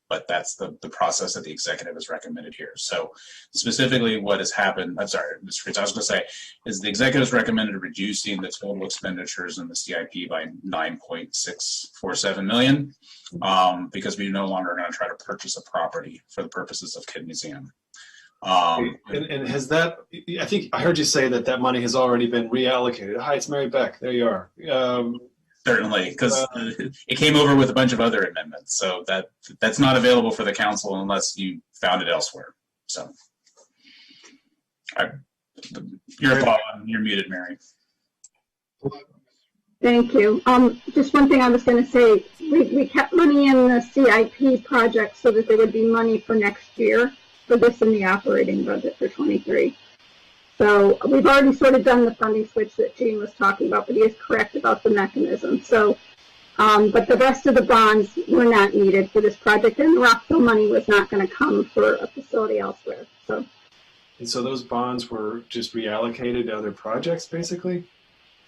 but that's the process that the executive has recommended here. So specifically what has happened, I'm sorry, Mr. Fritz, I was going to say, is the executive has recommended reducing the total expenditures in the CIP by $9.647 million, because we no longer are going to try to purchase a property for the purposes of Kid Museum. And has that, I think I heard you say that money has already been reallocated. Hi, it's Mary Beck. There you are. Certainly, because it came over with a bunch of other amendments. So that's not available for the council unless you found it elsewhere. So your thought, you're muted, Mary. Thank you. Just one thing I was going to say, we kept money in the CIP project so that there would be money for next year for this in the operating budget for 23. So we've already sort of done the funding switch that Gene was talking about, but he is correct about the mechanism. So, but the rest of the bonds were not needed for this project, and the Rockville money was not going to come for a facility elsewhere. So. And so those bonds were just reallocated to other projects, basically?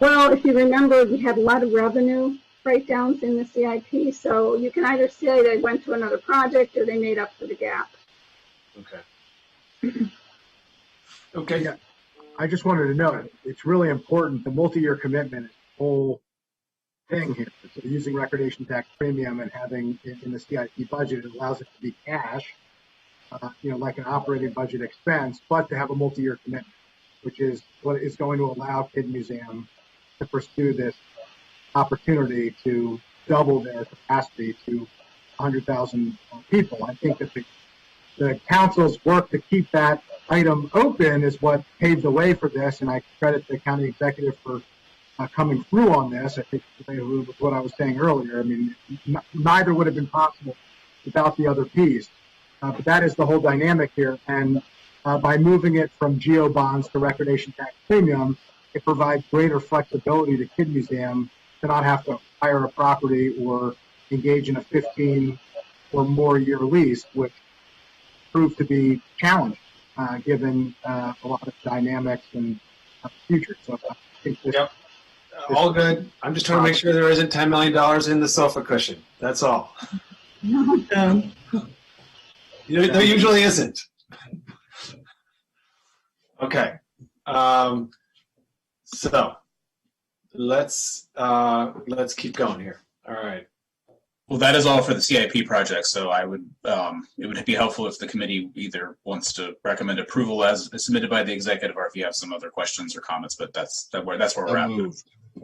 Well, if you remember, we had a lot of revenue write-downs in the CIP, so you can either say they went to another project or they made up for the gap. Okay. Okay. Yeah. I just wanted to note, it's really important, the multi-year commitment is the whole thing here. So using recordation tax premium and having it in the CIP budget, it allows it to be cash, like an operating budget expense, but to have a multi-year commitment, which is what is going to allow Kid Museum to pursue this opportunity to double their capacity to 100,000 people. I think that the council's work to keep that item open is what paved the way for this, and I credit the county executive for coming through on this. I think with what I was saying earlier, I mean, neither would have been possible without the other piece. But that is the whole dynamic here, and by moving it from GEO bonds to recordation tax premium, it provides greater flexibility to Kid Museum to not have to hire a property or engage in a 15 or more year lease, which proved to be challenging given a lot of dynamics and future. So I think this, yep. All good. I'm just trying to make sure there isn't $10 million in the sofa cushion. That's all. No. There usually isn't. Okay. So let's keep going here. All right. Well, that is all for the CIP project. So I would, it would be helpful if the committee either wants to recommend approval as submitted by the executive, or if you have some other questions or comments. But that's where we're at.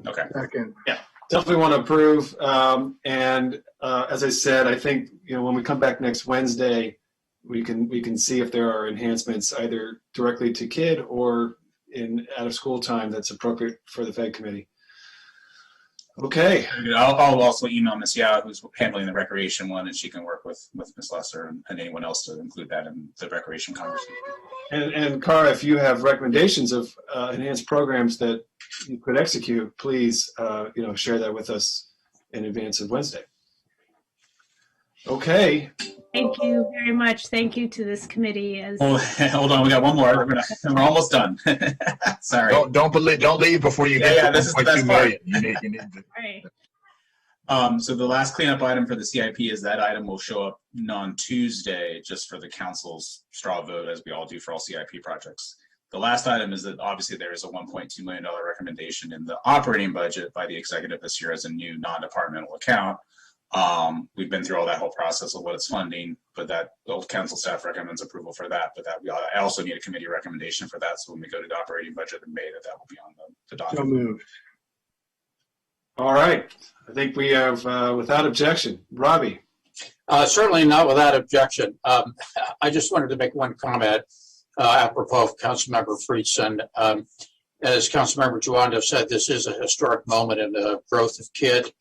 Okay. Second. Yeah, definitely want to approve. As I said, I think when we come back next Wednesday, we can see if there are enhancements either directly to KID or in out of school time that's appropriate for the FED committee. Okay. I'll also email Ms. Yao, who's handling the recreation one, and she can work with Ms. Lesser and anyone else to include that in the recreation conversation. And Cara, if you have recommendations of enhanced programs that you could execute, please share that with us in advance of Wednesday. Okay. Thank you very much. Thank you to this committee. Hold on, we got one more. We're almost done. Sorry. Don't leave before you get this is the best part. You need to. Right. So the last cleanup item for the CIP is that item will show up on Tuesday, just for the council's straw vote, as we all do for all CIP projects. The last item is that obviously there is a $1.2 million recommendation in the operating budget by the executive this year as a new non-departmental account. We've been through all that whole process of what it's funding, but that the old council staff recommends approval for that. But I also need a committee recommendation for that. So when we go to the operating budget in May, that will be on the docket. So moved. All right. I think we have, without objection, Robbie. Certainly not without objection. I just wanted to make one comment apropos of Councilmember Friedson. As Councilmember Juando said, this is a historic moment in the growth of KID.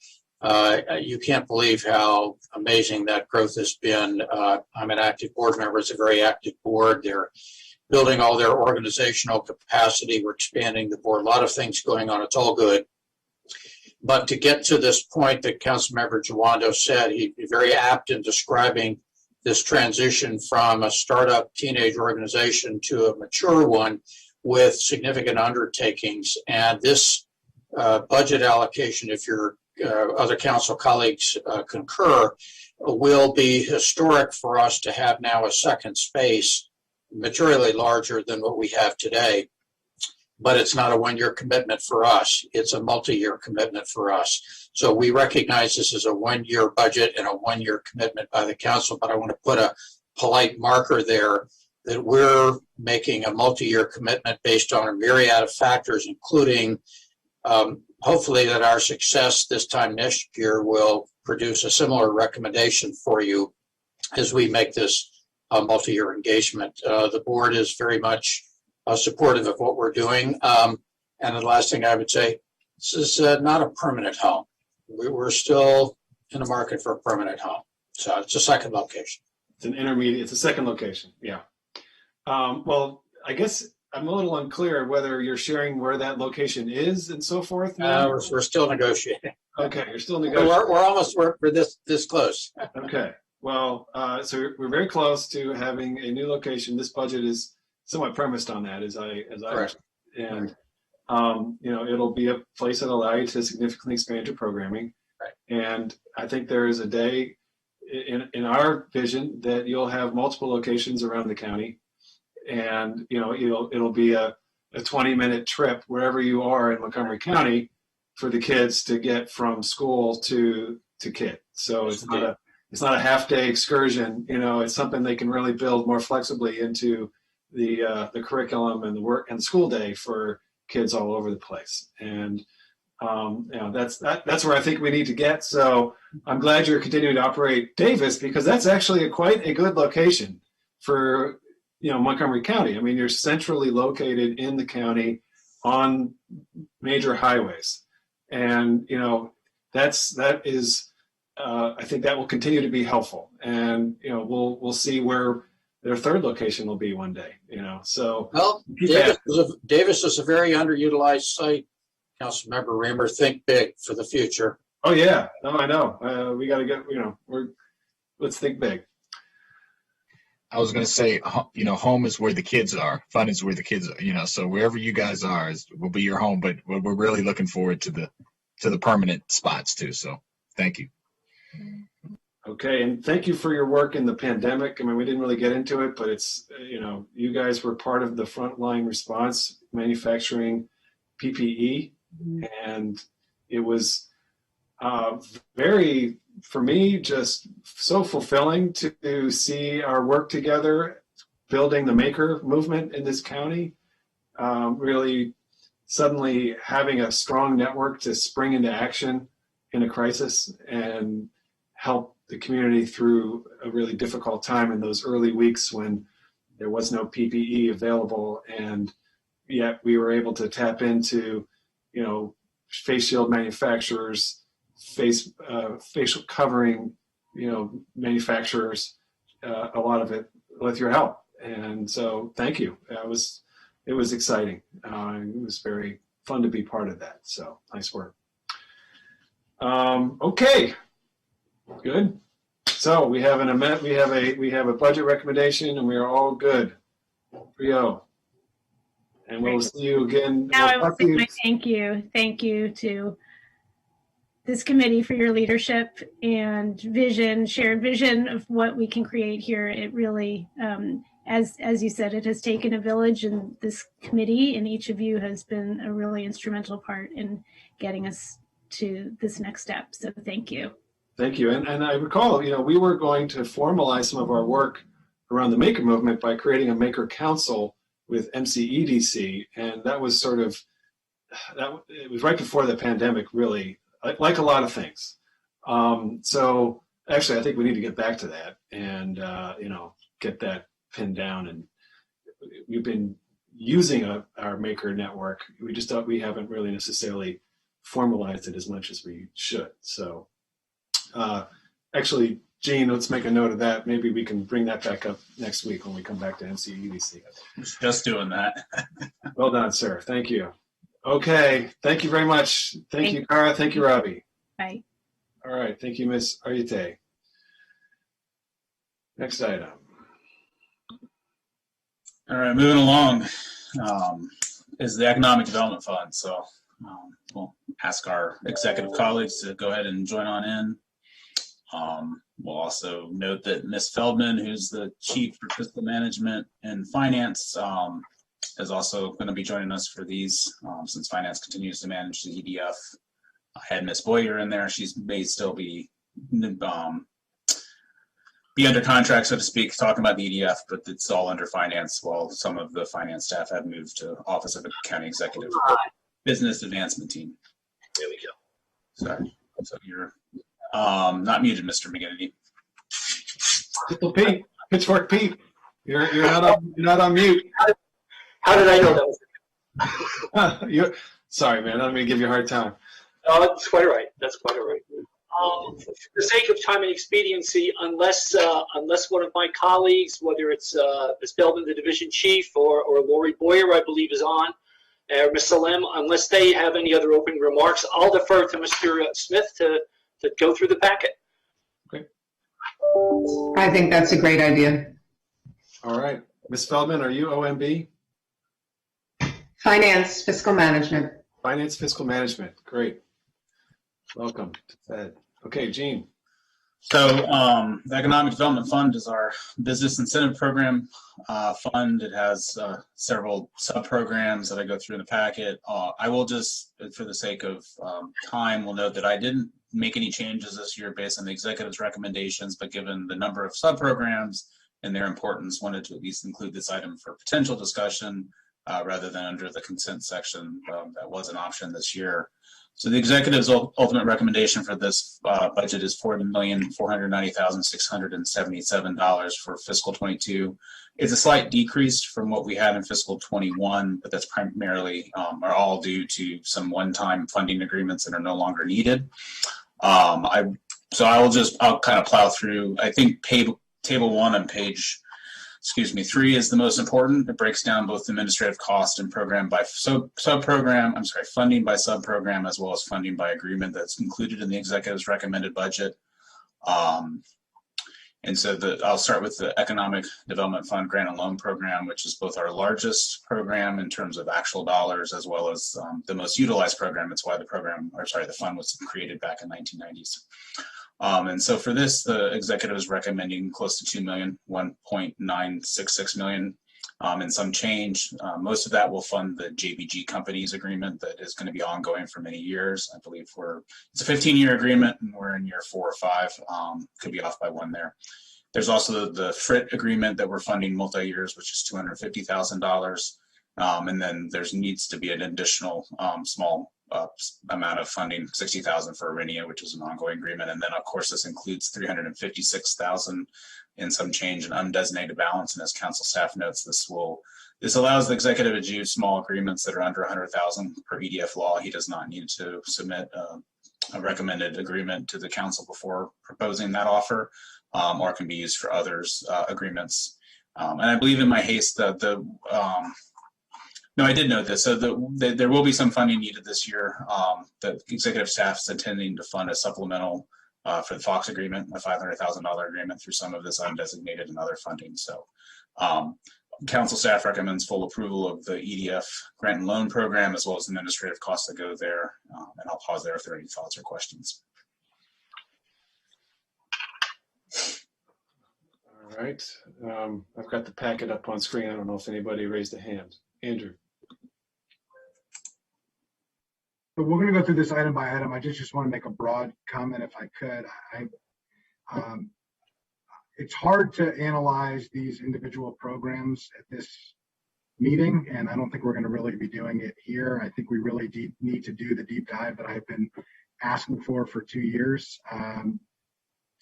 You can't believe how amazing that growth has been. I'm an active board member. It's a very active board. They're building all their organizational capacity. We're expanding the board. A lot of things going on. It's all good. But to get to this point that Councilmember Juando said, he'd be very apt in describing this transition from a startup teenage organization to a mature one with significant undertakings. And this budget allocation, if your other council colleagues concur, will be historic for us to have now a second space materially larger than what we have today. But it's not a one-year commitment for us. It's a multi-year commitment for us. So we recognize this as a one-year budget and a one-year commitment by the council, but I want to put a polite marker there that we're making a multi-year commitment based on a myriad of factors, including hopefully that our success this time next year will produce a similar recommendation for you as we make this multi-year engagement. The board is very much supportive of what we're doing. And the last thing I would say, this is not a permanent home. We're still in the market for a permanent home. So it's a second location. It's an intermediate, it's a second location, yeah. Well, I guess I'm a little unclear whether you're sharing where that location is and so forth. We're still negotiating. Okay, you're still negotiating. We're this close. Okay, well, so we're very close to having a new location. This budget is somewhat premised on that, as I and it'll be a place that allow you to significantly expand your programming. Right. And I think there is a day in our vision that you'll have multiple locations around the county, and it'll be a 20-minute trip wherever you are in Montgomery County for the kids to get from school to KID. So it's not a half-day excursion. It's something they can really build more flexibly into the curriculum and the work and the school day for kids all over the place. And that's where I think we need to get. So I'm glad you're continuing to operate Davis, because that's actually quite a good location for Montgomery County. I mean, you're centrally located in the county on major highways, and that is I think that will continue to be helpful. And we'll see where their third location will be one day, so. Well, Davis is a very underutilized site. Councilmember Reamer, think big for the future. Oh yeah, no, I know. We got to get, let's think big. I was going to say, home is where the kids are. Fun is where the kids are, so wherever you guys are will be your home, but we're really looking forward to the permanent spots too. So thank you. Okay, and thank you for your work in the pandemic. I mean, we didn't really get into it, but it's, you guys were part of the frontline response, manufacturing PPE, and it was very for me, just so fulfilling to see our work together, building the maker movement in this county. Really suddenly having a strong network to spring into action in a crisis and help the community through a really difficult time in those early weeks when there was no PPE available, and yet we were able to tap into, face shield manufacturers, facial covering, manufacturers, a lot of it with your help. And so thank you. It was exciting. It was very fun to be part of that. So nice work. Okay, good. So we have an amendment. We have a budget recommendation, and we are all good. 3-0. And we'll see you again. Now I will say my thank you to this committee for your leadership and vision, shared vision of what we can create here. It really, as you said, it has taken a village, and this committee and each of you has been a really instrumental part in getting us to this next step. So thank you. Thank you. And I recall, we were going to formalize some of our work around the maker movement by creating a maker council with MCEDC. And that was it was right before the pandemic, really, like a lot of things. So actually, I think we need to get back to that and, get that pinned down. And we've been using our maker network. We just thought we haven't really necessarily formalized it as much as we should. So actually, Gene, let's make a note of that. Maybe we can bring that back up next week when we come back to MCEDC. Just doing that. Well done, sir. Thank you. Okay. Thank you very much. Thank you, Kara. Thank you, Robbie. Bye. All right. Thank you, Ms. Ayute. Next item. All right, moving along is the Economic Development Fund. So we'll ask our executive colleagues to go ahead and join on in. We'll also note that Ms. Feldman, who's the Chief for Fiscal Management and Finance, is also going to be joining us for these since Finance continues to manage the EDF. I had Ms. Boyer in there. She may still be under contract, so to speak, talking about the EDF, but it's all under Finance, while some of the Finance staff have moved to Office of the County Executive Business Advancement Team. There we go. Sorry. So you're not muted, Mr. McGinnity. Pete, Pitchfork Pete, you're not on mute. How did I know that was? Sorry, man. I'm gonna give you a hard time. Oh, that's quite all right. That's quite all right. For the sake of time and expediency, unless one of my colleagues, whether it's Ms. Feldman, the division chief, or Lori Boyer, I believe, is on, or Ms. Salem, unless they have any other opening remarks, I'll defer to Mr. Smith to go through the packet. Okay. I think that's a great idea. All right. Ms. Feldman, are you OMB? Finance, Fiscal Management. Finance, Fiscal Management. Great. Welcome to FED. Okay, Gene. So the Economic Development Fund is our business incentive program fund. It has several sub-programs that I go through in the packet. I will just, for the sake of time, will note that I didn't make any changes this year based on the executive's recommendations, but given the number of sub-programs and their importance, wanted to at least include this item for potential discussion rather than under the consent section. That was an option this year. So the executive's ultimate recommendation for this budget is $40,490,677 for fiscal 22. It's a slight decrease from what we had in fiscal 21, but that's primarily are all due to some one-time funding agreements that are no longer needed. I'll kind of plow through. I think table 1 on page 3 is the most important. It breaks down both administrative cost and program by funding by sub-program, as well as funding by agreement that's included in the executive's recommended budget. And so I'll start with the Economic Development Fund Grant and Loan Program, which is both our largest program in terms of actual dollars, as well as the most utilized program. It's why the fund was created back in 1990s. And so for this, the executive is recommending close to $2 million, $1.966 million. and some change. Most of that will fund the JBG companies agreement that is going to be ongoing for many years. I believe it's a 15-year agreement and we're in year 4 or 5. Could be off by 1 there. There's also the PHED agreement that we're funding multi-years, which is $250,000. And then needs to be an additional small amount of funding, $60,000 for Arinia, which is an ongoing agreement. And then of course this includes $356,000 in some change in undesignated balance. And as council staff notes, this allows the executive to do small agreements that are under $100,000 per EDF law. He does not need to submit a recommended agreement to the council before proposing that offer, or it can be used for others agreements. And I believe in my haste that no, I did note this. So there will be some funding needed this year. The executive staff is intending to fund a supplemental for the Fox agreement, a $500,000 agreement through some of this undesignated and other funding. So council staff recommends full approval of the EDF grant and loan program, as well as administrative costs that go there. And I'll pause there if there are any thoughts or questions. All right. I've got the packet up on screen. I don't know if anybody raised a hand. Andrew. So we're going to go through this item by item. I just want to make a broad comment if I could. It's hard to analyze these individual programs at this meeting, and I don't think we're going to really be doing it here. I think we really need to do the deep dive that I've been asking for 2 years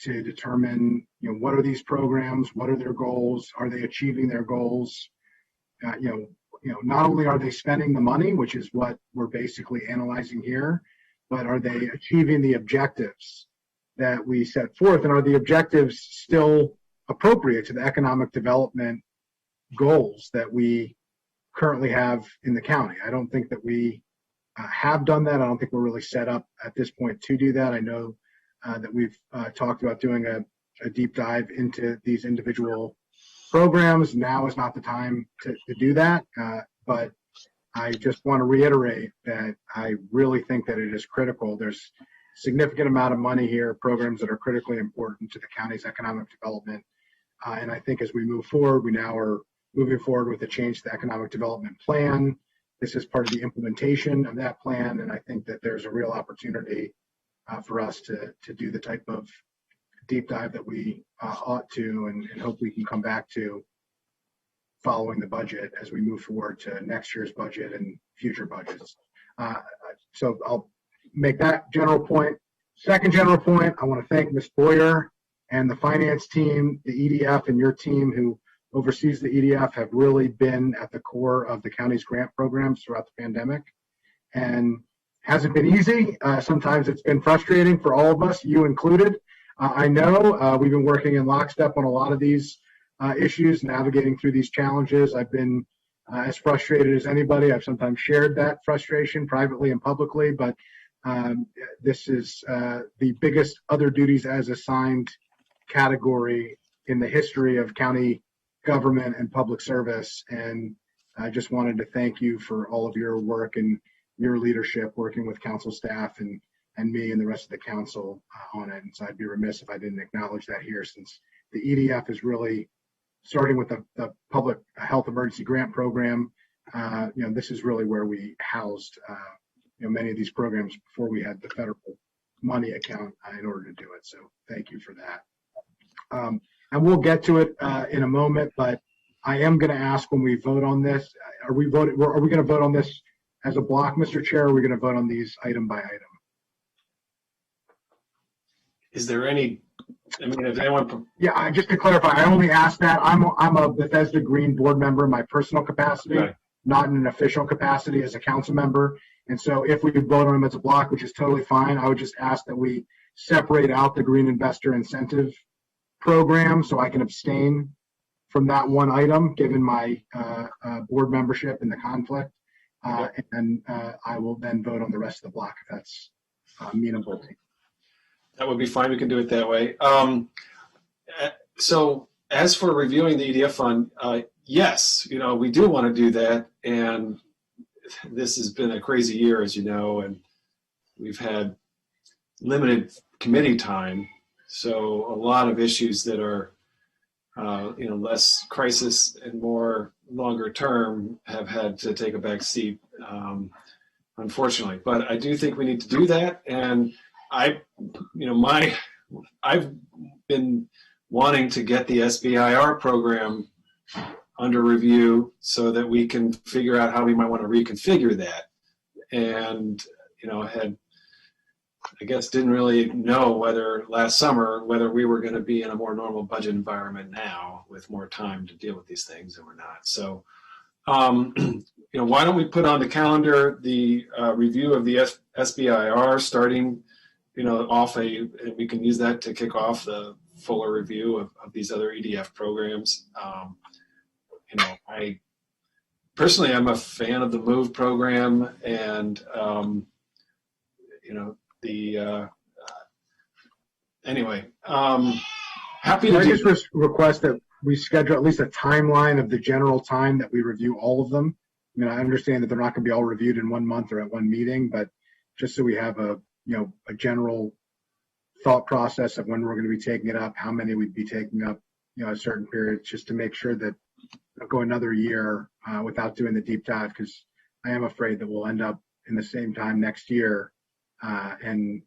to determine, what are these programs? What are their goals? Are they achieving their goals? Not only are they spending the money, which is what we're basically analyzing here, but are they achieving the objectives that we set forth? And are the objectives still appropriate to the economic development goals that we currently have in the county? I don't think that we have done that. I don't think we're really set up at this point to do that. I know that we've talked about doing a deep dive into these individual programs. Now is not the time to do that, but I just want to reiterate that I really think that it is critical. There's a significant amount of money here, programs that are critically important to the county's economic development. And I think as we move forward, we now are moving forward with a change to the economic development plan. This is part of the implementation of that plan. And I think that there's a real opportunity for us to do the type of deep dive that we ought to and hope we can come back to following the budget as we move forward to next year's budget and future budgets. So I'll make that general point. Second general point, I want to thank Ms. Boyer and the finance team, the EDF, and your team who oversees the EDF have really been at the core of the county's grant programs throughout the pandemic. And hasn't been easy. Sometimes it's been frustrating for all of us, you included. I know we've been working in lockstep on a lot of these issues, navigating through these challenges. I've been as frustrated as anybody. I've sometimes shared that frustration privately and publicly, but this is the biggest other duties as assigned category in the history of county government and public service. And I just wanted to thank you for all of your work and your leadership working with council staff and me and the rest of the council on it. And so I'd be remiss if I didn't acknowledge that here, since the EDF is really starting with the public health emergency grant program. This is really where we housed many of these programs before we had the federal money account in order to do it. So thank you for that. And we'll get to it in a moment, but I am going to ask when we vote on this, are we going to vote on this as a block, Mr. Chair, or are we going to vote on these item by item? Is there any, if anyone... Yeah, just to clarify, I only asked that. I'm a Bethesda Green board member in my personal capacity, right, not in an official capacity as a council member. And so if we vote on them as a block, which is totally fine, I would just ask that we separate out the Green Investor Incentive Program so I can abstain from that one item, given my board membership and the conflict. And I will then vote on the rest of the block if that's amenable to you. That would be fine. We can do it that way. So as for reviewing the EDF fund, yes, we do want to do that. And this has been a crazy year, as you know, and we've had limited committee time. So a lot of issues that are less crisis and more longer term have had to take a back seat, unfortunately. But I do think we need to do that. And I've been wanting to get the SBIR program under review so that we can figure out how we might want to reconfigure that. And, didn't really know last summer whether we were going to be in a more normal budget environment now with more time to deal with these things, and we're not. So, why don't we put on the calendar the review of the SBIR starting, and we can use that to kick off the fuller review of these other EDF programs. I personally, I'm a fan of the MOVE program, and happy to. I just request that we schedule at least a timeline of the general time that we review all of them. I mean, I understand that they're not going to be all reviewed in 1 month or at one meeting, but just so we have a general thought process of when we're going to be taking it up, how many we'd be taking up, a certain period, just to make sure that we'll go another year without doing the deep dive, because I am afraid that we'll end up in the same time next year and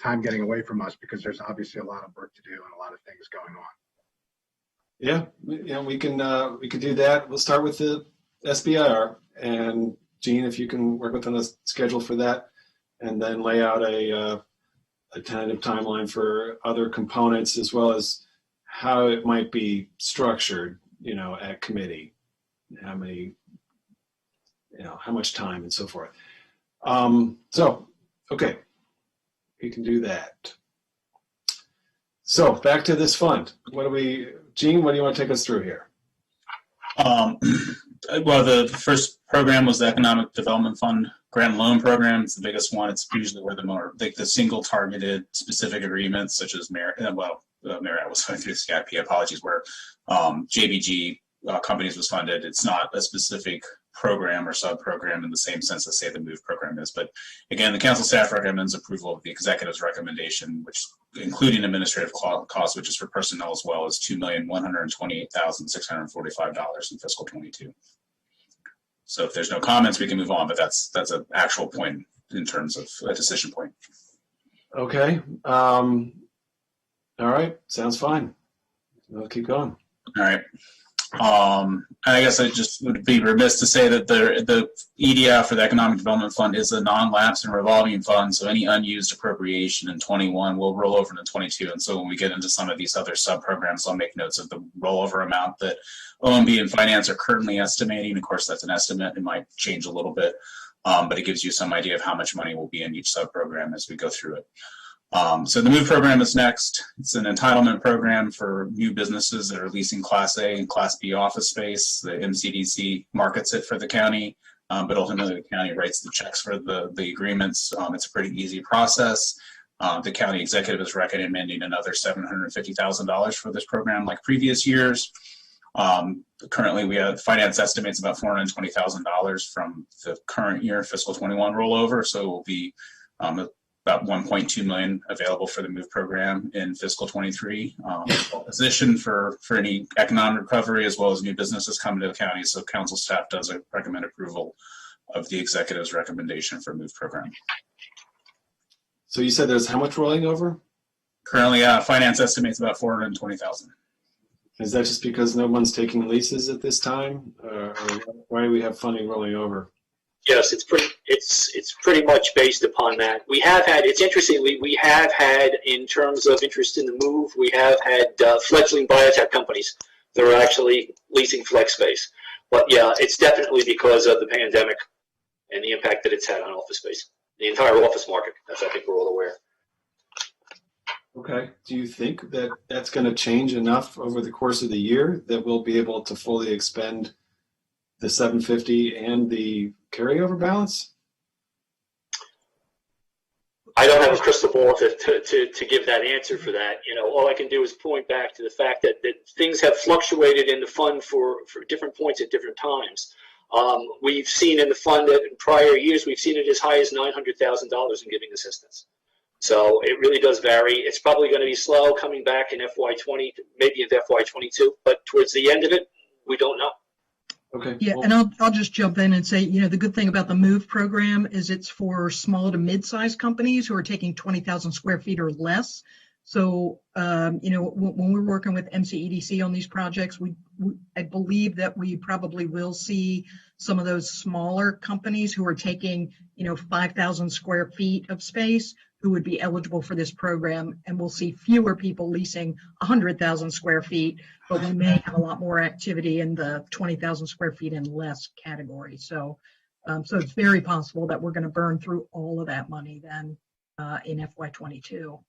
time getting away from us, because there's obviously a lot of work to do and a lot of things going on. Yeah, we can do that. We'll start with the SBIR, and Gene, if you can work within a schedule for that, and then lay out a tentative timeline for other components, as well as how it might be structured, at committee, how much time and so forth. Okay, we can do that. So back to this fund. Gene, what do you want to take us through here? Well, the first program was the Economic Development Fund Grant Loan Program. It's the biggest one. It's usually where the single targeted specific agreements, such as Marriott was going through CIP, apologies, where JBG companies was funded. It's not a specific program or sub-program in the same sense as, say, the MOVE program is. But again, the council staff recommends approval of the executive's recommendation, which, including administrative costs, which is for personnel as well, is $2,128,645 in fiscal 22. So if there's no comments, we can move on, but that's an actual point in terms of a decision point. Okay. All right. Sounds fine. We'll keep going. All right. I guess I just would be remiss to say that the EDF, or the Economic Development Fund, is a non-lapse and revolving fund, so any unused appropriation in 21 will roll over into 22. And so when we get into some of these other sub-programs, I'll make notes of the rollover amount that OMB and Finance are currently estimating. Of course, that's an estimate. It might change a little bit, but it gives you some idea of how much money will be in each sub-program as we go through it. So the MOVE program is next. It's an entitlement program for new businesses that are leasing Class A and Class B office space. The MCDC markets it for the county, but ultimately the county writes the checks for the agreements. It's a pretty easy process. The county executive is recommending another $750,000 for this program like previous years. Currently, we have finance estimates about $420,000 from the current year fiscal 21 rollover, so it will be about $1.2 million available for the MOVE program in fiscal 23. Position for any economic recovery as well as new businesses coming to the county. So council staff does recommend approval of the executive's recommendation for MOVE program. So you said there's how much rolling over? Currently, finance estimates about $420,000. Is that just because no one's taking leases at this time, or why do we have funding rolling over? Yes, it's pretty much based upon that. We have had, it's interesting, we have had, in terms of interest in the MOVE, we have had fledgling biotech companies that are actually leasing flex space. But yeah, it's definitely because of the pandemic and the impact that it's had on office space, the entire office market, as I think we're all aware. Okay. Do you think that that's going to change enough over the course of the year that we'll be able to fully expend the 750 and the carryover balance? I don't have a crystal ball to give that answer for that. All I can do is point back to the fact that things have fluctuated in the fund for different points at different times. We've seen in the fund that in prior years, we've seen it as high as $900,000 in giving assistance. So it really does vary. It's probably going to be slow coming back in FY20, maybe in FY22, but towards the end of it, we don't know. Okay. Yeah, and I'll just jump in and say, the good thing about the MOVE program is it's for small to mid-sized companies who are taking 20,000 square feet or less. So, when we're working with MCEDC on these projects, I believe that we probably will see some of those smaller companies who are taking, 5,000 square feet of space who would be eligible for this program. And we'll see fewer people leasing 100,000 square feet, but we may have a lot more activity in the 20,000 square feet and less category. So it's very possible that we're going to burn through all of that money then in FY22.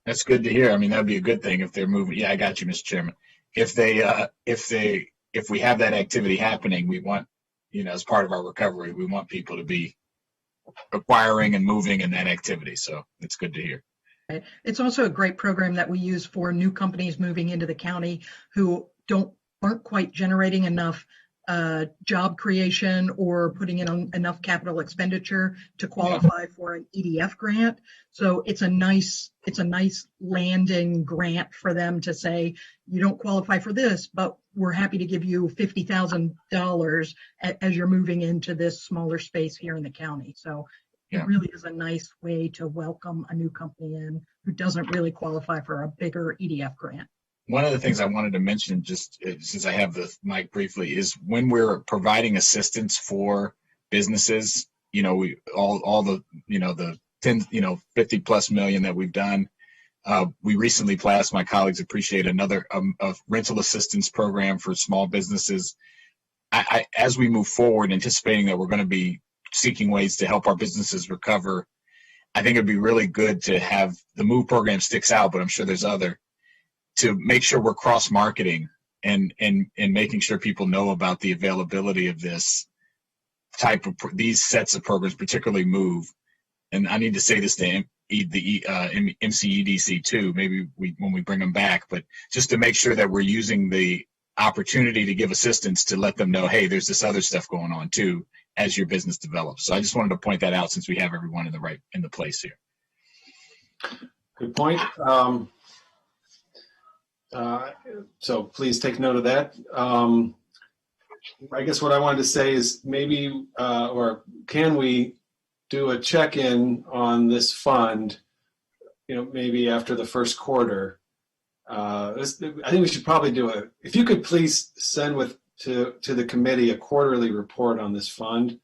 That's good to hear. I mean, that'd be a good thing if they're moving. Yeah, I got you, Mr. Chairman. If we have that activity happening, we want, as part of our recovery, we want people to be acquiring and moving in that activity. So it's good to hear. It's also a great program that we use for new companies moving into the county who aren't quite generating enough job creation or putting in enough capital expenditure to qualify for an EDF grant. So it's a nice landing grant for them to say, you don't qualify for this, but we're happy to give you $50,000 as you're moving into this smaller space here in the county. So it really is a nice way to welcome a new company in who doesn't really qualify for a bigger EDF grant. One of the things I wanted to mention, just since I have the mic briefly, is when we're providing assistance for businesses, we all the the 50 plus million that we've done. We recently passed, my colleagues appreciate another a rental assistance program for small businesses. As we move forward, anticipating that we're going to be seeking ways to help our businesses recover, I think it'd be really good to have the MOVE program sticks out, but I'm sure there's other, to make sure we're cross-marketing and making sure people know about the availability of this type of these sets of programs, particularly MOVE. And I need to say this to the MCEDC too, maybe when we bring them back, but just to make sure that we're using the opportunity to give assistance to let them know, hey, there's this other stuff going on too as your business develops. So I just wanted to point that out since we have everyone in the place here. Good point. So please take note of that. I guess what I wanted to say is maybe, or can we do a check-in on this fund, maybe after the first quarter. I think we should probably do if you could please send to the committee a quarterly report on this fund.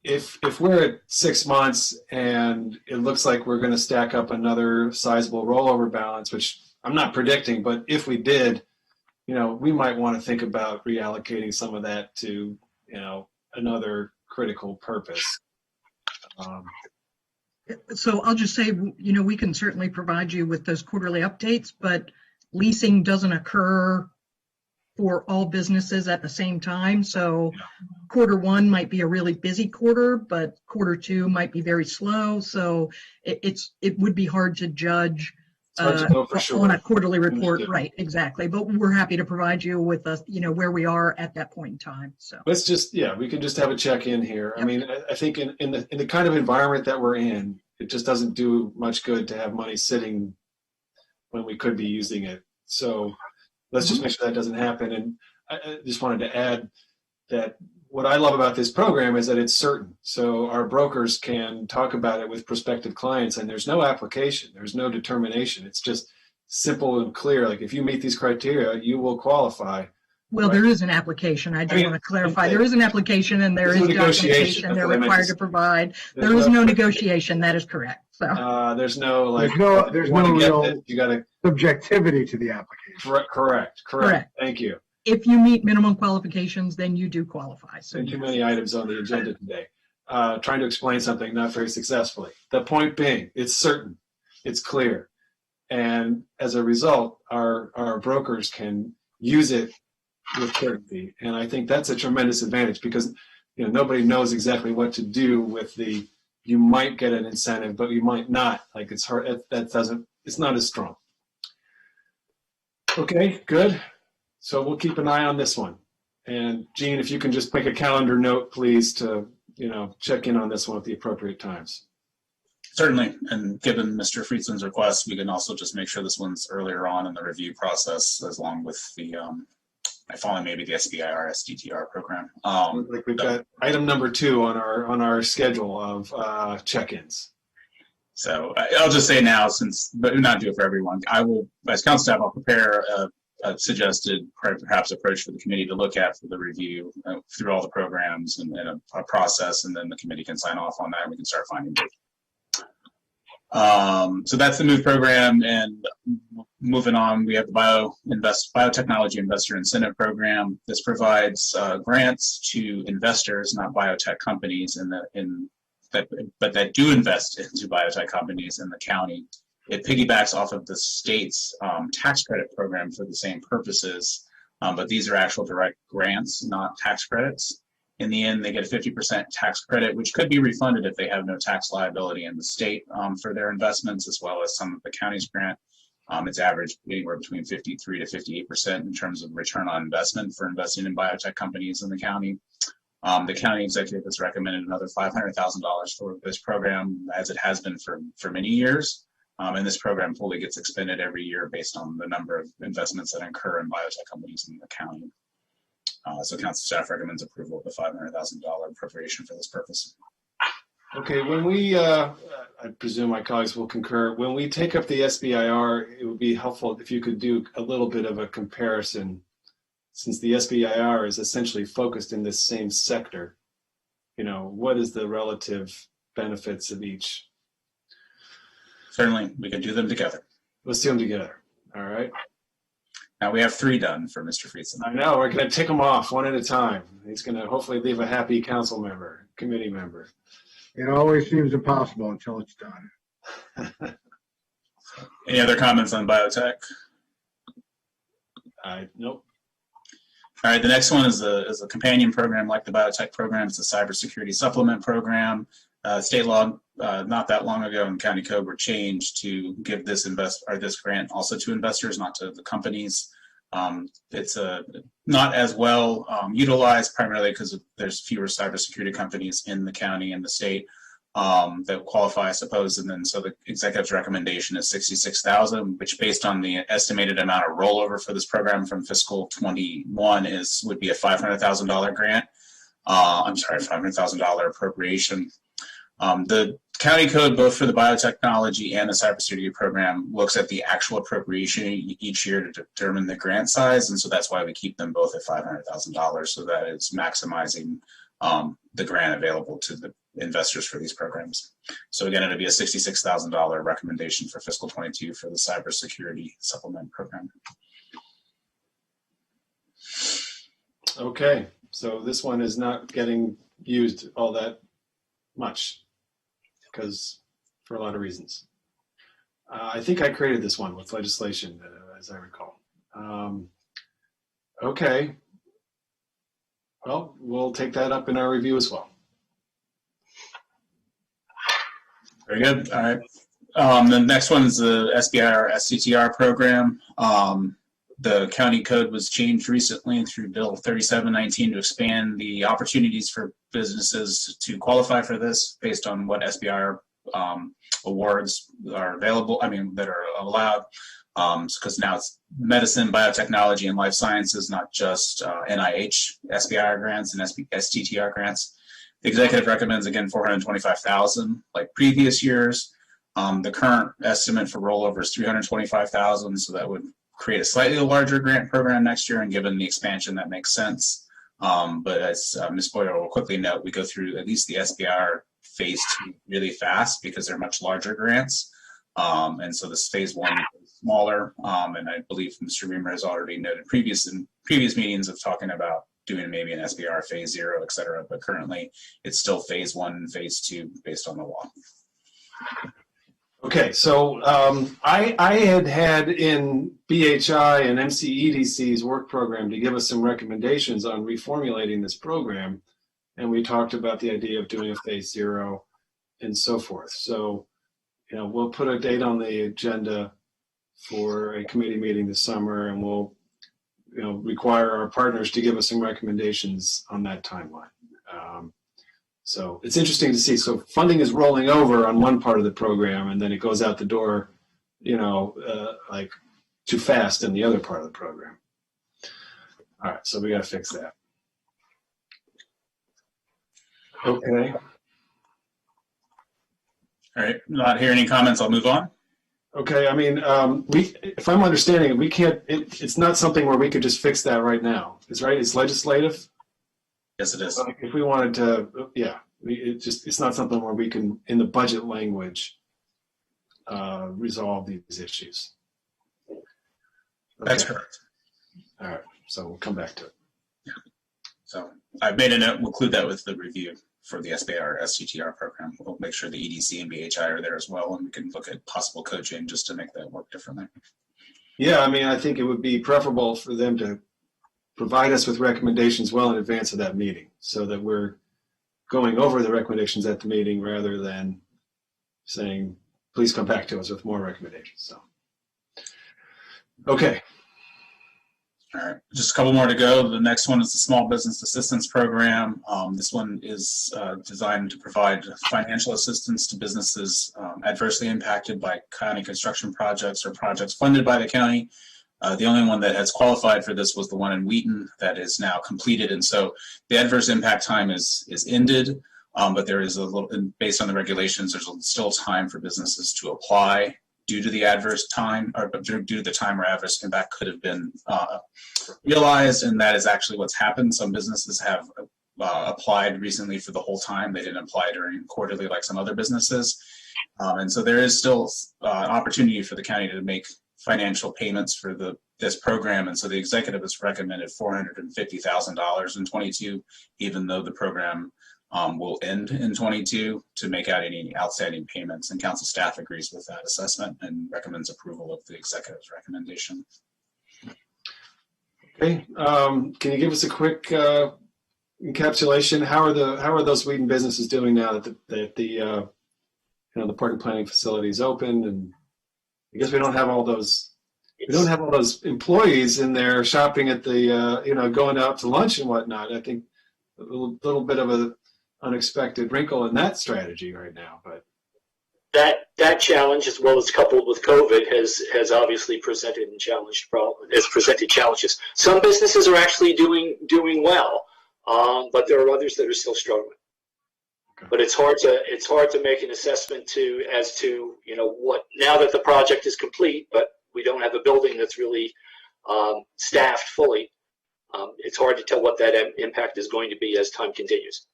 If we're at 6 months and it looks like we're going to stack up another sizable rollover balance, which I'm not predicting, but if we did, we might want to think about reallocating some of that to, another critical purpose. So I'll just say, we can certainly provide you with those quarterly updates, but leasing doesn't occur for all businesses at the same time. So quarter one might be a really busy quarter, but quarter two might be very slow. So it would be hard to judge on a quarterly report. Right, exactly. But we're happy to provide you with where we are at that point in time. So let's just, we can just have a check-in here. Yep. I mean, I think in the kind of environment that we're in, it just doesn't do much good to have money sitting when we could be using it. So let's just make sure that doesn't happen. And I just wanted to add that what I love about this program is that it's certain. So our brokers can talk about it with prospective clients, and there's no application, there's no determination. It's just simple and clear. Like if you meet these criteria, you will qualify. Well, there is an application. I do want to clarify. There is an application and there is documentation they're required to provide. There is no negotiation. That is correct. So there's no there's no real subjectivity to the application. Correct. Thank you. If you meet minimum qualifications, then you do qualify. So too many items on the agenda today. Trying to explain something not very successfully. The point being, it's certain, it's clear, and as a result, our brokers can use it with certainty, and I think that's a tremendous advantage because nobody knows exactly what to do with you might get an incentive, but you might not. Like it's hard. It's not as strong. Okay, good. So we'll keep an eye on this one. And Jean, if you can just make a calendar note, please, to check in on this one at the appropriate times. Certainly, and given Mr. Friedson's request, we can also just make sure this one's earlier on in the review process, as long with the following maybe the SBIR SDTR program. Like we've got item number 2 on our schedule of check-ins. So I'll just say now, but not do it for everyone. I will, as council staff, I'll prepare a suggested perhaps approach for the committee to look at for the review through all the programs and a process, and then the committee can sign off on that and we can start finding data. So that's the MOVE program, and moving on, we have the Biotechnology Investor Incentive Program. This provides grants to investors, not biotech companies, but that do invest into biotech companies in the county. It piggybacks off of the state's tax credit program for the same purposes, but these are actual direct grants, not tax credits. In the end, they get a 50% tax credit, which could be refunded if they have no tax liability in the state for their investments, as well as some of the county's grant. It's averaged anywhere between 53 to 58% in terms of return on investment for investing in biotech companies in the county. The county executive has recommended another $500,000 for this program, as it has been for many years. And this program fully gets expended every year based on the number of investments that incur in biotech companies in the county. So council staff recommends approval of the $500,000 appropriation for this purpose. Okay, when we, I presume my colleagues will concur, when we take up the SBIR, it would be helpful if you could do a little bit of a comparison, since the SBIR is essentially focused in this same sector. What is the relative benefits of each? Certainly, we can do them together. Let's do them together. All right. Now we have 3 done for Mr. Friedson. I know, we're going to tick them off one at a time. He's going to hopefully leave a happy council member, committee member. It always seems impossible until it's done. Any other comments on biotech? Nope. All right, the next one is a companion program like the biotech program. It's a cybersecurity supplement program. State law not that long ago in county code were changed to give this grant also to investors, not to the companies. It's not as well utilized, primarily because there's fewer cybersecurity companies in the county and the state that qualify, I suppose. And then so the executive's recommendation is $66,000, which based on the estimated amount of rollover for this program from fiscal 21 would be a $500,000 grant. $500,000 appropriation. The county code, both for the biotechnology and the cybersecurity program, looks at the actual appropriation each year to determine the grant size, and so that's why we keep them both at $500,000, so that it's maximizing the grant available to the investors for these programs. So again, it'll be a $66,000 recommendation for fiscal 22 for the cybersecurity supplement program. Okay, so this one is not getting used all that much, because for a lot of reasons. I think I created this one with legislation, as I recall. Okay. Well, we'll take that up in our review as well. Very good. All right. The next one is the SBIR SCTR program. The county code was changed recently through Bill 3719 to expand the opportunities for businesses to qualify for this based on what SBIR awards are available, that are allowed, because now it's medicine, biotechnology, and life sciences, not just NIH SBIR grants and STTR grants. The executive recommends, again, $425,000 like previous years. The current estimate for rollover is $325,000, so that would create a slightly larger grant program next year, and given the expansion, that makes sense. But as Ms. Boyer will quickly note, we go through at least the SBIR phase 2 really fast because they're much larger grants. And so this phase 1 is smaller. And I believe Mr. Reamer has already noted in previous meetings of talking about doing maybe an SBIR phase 0, et cetera. But currently it's still phase 1 and phase 2 based on the law. Okay, so I had in BHI and MCEDC's work program to give us some recommendations on reformulating this program, and we talked about the idea of doing a phase 0 and so forth. So, we'll put a date on the agenda for a committee meeting this summer, and we'll require our partners to give us some recommendations on that timeline. So it's interesting to see. So funding is rolling over on one part of the program, and then it goes out the door, like too fast in the other part of the program. All right, so we got to fix that. Okay. All right, not hearing any comments, I'll move on. Okay, I mean, if I'm understanding it, we can't. It's not something where we could just fix that right now. It's right. It's legislative. Yes, it is. If we wanted to, it's not something where we can, in the budget language, resolve these issues. Okay. That's correct. All right, so we'll come back to it. Yeah. So I've made a note. We'll include that with the review for the SBR STTR program. We'll make sure the EDC and BHI are there as well, and we can look at possible code change just to make that work differently. Yeah, I mean, I think it would be preferable for them to provide us with recommendations well in advance of that meeting, so that we're going over the recommendations at the meeting rather than saying, please come back to us with more recommendations. So, okay. All right, just a couple more to go. The next one is the Small Business Assistance Program. This one is designed to provide financial assistance to businesses adversely impacted by county construction projects or projects funded by the county. The only one that has qualified for this was the one in Wheaton that is now completed. And so the adverse impact time is ended, but there is a little, based on the regulations, there's still time for businesses to apply due to the adverse time, or due to the time where adverse impact could have been realized. And that is actually what's happened. Some businesses have applied recently for the whole time. They didn't apply during quarterly like some other businesses. And so there is still an opportunity for the county to make financial payments for this program, and so the executive has recommended $450,000 in 22, even though the program will end in 22, to make out any outstanding payments. And council staff agrees with that assessment and recommends approval of the executive's recommendation. Okay, can you give us a quick encapsulation? How are those Wheaton businesses doing now that the park and planning facility is open? And I guess we don't have all those employees in there shopping at the going out to lunch and whatnot. I think a little bit of an unexpected wrinkle in that strategy right now, but that challenge, as well as coupled with COVID, has obviously presented challenges. Some businesses are actually doing well, but there are others that are still struggling. But it's hard to make an assessment as to what, now that the project is complete, but we don't have a building that's really staffed fully. It's hard to tell what that impact is going to be as time continues.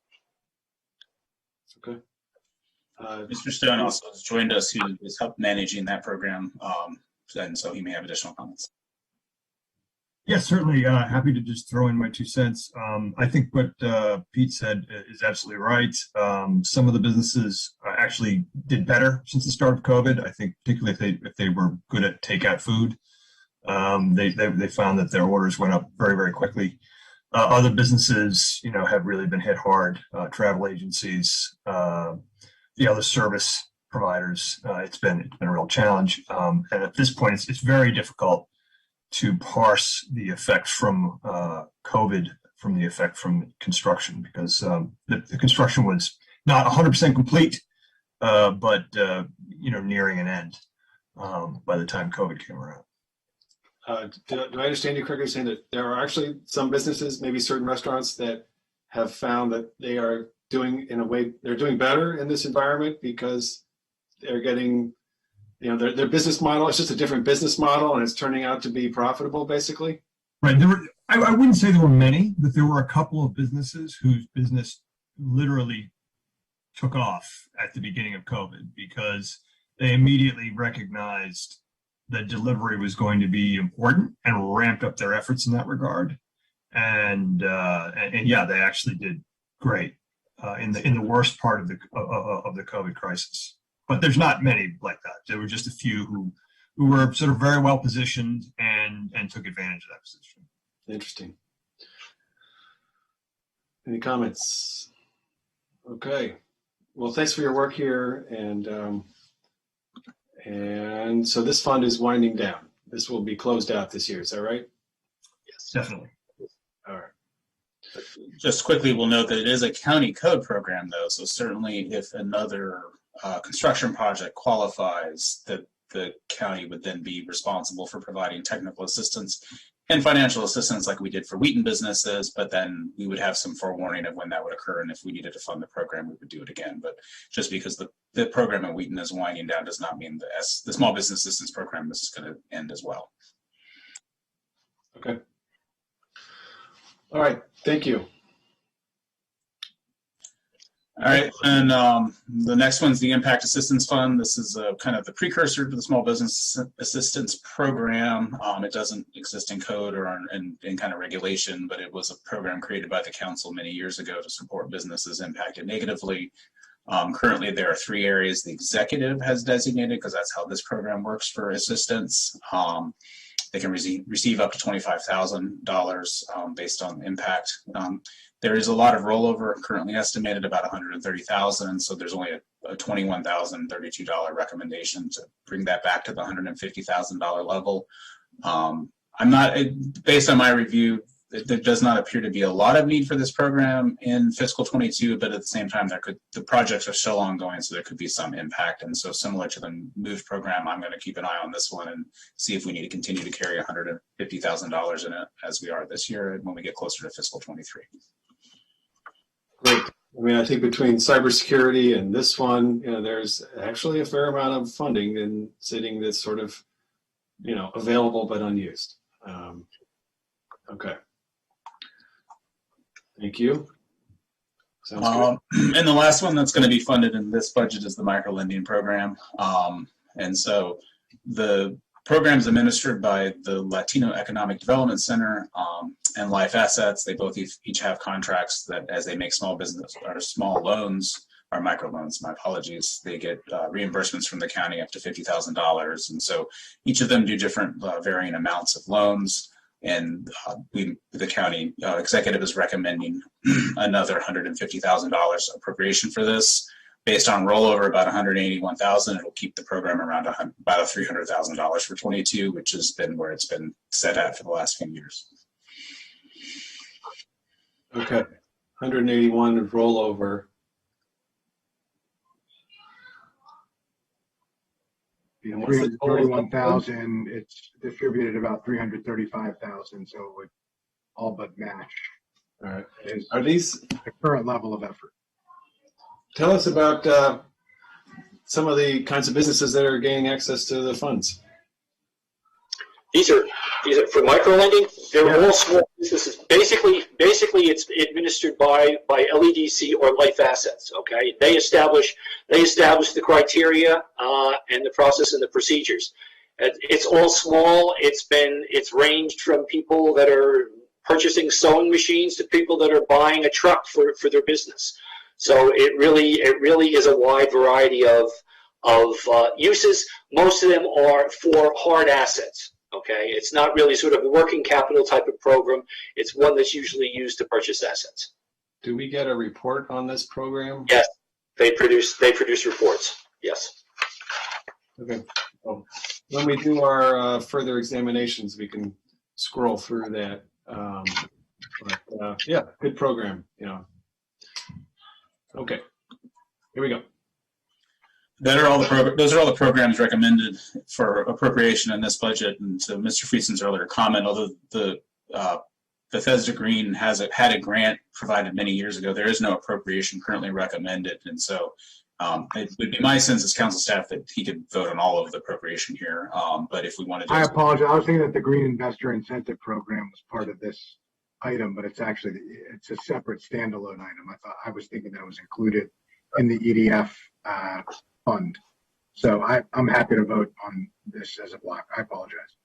Okay. Mr. Stone also has joined us, who is help managing that program, and so he may have additional comments. Yes, certainly. Happy to just throw in my 2 cents. I think what Pete said is absolutely right. Some of the businesses actually did better since the start of COVID. I think particularly if they were good at takeout food, they found that their orders went up very, very quickly. Other businesses, have really been hit hard. Travel agencies, the other service providers. It's been a real challenge. And at this point, it's very difficult to parse the effect from COVID from the effect from construction, because the construction was not 100% complete, but nearing an end by the time COVID came around. Do I understand you correctly saying that there are actually some businesses, maybe certain restaurants, that have found that they are doing better in this environment because they're getting their business model, it's just a different business model, and it's turning out to be profitable, basically? Right. I wouldn't say there were many, but there were a couple of businesses whose business literally took off at the beginning of COVID because they immediately recognized that delivery was going to be important and ramped up their efforts in that regard. And yeah, they actually did great in the worst part of the COVID crisis. But there's not many like that. There were just a few who were sort of very well positioned and took advantage of that position. Interesting. Any comments? Okay. Well, thanks for your work here, and so this fund is winding down. This will be closed out this year. Is that right? definitely. All right. Just quickly, we'll note that it is a county code program, though. So certainly, if another construction project qualifies, that the county would then be responsible for providing technical assistance and financial assistance like we did for Wheaton businesses, but then we would have some forewarning of when that would occur, and if we needed to fund the program, we would do it again. But just because the program at Wheaton is winding down does not mean the Small Business Assistance Program is going to end as well. Okay. All right, thank you. All right, and the next one's the Impact Assistance Fund. This is kind of the precursor to the Small Business Assistance Program. It doesn't exist in code or in kind of regulation, but it was a program created by the council many years ago to support businesses impacted negatively. Currently, there are 3 areas the executive has designated, because that's how this program works for assistance. They can receive up to $25,000 based on impact. There is a lot of rollover, currently estimated about $130,000, so there's only a $21,032 recommendation to bring that back to the $150,000 level. Based on my review, there does not appear to be a lot of need for this program in fiscal 22, but at the same time, the projects are still ongoing, so there could be some impact. And so similar to the MOVE program, I'm going to keep an eye on this one and see if we need to continue to carry $150,000 in it as we are this year when we get closer to fiscal 23. Great. I mean, I think between cybersecurity and this one, there's actually a fair amount of funding in sitting that's sort of, available but unused. Okay. Thank you. Sounds good. And the last one that's going to be funded in this budget is the microlending program. And so the program is administered by the Latino Economic Development Center and Life Assets. They both each have contracts that as they make small business or small loans or microloans, my apologies, they get reimbursements from the county up to $50,000. And so each of them do different varying amounts of loans. And the county executive is recommending another $150,000 appropriation for this. Based on rollover, about $181,000. It'll keep the program around about $300,000 for 22, which has been where it's been set at for the last few years. Okay, 181 of rollover. The 331,000, it's distributed about 335,000, so it would all but match. All right. Are these the current level of effort? Tell us about some of the kinds of businesses that are gaining access to the funds. These are for microlending. They're all small businesses. Basically, it's administered by LEDC or Life Assets. Okay, they establish the criteria and the process and the procedures. It's all small. It's ranged from people that are purchasing sewing machines to people that are buying a truck for their business. So it really is a wide variety of uses. Most of them are for hard assets. Okay, it's not really sort of a working capital type of program. It's one that's usually used to purchase assets. Do we get a report on this program? Yes, they produce reports. Yes. Okay. Well, when we do our further examinations, we can scroll through that. Yeah, good program. Okay, here we go. Those are all the programs recommended for appropriation in this budget. And to Mr. Friesen's earlier comment, although the Bethesda Green had a grant provided many years ago, there is no appropriation currently recommended. And so it would be my sense as council staff that he could vote on all of the appropriation here. But if we wanted to, I apologize. I was thinking that the Green Investor Incentive Program was part of this item, but it's a separate standalone item. I was thinking that was included in the EDF fund. So I'm happy to vote on this as a block. I apologize.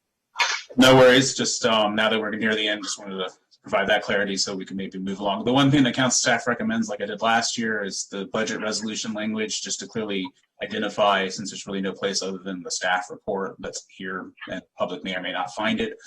No worries. Just now that we're near the end, just wanted to provide that clarity so we can maybe move along. The one thing that council staff recommends, like I did last year, is the budget resolution language, just to clearly identify, since there's really no place other than the staff report that's here and the public may or may not find it.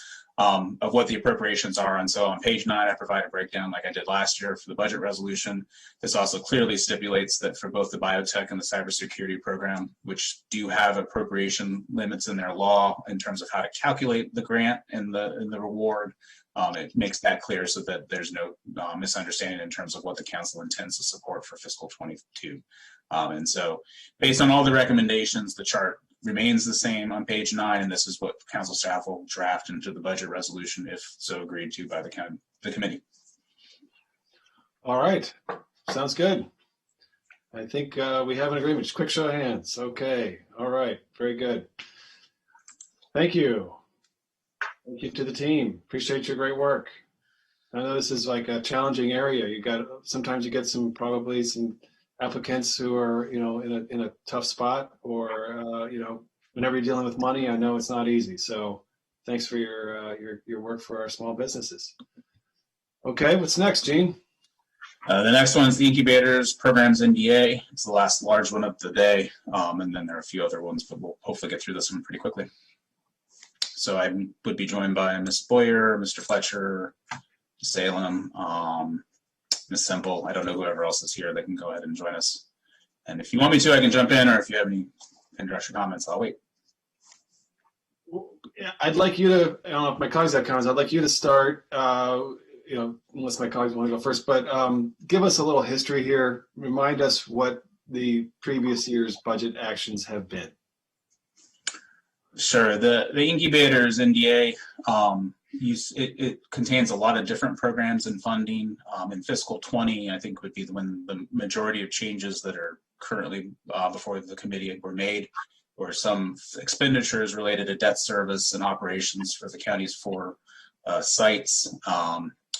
of what the appropriations are. And so on page 9, I provide a breakdown like I did last year for the budget resolution. This also clearly stipulates that for both the biotech and the cybersecurity program, which do have appropriation limits in their law in terms of how to calculate the grant and the reward, it makes that clear so that there's no misunderstanding in terms of what the council intends to support for fiscal 22. And so based on all the recommendations, the chart remains the same on page 9, and this is what council staff will draft into the budget resolution if so agreed to by the committee. All right, sounds good. I think we have an agreement. Just quick show of hands. Okay, all right, very good. Thank you. Thank you to the team. Appreciate your great work. I know this is like a challenging area. Sometimes you get probably some applicants who are, in a tough spot, or whenever you're dealing with money, I know it's not easy. So thanks for your work for our small businesses. Okay, what's next, Gene? The next one is the incubators programs NDA. It's the last large one of the day, and then there are a few other ones, but we'll hopefully get through this one pretty quickly. So I would be joined by Ms. Boyer, Mr. Fletcher, Salem, Ms. Semple. I don't know whoever else is here that can go ahead and join us. And if you want me to, I can jump in, or if you have any introductory comments, I'll wait. I'd like you to, I don't know if my colleagues have comments, I'd like you to start, unless my colleagues want to go first, but give us a little history here. Remind us what the previous year's budget actions have been. Sure. The incubators NDA, it contains a lot of different programs and funding. In fiscal 20, I think would be when the majority of changes that are currently before the committee were made, or some expenditures related to debt service and operations for the county's 4 sites,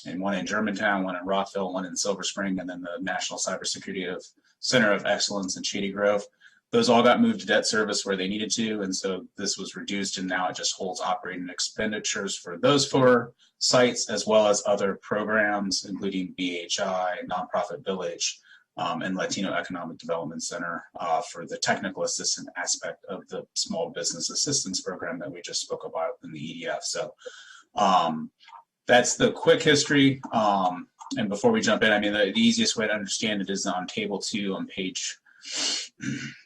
and one in Germantown, one in Rockville, one in Silver Spring, and then the National Cybersecurity Center of Excellence in Shady Grove. Those all got moved to debt service where they needed to, and so this was reduced, and now it just holds operating expenditures for those 4 sites, as well as other programs, including BHI, Nonprofit Village, and Latino Economic Development Center for the technical assistant aspect of the small business assistance program that we just spoke about in the EDF. So that's the quick history. And before we jump in, I mean, the easiest way to understand it is on table 2 on page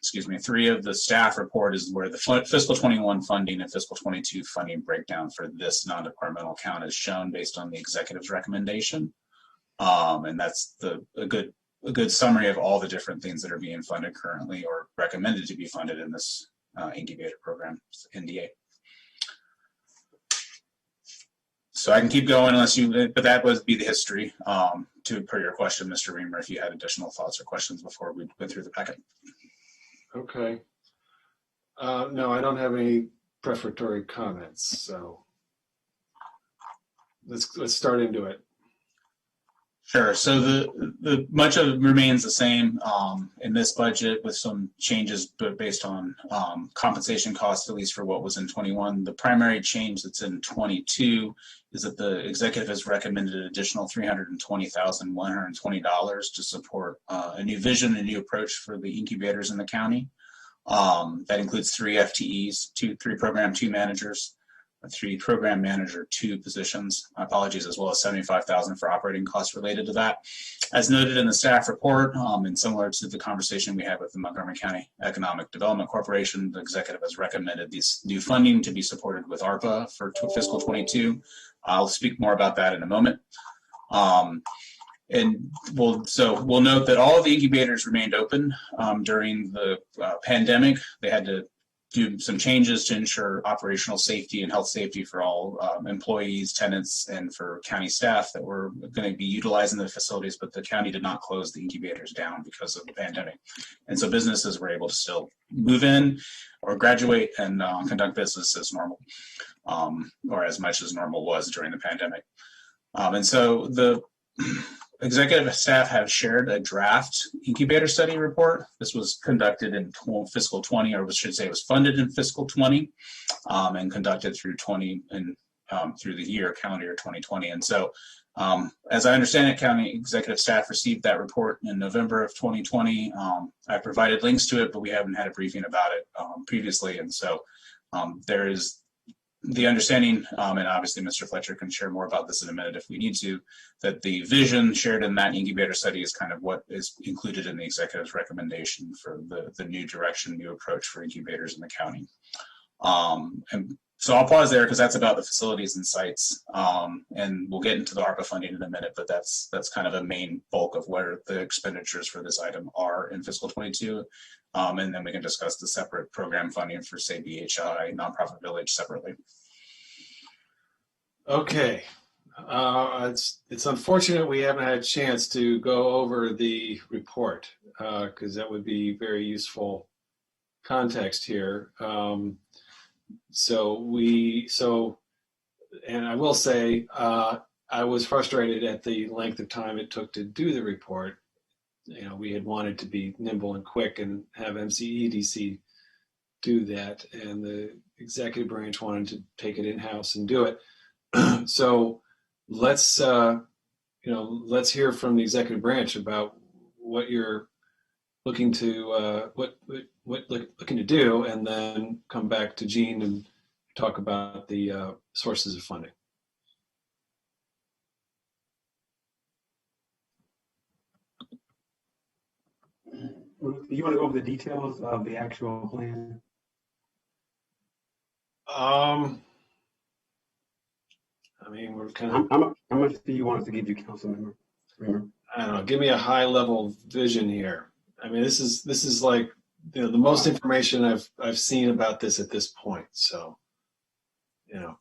3 of the staff report is where the fiscal 21 funding and fiscal 22 funding breakdown for this non-departmental account is shown based on the executive's recommendation. And that's a good summary of all the different things that are being funded currently or recommended to be funded in this incubator program, NDA. So I can keep going but that would be the history per your question, Mr. Reamer, if you had additional thoughts or questions before we went through the packet. Okay. No, I don't have any prefatory comments, so let's start into it. Sure. So the much of it remains the same in this budget with some changes, but based on compensation costs, at least for what was in 21. The primary change that's in 22 is that the executive has recommended an additional $320,120 to support a new vision, a new approach for the incubators in the county. That includes 3 FTEs, 3 program 2 managers, 3 program manager 2 positions, apologies, as well as $75,000 for operating costs related to that. As noted in the staff report, and similar to the conversation we had with the Montgomery County Economic Development Corporation, the executive has recommended this new funding to be supported with ARPA for fiscal 22. I'll speak more about that in a moment. And we'll note that all of the incubators remained open during the pandemic. They had to do some changes to ensure operational safety and health safety for all employees, tenants, and for county staff that were going to be utilizing the facilities, but the county did not close the incubators down because of the pandemic. And so businesses were able to still move in or graduate and conduct business as normal, or as much as normal was during the pandemic. And so the executive staff have shared a draft incubator study report. This was conducted in fiscal 20, or I should say it was funded in fiscal 20 and conducted through 20 and through the calendar year 2020. And so as I understand it, county executive staff received that report in November of 2020. I provided links to it, but we haven't had a briefing about it previously. And so there is the understanding, and obviously Mr. Fletcher can share more about this in a minute if we need to, that the vision shared in that incubator study is kind of what is included in the executive's recommendation for the new direction, new approach for incubators in the county. And so I'll pause there because that's about the facilities and sites, and we'll get into the ARPA funding in a minute, but that's kind of the main bulk of where the expenditures for this item are in fiscal 22. And then we can discuss the separate program funding for, say, BHI, Nonprofit Village separately. Okay. It's unfortunate we haven't had a chance to go over the report because that would be very useful context here. And I will say, I was frustrated at the length of time it took to do the report. You know, we had wanted to be nimble and quick and have MCEDC do that, and the executive branch wanted to take it in-house and do it. So let's hear from the executive branch about what you're looking to looking to do, and then come back to Jean and talk about the sources of funding. You want to go over the details of the actual plan? I mean, we're kind of. How much do you want us to give you, council member? Remember? I don't know. Give me a high level vision here. I mean, this is like, you know, the most information I've seen about this at this point. So, you know.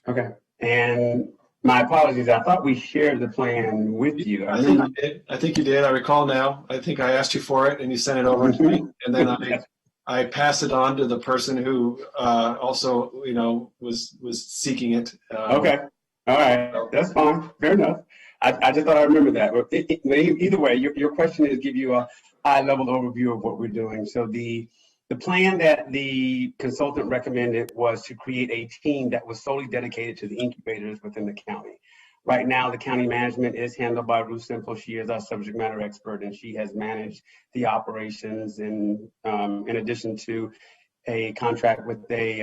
Okay. And my apologies. I thought we shared the plan with you. I think you did. I recall now. I think I asked you for it and you sent it over to me, and then I passed it on to the person who also, you know, was seeking it. Okay. All right. That's fine. Fair enough. I just thought I remembered that. Either way, your question is give you a high level overview of what we're doing. So the plan that the consultant recommended was to create a team that was solely dedicated to the incubators within the county. Right now, the county management is handled by Ruth Simple. She is our subject matter expert, and she has managed the operations in addition to a contract with a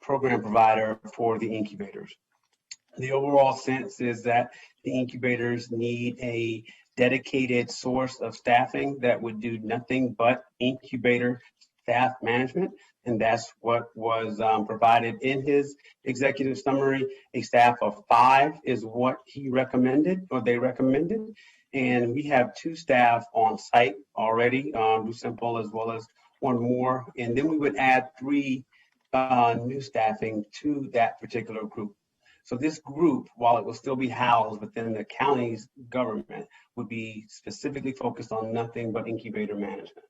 program provider for the incubators. The overall sense is that the incubators need a dedicated source of staffing that would do nothing but incubator staff management, and that's what was provided in his executive summary. A staff of 5 is what he recommended, or they recommended, and we have 2 staff on site already, Simple as well as 1 more, and then we would add 3 new staffing to that particular group. So this group, while it will still be housed within the county's government, would be specifically focused on nothing but incubator management.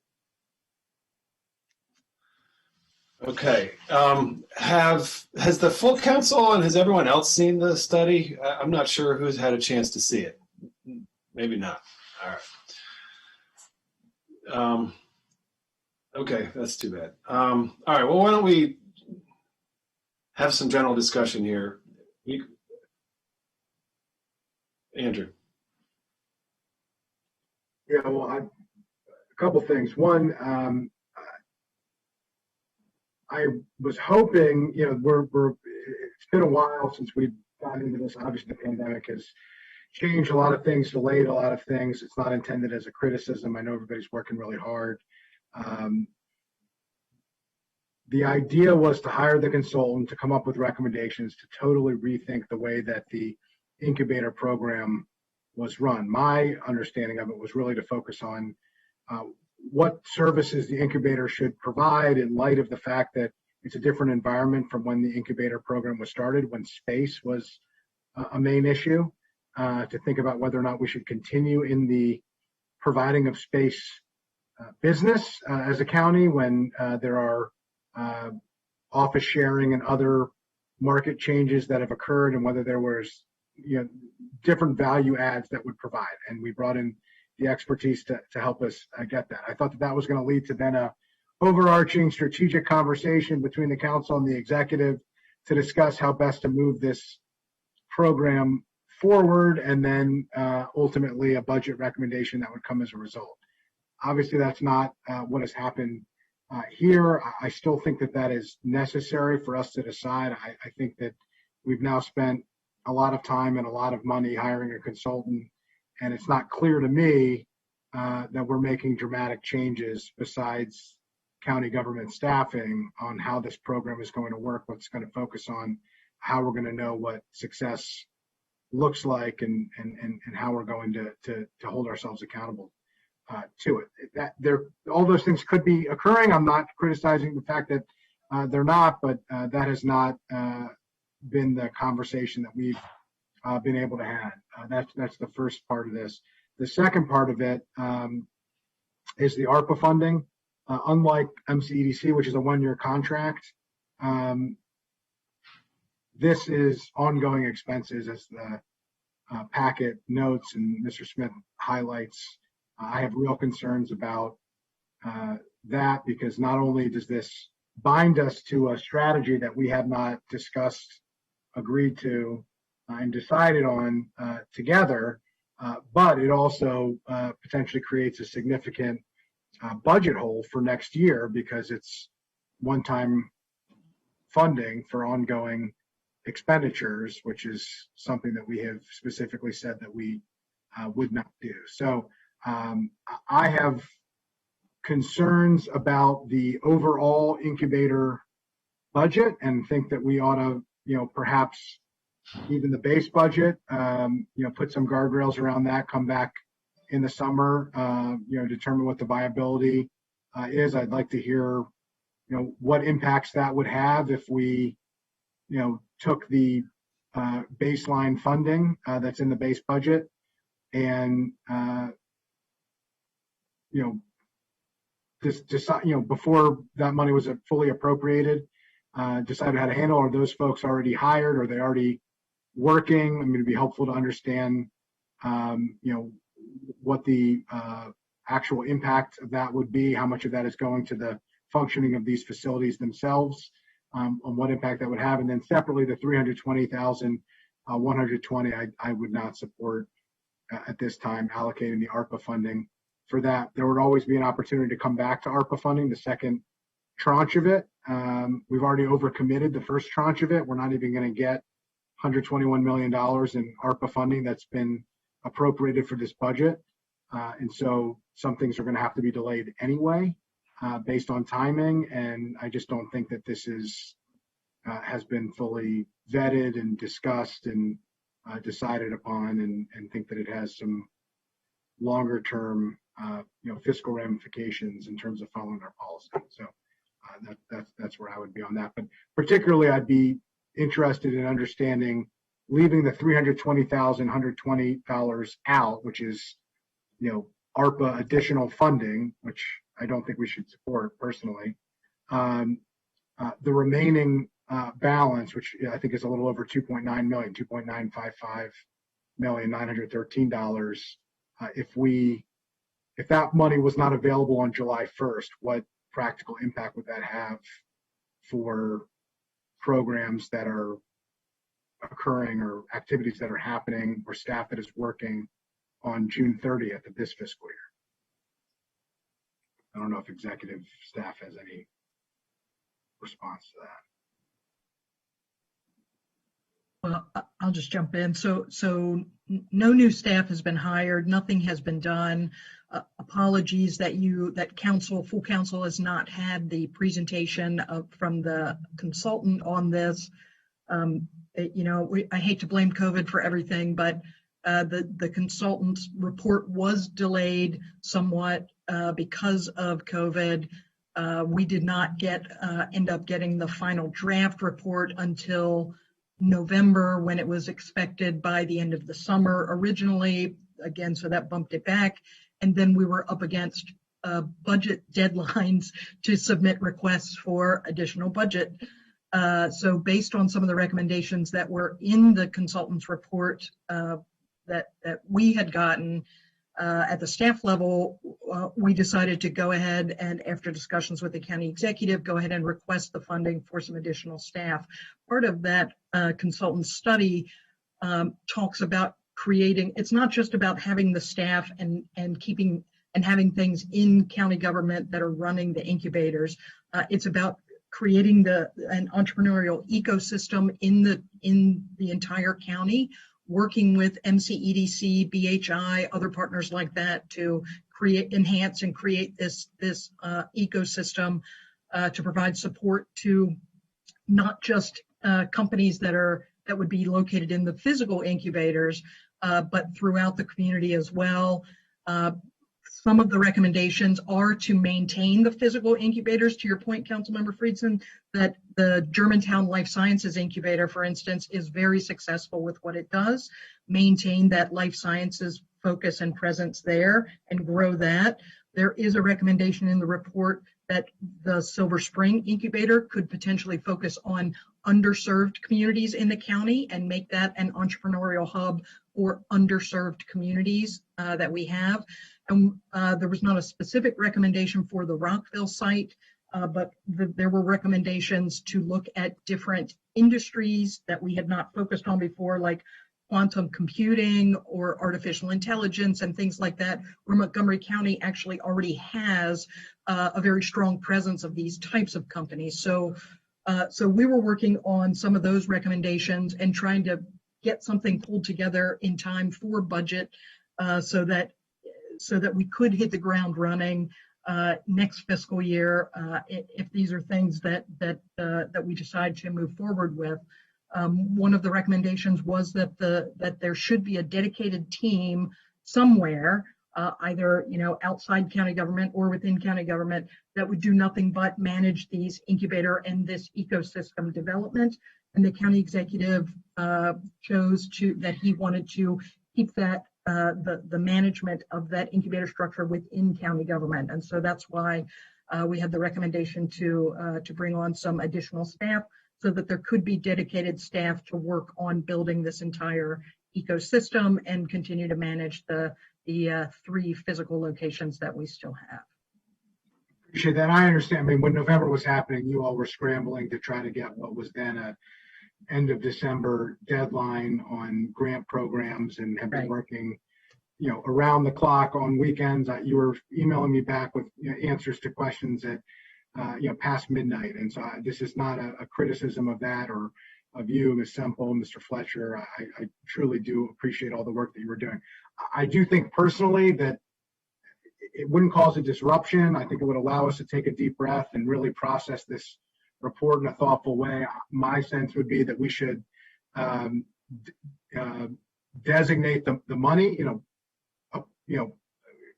Okay. Has the full council and has everyone else seen the study? I'm not sure who's had a chance to see it. Maybe not. All right. Okay, that's too bad. All right. Well, why don't we have some general discussion here? Andrew. Yeah. Well, a couple things. One. I was hoping, you know, it's been a while since we've gotten into this. Obviously, the pandemic has changed a lot of things, delayed a lot of things. It's not intended as a criticism. I know everybody's working really hard. The idea was to hire the consultant to come up with recommendations to totally rethink the way that the incubator program was run. My understanding of it was really to focus on what services the incubator should provide in light of the fact that it's a different environment from when the incubator program was started, when space was a main issue, to think about whether or not we should continue in the providing of space business as a county when there are office sharing and other market changes that have occurred, and whether there was, you know, different value adds that would provide. And we brought in the expertise to help us get that. I thought that was going to lead to then a overarching strategic conversation between the council and the executive to discuss how best to move this program forward, and then ultimately a budget recommendation that would come as a result. Obviously, that's not what has happened Here, I still think that that is necessary for us to decide. I think that we've now spent a lot of time and a lot of money hiring a consultant, and it's not clear to me that we're making dramatic changes besides county government staffing on how this program is going to work, what's going to focus on, how we're going to know what success looks like, and how we're going to hold ourselves accountable to it. All those things could be occurring. I'm not criticizing the fact that they're not, but that has not been the conversation that we've been able to have. That's the first part of this. The second part of it is the ARPA funding. Unlike MCEDC, which is a one-year contract, this is ongoing expenses, as the packet notes and Mr. Smith highlights. I have real concerns about that, because not only does this bind us to a strategy that we have not discussed, agreed to, and decided on together, but it also potentially creates a significant budget hole for next year, because it's one-time funding for ongoing expenditures, which is something that we have specifically said that we would not do. So I have concerns about the overall incubator budget, and think that we ought to, perhaps even the base budget, put some guardrails around that, come back in the summer, determine what the viability is. I'd like to hear, what impacts that would have if we, took the baseline funding that's in the base budget and, decide, before that money was fully appropriated, decided how to handle. Are those folks already hired? Are they already working? I mean, it'd be helpful to understand, what the actual impact of that would be, how much of that is going to the functioning of these facilities themselves, on what impact that would have. And then separately, the $320,120, I would not support at this time allocating the ARPA funding for that. There would always be an opportunity to come back to ARPA funding, the second tranche of it. We've already overcommitted the first tranche of it. We're not even going to get $121 million in ARPA funding that's been appropriated for this budget. And so some things are going to have to be delayed anyway, based on timing. And I just don't think that this has been fully vetted and discussed and decided upon, and think that it has some longer term, fiscal ramifications in terms of following our policy. So that's where I would be on that. But particularly, I'd be interested in understanding leaving the $320,120 out, which is, ARPA additional funding, which I don't think we should support personally. The remaining balance, which I think is a little over 2.9 million, $2.955,913. If that money was not available on July 1st, what practical impact would that have for programs that are occurring, or activities that are happening, or staff that is working on June 30th of this fiscal year? I don't know if executive staff has any response to that. Well, I'll just jump in. So no new staff has been hired. Nothing has been done. Apologies that full council has not had the presentation from the consultant on this. I hate to blame COVID for everything, but the consultant's report was delayed somewhat because of COVID. We did not end up getting the final draft report until November, when it was expected by the end of the summer originally. Again, so that bumped it back. And then we were up against budget deadlines to submit requests for additional budget. So based on some of the recommendations that were in the consultant's report that we had gotten at the staff level, we decided to go ahead and, after discussions with the county executive, go ahead and request the funding for some additional staff. Part of that consultant study talks about creating, it's not just about having the staff and keeping and having things in county government that are running the incubators. It's about creating an entrepreneurial ecosystem in the entire county, working with MCEDC, BHI, other partners like that to enhance and create this ecosystem to provide support to not just companies that would be located in the physical incubators, but throughout the community as well. Some of the recommendations are to maintain the physical incubators. To your point, Councilmember Friedson, that the Germantown Life Sciences Incubator, for instance, is very successful with what it does. Maintain that life sciences focus and presence there and grow that. There is a recommendation in the report that the Silver Spring Incubator could potentially focus on underserved communities in the county and make that an entrepreneurial hub for underserved communities that we have. And there was not a specific recommendation for the Rockville site, but there were recommendations to look at different industries that we had not focused on before, like quantum computing or artificial intelligence and things like that, where Montgomery County actually already has a very strong presence of these types of companies. So we were working on some of those recommendations and trying to get something pulled together in time for budget so that we could hit the ground running next fiscal year if these are things that we decide to move forward with. One of the recommendations was that there should be a dedicated team somewhere, either outside county government or within county government, that would do nothing but manage these incubator and this ecosystem development. And the county executive chose that he wanted to keep that the management of that incubator structure within county government. And so that's why we had the recommendation to bring on some additional staff so that there could be dedicated staff to work on building this entire ecosystem and continue to manage the 3 physical locations that we still have. Appreciate that. I understand. I mean, when November was happening, you all were scrambling to try to get what was then a end of December deadline on grant programs and have been working, around the clock on weekends. You were emailing me back with answers to questions at, past midnight. And so this is not a criticism of that or of you, Ms. Semple, Mr. Fletcher. I truly do appreciate all the work that you were doing. I do think personally that it wouldn't cause a disruption. I think it would allow us to take a deep breath and really process this report in a thoughtful way. My sense would be that we should designate the money,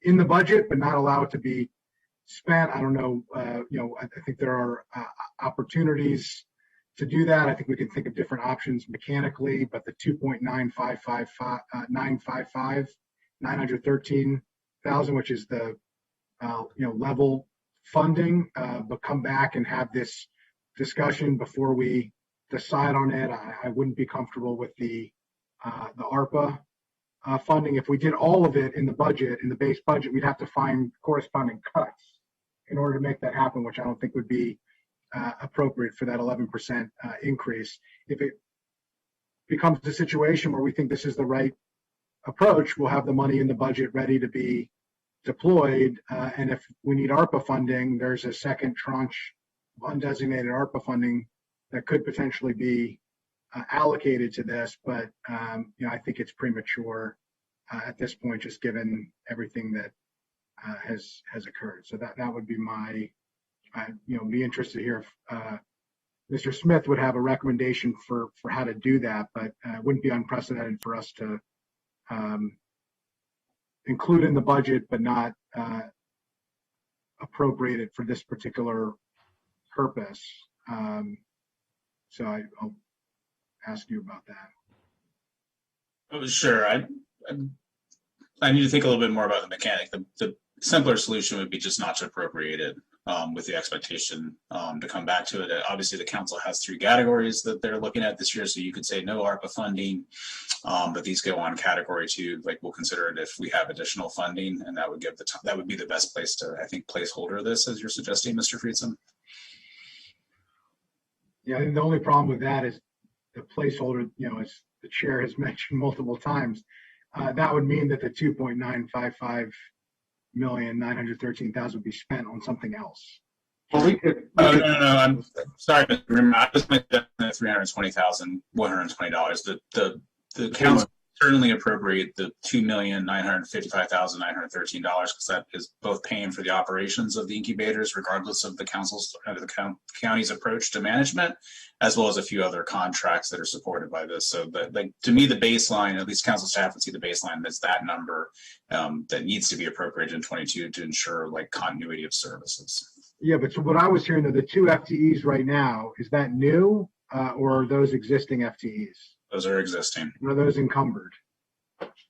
in the budget, but not allow it to be spent. I don't know. I think there are opportunities to do that. I think we can think of different options mechanically, but the 913,000, which is the level funding, but come back and have this discussion before we decide on it. I wouldn't be comfortable with the ARPA funding. If we did all of it in the budget, in the base budget, we'd have to find corresponding cuts in order to make that happen, which I don't think would be appropriate for that 11% increase. If it becomes a situation where we think this is the right approach, we'll have the money in the budget ready to be deployed. And if we need ARPA funding, there's a second tranche of undesignated ARPA funding that could potentially be allocated to this. But I think it's premature at this point, just given everything that has occurred. So that would be my, be interested to hear if Mr. Smith would have a recommendation for how to do that, but it wouldn't be unprecedented for us to include in the budget, but not appropriate it for this particular purpose. So I'll ask you about that. Oh, sure. I need to think a little bit more about the mechanic. The simpler solution would be just not to appropriate it with the expectation to come back to it. Obviously, the council has 3 categories that they're looking at this year, so you could say no ARPA funding, but these go on category 2. Like, we'll consider it if we have additional funding, and that would give that would be the best place to, I think, placeholder this, as you're suggesting, Mr. Friedson. Yeah, I think the only problem with that is the placeholder, as the chair has mentioned multiple times, that would mean that the 2.955 $2,913,000 would be spent on something else. Well, we could. Oh, no. I'm sorry, Mr. Chairman. I was mentioning the $320,120. The council certainly appropriate the $2,955,913 because that is both paying for the operations of the incubators, regardless of the council's the county's approach to management, as well as a few other contracts that are supported by this. So, to me, the baseline, at least council staff would see the baseline that's that number that needs to be appropriated in 22 to ensure continuity of services. Yeah, but so what I was hearing, the 2 FTEs right now, is that new or are those existing FTEs? Those are existing. Are those encumbered?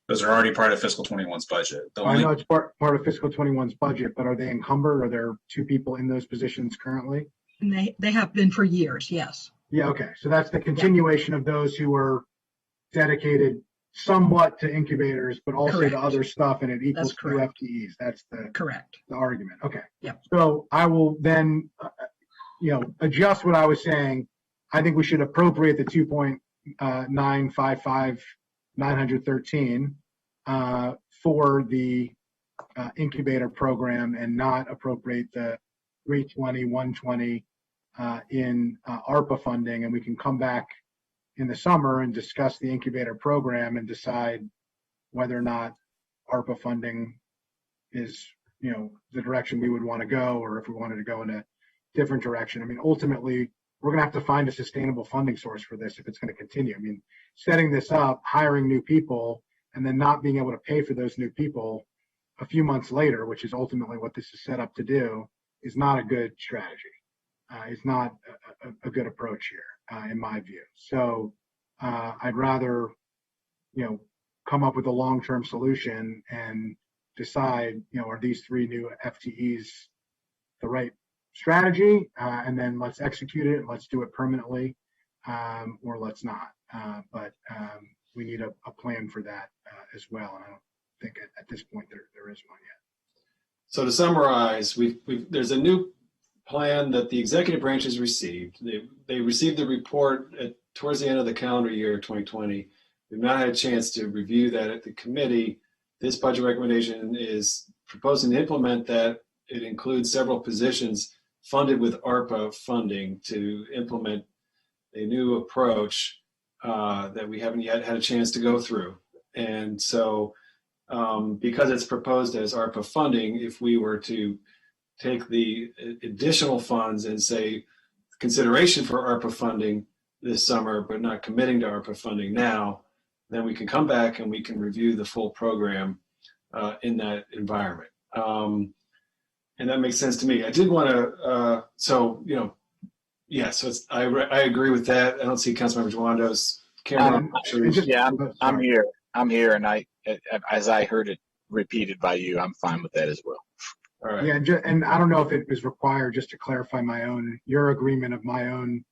Those are already part of fiscal 21's budget. I know it's part of fiscal 21's budget, but are they encumbered? Are there 2 people in those positions currently? And they have been for years, yes. Yeah, okay. So that's the continuation of those who were dedicated somewhat to incubators, but also Correct. to other stuff, and it equals That's 2 correct. FTEs. That's the argument. Okay. Yeah. So I will then, adjust what I was saying. I think we should appropriate the 2.955,913 for the incubator program and not appropriate the 320, 120 in ARPA funding, and we can come back in the summer and discuss the incubator program and decide whether or not ARPA funding is, the direction we would want to go, or if we wanted to go in a different direction. I mean, ultimately, we're going to have to find a sustainable funding source for this if it's going to continue. I mean, setting this up, hiring new people, and then not being able to pay for those new people a few months later, which is ultimately what this is set up to do, is not a good strategy. It's not a good approach here, in my view. So I'd rather, come up with a long-term solution and decide, are these 3 new FTEs the right strategy? And then let's execute it. Let's do it permanently, or let's not. But we need a plan for that as well. And I don't think at this point there is one yet. So to summarize, there's a new plan that the executive branch has received. They received the report towards the end of the calendar year 2020. We've not had a chance to review that at the committee. This budget recommendation is proposing to implement that. It includes several positions funded with ARPA funding to implement a new approach that we haven't yet had a chance to go through. And so because it's proposed as ARPA funding, if we were to take the additional funds and say consideration for ARPA funding this summer, but not committing to ARPA funding now, then we can come back and we can review the full program in that environment. And that makes sense to me. I did want to, so I agree with that. I don't see Councilmember Joando's camera. I'm here. And as I heard it repeated by you, I'm fine with that as well. All right. Yeah, and I don't know if it was required, just to clarify your agreement of my own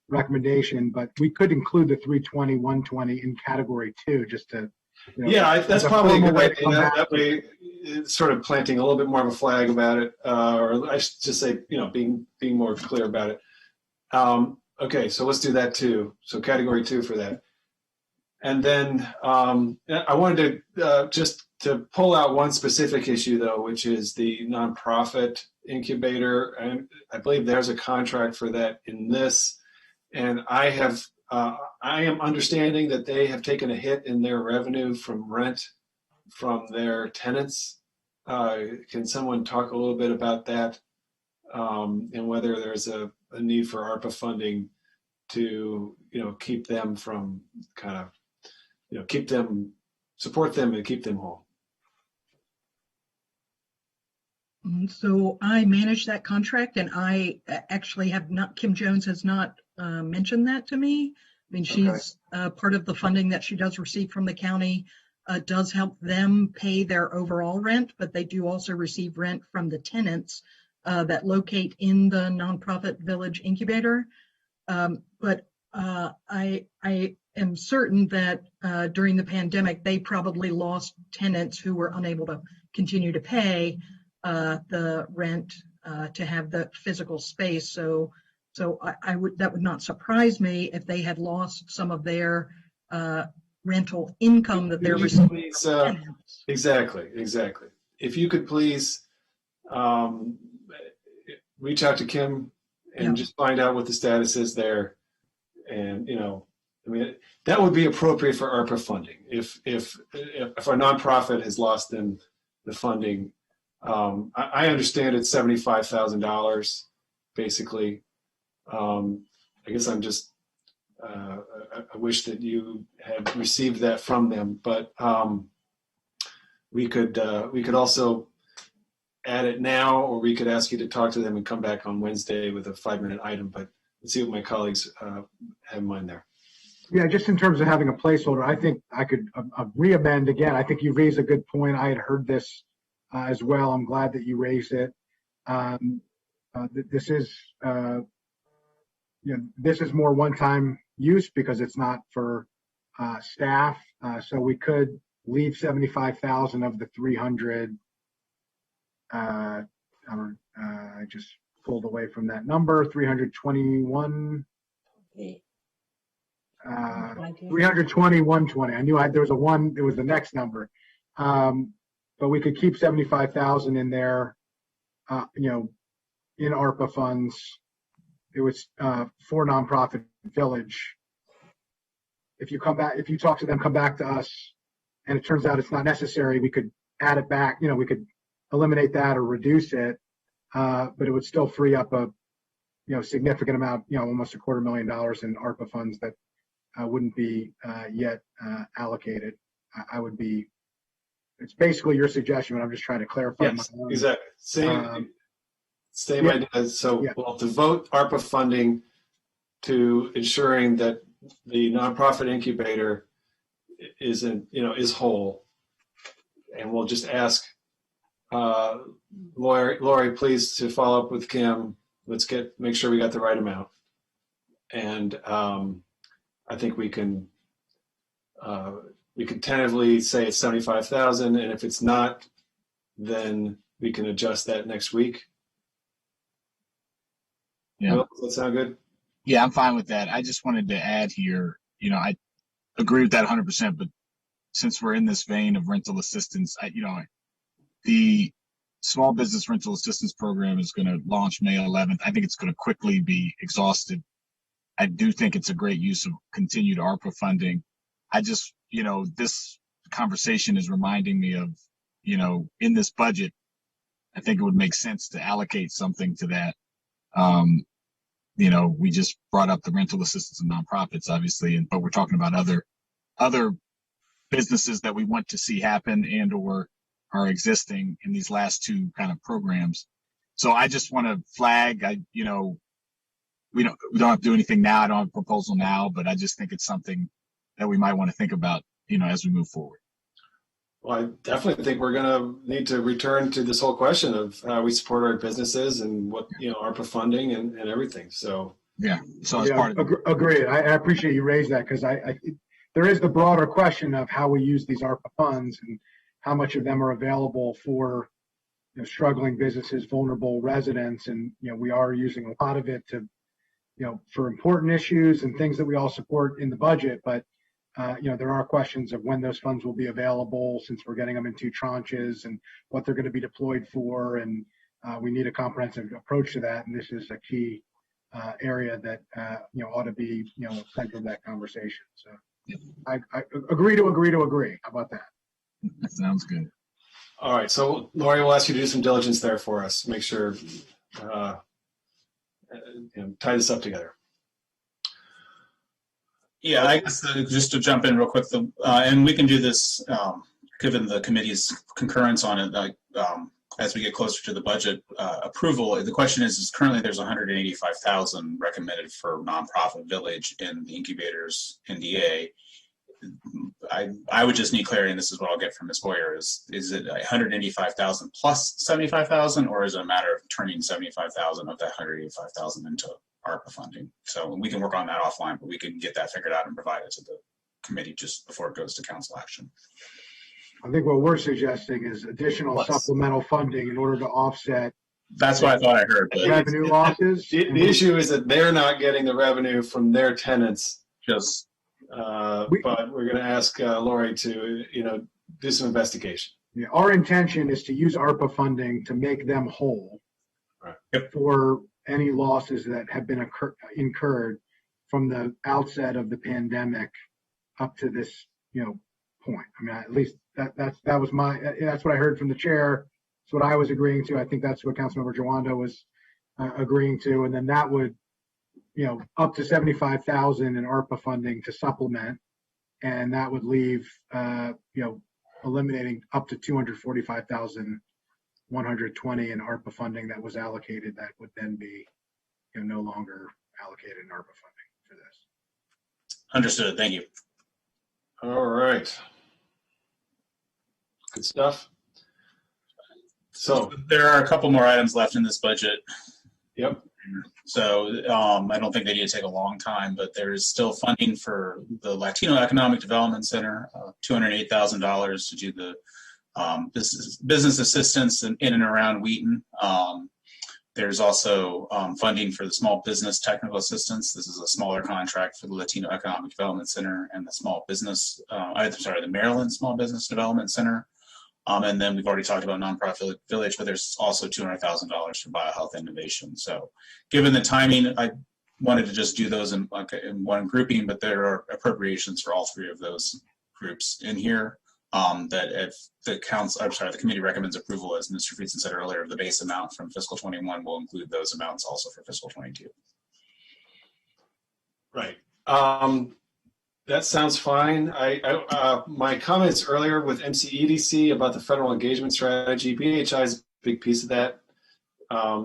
recommendation, but we could include the 320, 120 in category 2, just to. That's probably a good way. That way, it's sort of planting a little bit more of a flag about it, or I should just say, being more clear about it. Okay, so let's do that too. So category 2 for that. And then I wanted to just to pull out one specific issue, though, which is the nonprofit incubator. And I believe there's a contract for that in this. And I am understanding that they have taken a hit in their revenue from rent from their tenants. Can someone talk a little bit about that and whether there's a need for ARPA funding to, keep them from kind of, support them and keep them whole? So I manage that contract, and I actually have not, Kim Jones has not mentioned that to me. I mean, she's part of the funding that she does receive from the county does help them pay their overall rent, but they do also receive rent from the tenants that locate in the nonprofit village incubator. But I am certain that during the pandemic, they probably lost tenants who were unable to continue to pay the rent to have the physical space. So that would not surprise me if they had lost some of their Rental income that they're receiving. Exactly. if you could please reach out to Kim and just find out what the status is there. And, I mean, that would be appropriate for ARPA funding. If our nonprofit has lost in the funding, I understand it's $75,000, basically. I guess I'm just, I wish that you had received that from them, but we could also add it now, or we could ask you to talk to them and come back on Wednesday with a 5-minute item, but let's see what my colleagues have in mind there. Yeah, just in terms of having a placeholder, I think I could re-amend again. I think you raised a good point. I had heard this as well. I'm glad that you raised it. This is, this is more one-time use because it's not for staff. So we could leave 75,000 of the 300. I just pulled away from that number. 321. 320, 120. I knew there was a one. It was the next number. But we could keep 75,000 in there. In ARPA funds. It was for nonprofit village. If you talk to them, come back to us, and it turns out it's not necessary, we could add it back. We could eliminate that or reduce it, but it would still free up a significant amount, almost $250,000 in ARPA funds that wouldn't be yet allocated. It's basically your suggestion, but I'm just trying to clarify. Yes, exactly. Same idea. So we'll devote ARPA funding to ensuring that the nonprofit incubator is whole, and we'll just ask Lori, please, to follow up with Kim. Let's make sure we got the right amount, and I think we can tentatively say it's 75,000, and if it's not, then we can adjust that next week. Yeah. Does that sound good? Yeah, I'm fine with that. I just wanted to add here, I agree with that 100%, but since we're in this vein of rental assistance, the small business rental assistance program is going to launch May 11th. I think it's going to quickly be exhausted. I do think it's a great use of continued ARPA funding. I just, this conversation is reminding me of, in this budget, I think it would make sense to allocate something to that. We just brought up the rental assistance of nonprofits, obviously, but we're talking about other businesses that we want to see happen and or are existing in these last two kind of programs. So I just want to flag, we don't have to do anything now. I don't have a proposal now, but I just think it's something that we might want to think about, as we move forward. Well, I definitely think we're going to need to return to this whole question of how we support our businesses and what, ARPA funding and everything. So, yeah. So as part of agreed. I appreciate you raised that because there is the broader question of how we use these ARPA funds and how much of them are available for struggling businesses, vulnerable residents. And, we are using a lot of it to, for important issues and things that we all support in the budget. But there are questions of when those funds will be available since we're getting them in 2 tranches and what they're going to be deployed for. And we need a comprehensive approach to that. And this is a key area that, ought to be, central to that conversation. So I agree to agree to agree. How about that? That sounds good. All right. So Lori, we'll ask you to do some diligence there for us. Make sure, tie this up together. Yeah, I guess just to jump in real quick, and we can do this given the committee's concurrence on it. As we get closer to the budget approval, the question is currently there's 185,000 recommended for nonprofit village in the incubators NDA. I would just need clarity, and this is what I'll get from Ms. Boyer: is it 185,000 plus 75,000, or is it a matter of turning 75,000 of that 185,000 into ARPA funding? So we can work on that offline, but we can get that figured out and provide it to the committee just before it goes to council action. I think what we're suggesting is additional supplemental funding in order to offset. That's what I thought I heard. Revenue losses. The issue is that they're not getting the revenue from their tenants. But we're going to ask Lori to, do some investigation. Yeah, our intention is to use ARPA funding to make them whole for any losses that have been incurred from the outset of the pandemic up to this, point. I mean, at least that's what I heard from the chair. It's what I was agreeing to. I think that's what Councilmember Jawando was agreeing to, and then that would, up to 75,000 in ARPA funding to supplement, and that would leave, eliminating up to 245,120 in ARPA funding that was allocated that would then be, no longer allocated in ARPA funding for this. Understood. Thank you. All right. Good stuff. So there are a couple more items left in this budget. Yep. So I don't think they need to take a long time, but there's still funding for the Latino Economic Development Center, $208,000 to do the business assistance in and around Wheaton. There's also funding for the Small Business Technical Assistance. This is a smaller contract for the Latino Economic Development Center and the the Maryland Small Business Development Center. And then we've already talked about Nonprofit Village, but there's also $200,000 for biohealth innovation. So given the timing, I wanted to just do those in one grouping, but there are appropriations for all three of those groups in here. That if the committee recommends approval, as Mr. Friedson said earlier, the base amount from fiscal 21 will include those amounts also for fiscal 22. Right. That sounds fine. My comments earlier with MCEDC about the federal engagement strategy, PHI is a big piece of that.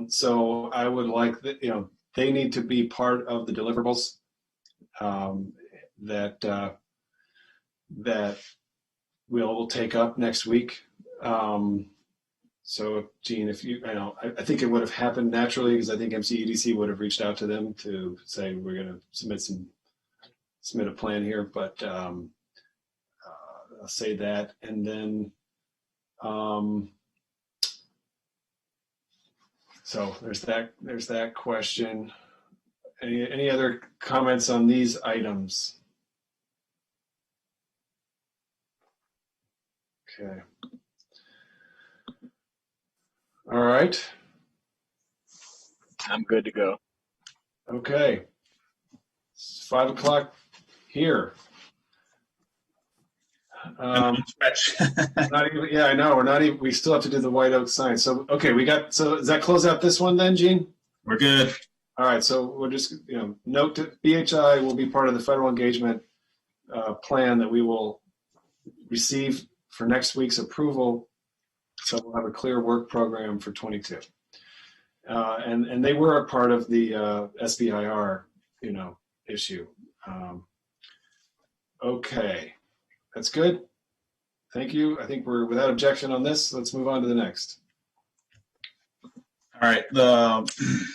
So I would like that, they need to be part of the deliverables that we'll take up next week. So Gene, if you, I think it would have happened naturally because I think MCEDC would have reached out to them to say, we're going to submit a plan here, but I'll say that. And then, so there's that question. Any other comments on these items? Okay. All right. I'm good to go. Okay. It's 5 o'clock here. Not even, yeah, I know. We're not even. We still have to do the White Oak sign. So okay, So does that close out this one then, Gene? We're good. All right. So we'll just note that BHI will be part of the federal engagement plan that we will receive for next week's approval. So we'll have a clear work program for 22. And they were a part of the SBIR, issue. Okay, that's good. Thank you. I think we're without objection on this. Let's move on to the next. All right, the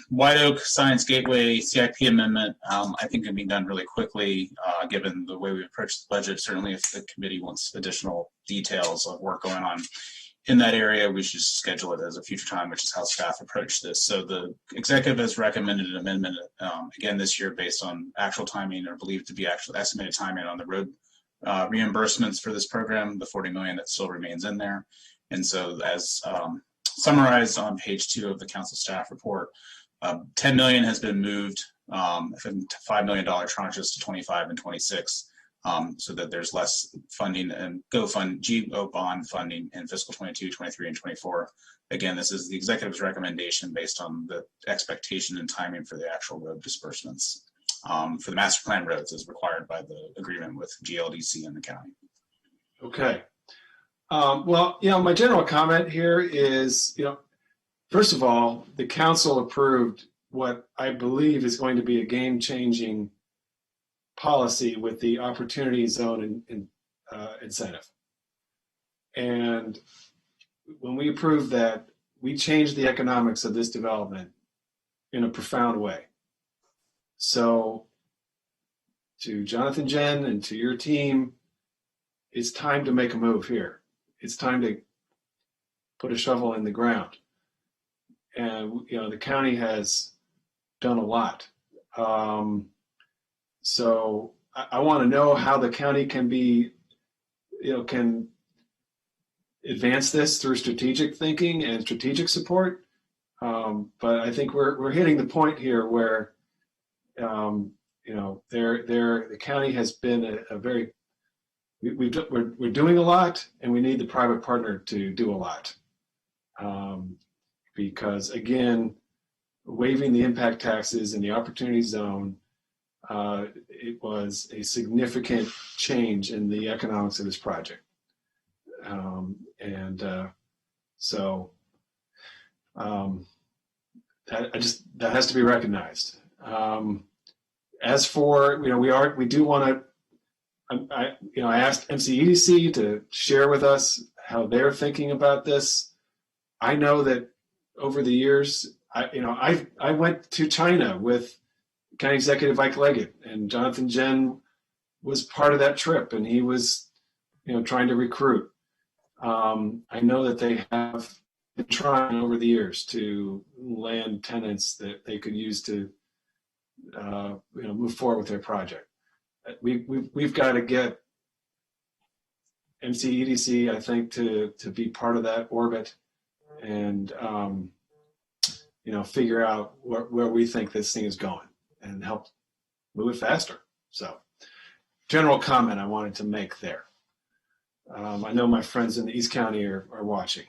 White Oak Science Gateway CIP amendment, I think can be done really quickly, given the way we approach the budget. Certainly if the committee wants additional details of work going on in that area, we should schedule it as a future time, which is how staff approach this. So the executive has recommended an amendment again this year based on actual timing or believed to be actual estimated timing on the road reimbursements for this program, the $40 million that still remains in there. And so as summarized on page 2 of the council staff report, $10 million has been moved from $5 million tranches to 25 and 26. So that there's less funding and GO bond funding in fiscal 22, 23, and 24. Again, this is the executive's recommendation based on the expectation and timing for the actual road disbursements for the master plan roads as required by the agreement with GLDC and the county. Okay. Well, my general comment here is, first of all, the council approved what I believe is going to be a game-changing policy with the opportunity zone incentive. And when we approved that, we changed the economics of this development in a profound way. So to Jonathan, Jen, and to your team, it's time to make a move here. It's time to put a shovel in the ground. And, the county has done a lot. So I want to know how the county can be, can advance this through strategic thinking and strategic support. But I think we're hitting the point here where, the county has been a very, we're doing a lot, and we need the private partner to do a lot. Because again, waiving the impact taxes in the opportunity zone, it was a significant change in the economics of this project. That has to be recognized. As for, we do want to, I asked MCEDC to share with us how they're thinking about this. I know that over the years, I went to China with County Executive Ike Leggett, and Jonathan Jen was part of that trip, and he was, trying to recruit. I know that they have been trying over the years to land tenants that they could use to, move forward with their project. We've got to get MCEDC, I think, to be part of that orbit, and figure out where we think this thing is going and help move it faster. So, general comment I wanted to make there. I know my friends in the East County are watching.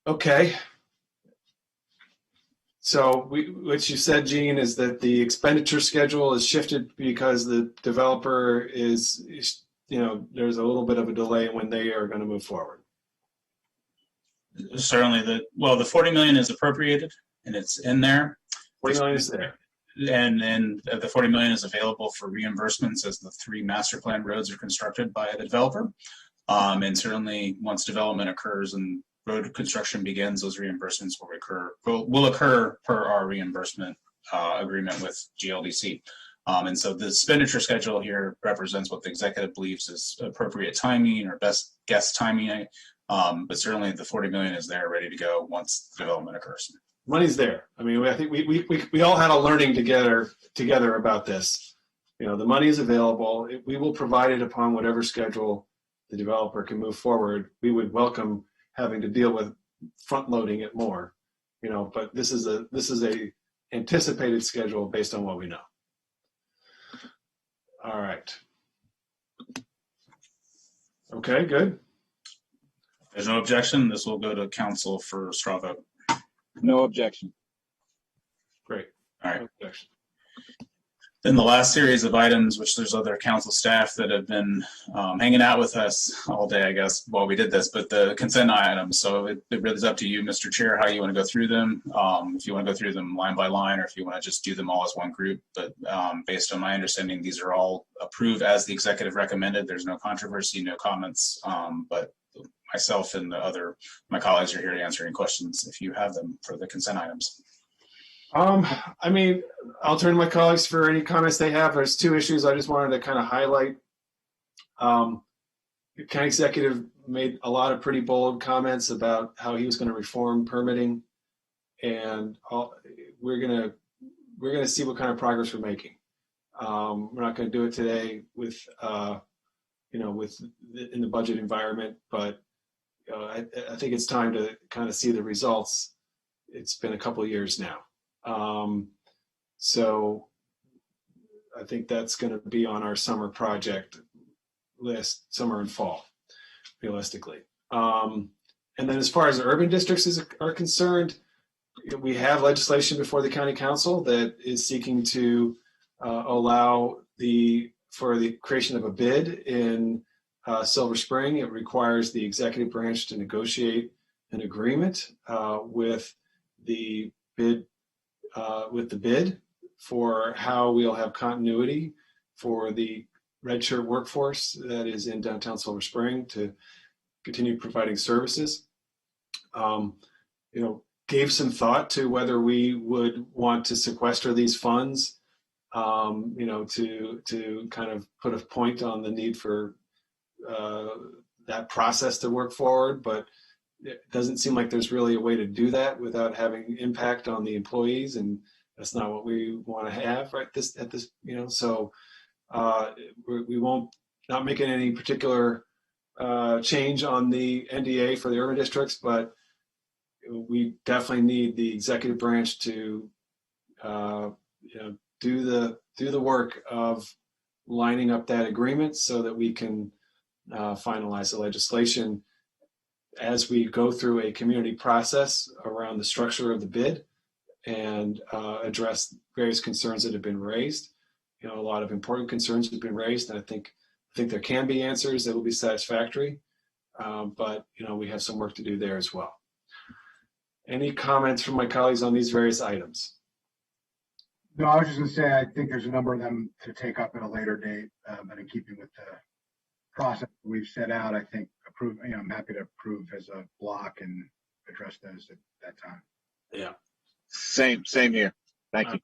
Okay. So what you said, Gene, is that the expenditure schedule is shifted because the developer is, there's a little bit of a delay when they are going to move forward. Certainly, the 40 million is appropriated and it's in there. 40 million is there. And then the 40 million is available for reimbursements as the 3 master plan roads are constructed by the developer. And certainly once development occurs and road construction begins, those reimbursements will occur per our reimbursement agreement with GLDC. And so the expenditure schedule here represents what the executive believes is appropriate timing or best guess timing. But certainly the 40 million is there ready to go once development occurs. Money's there. I mean, I think we all had a learning together about this. The money is available. We will provide it upon whatever schedule the developer can move forward. We would welcome having to deal with front loading it more, but this is a anticipated schedule based on what we know. All right. Okay, good. There's no objection. This will go to council for straw vote. No objection. Great. All right. No objection. Then the last series of items, which there's other council staff that have been hanging out with us all day, I guess, while we did this, but the consent items. So it really is up to you, Mr. Chair, how you want to go through them. If you want to go through them line by line, or if you want to just do them all as one group. But based on my understanding, these are all approved as the executive recommended. There's no controversy, no comments, but myself and my colleagues are here to answer any questions if you have them for the consent items. I mean, I'll turn to my colleagues for any comments they have. There's 2 issues I just wanted to kind of highlight. The county executive made a lot of pretty bold comments about how he was going to reform permitting, and we're going to see what kind of progress we're making. We're not going to do it today with in the budget environment, but I think it's time to kind of see the results. It's been a couple of years now. So I think that's going to be on our summer project list, summer and fall, realistically. And then as far as the urban districts are concerned, we have legislation before the county council that is seeking to allow for the creation of a bid in Silver Spring. It requires the executive branch to negotiate an agreement with the bid for how we'll have continuity for the red shirt workforce that is in downtown Silver Spring to continue providing services. Gave some thought to whether we would want to sequester these funds, to kind of put a point on the need for that process to work forward, but it doesn't seem like there's really a way to do that without having impact on the employees, and that's not what we want to have at this. So we won't not making any particular change on the NDA for the urban districts, but we definitely need the executive branch to do the work of lining up that agreement so that we can finalize the legislation as we go through a community process around the structure of the bid and address various concerns that have been raised. A lot of important concerns have been raised, and I think there can be answers that will be satisfactory, but we have some work to do there as well. Any comments from my colleagues on these various items? No, I was just going to say, I think there's a number of them to take up at a later date, but in keeping with the process we've set out, I think I'm happy to approve as a block and address those at that time. Yeah. Same here. Thank you.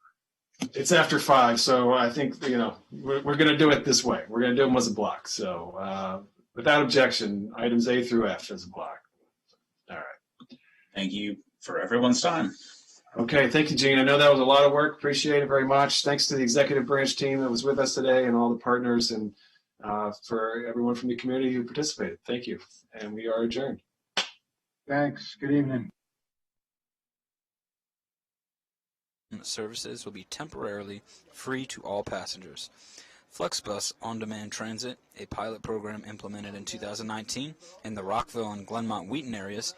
It's after 5, so I think we're going to do it this way. We're going to do them as a block. So without objection, items A through F as a block. All right. Thank you for everyone's time. Okay, thank you, Gene. I know that was a lot of work. Appreciate it very much. Thanks to the executive branch team that was with us today and all the partners and for everyone from the community who participated. Thank you. And we are adjourned. Thanks. Good evening. Services will be temporarily free to all passengers. FlexBus On-Demand Transit, a pilot program implemented in 2019 in the Rockville and Glenmont-Wheaton areas,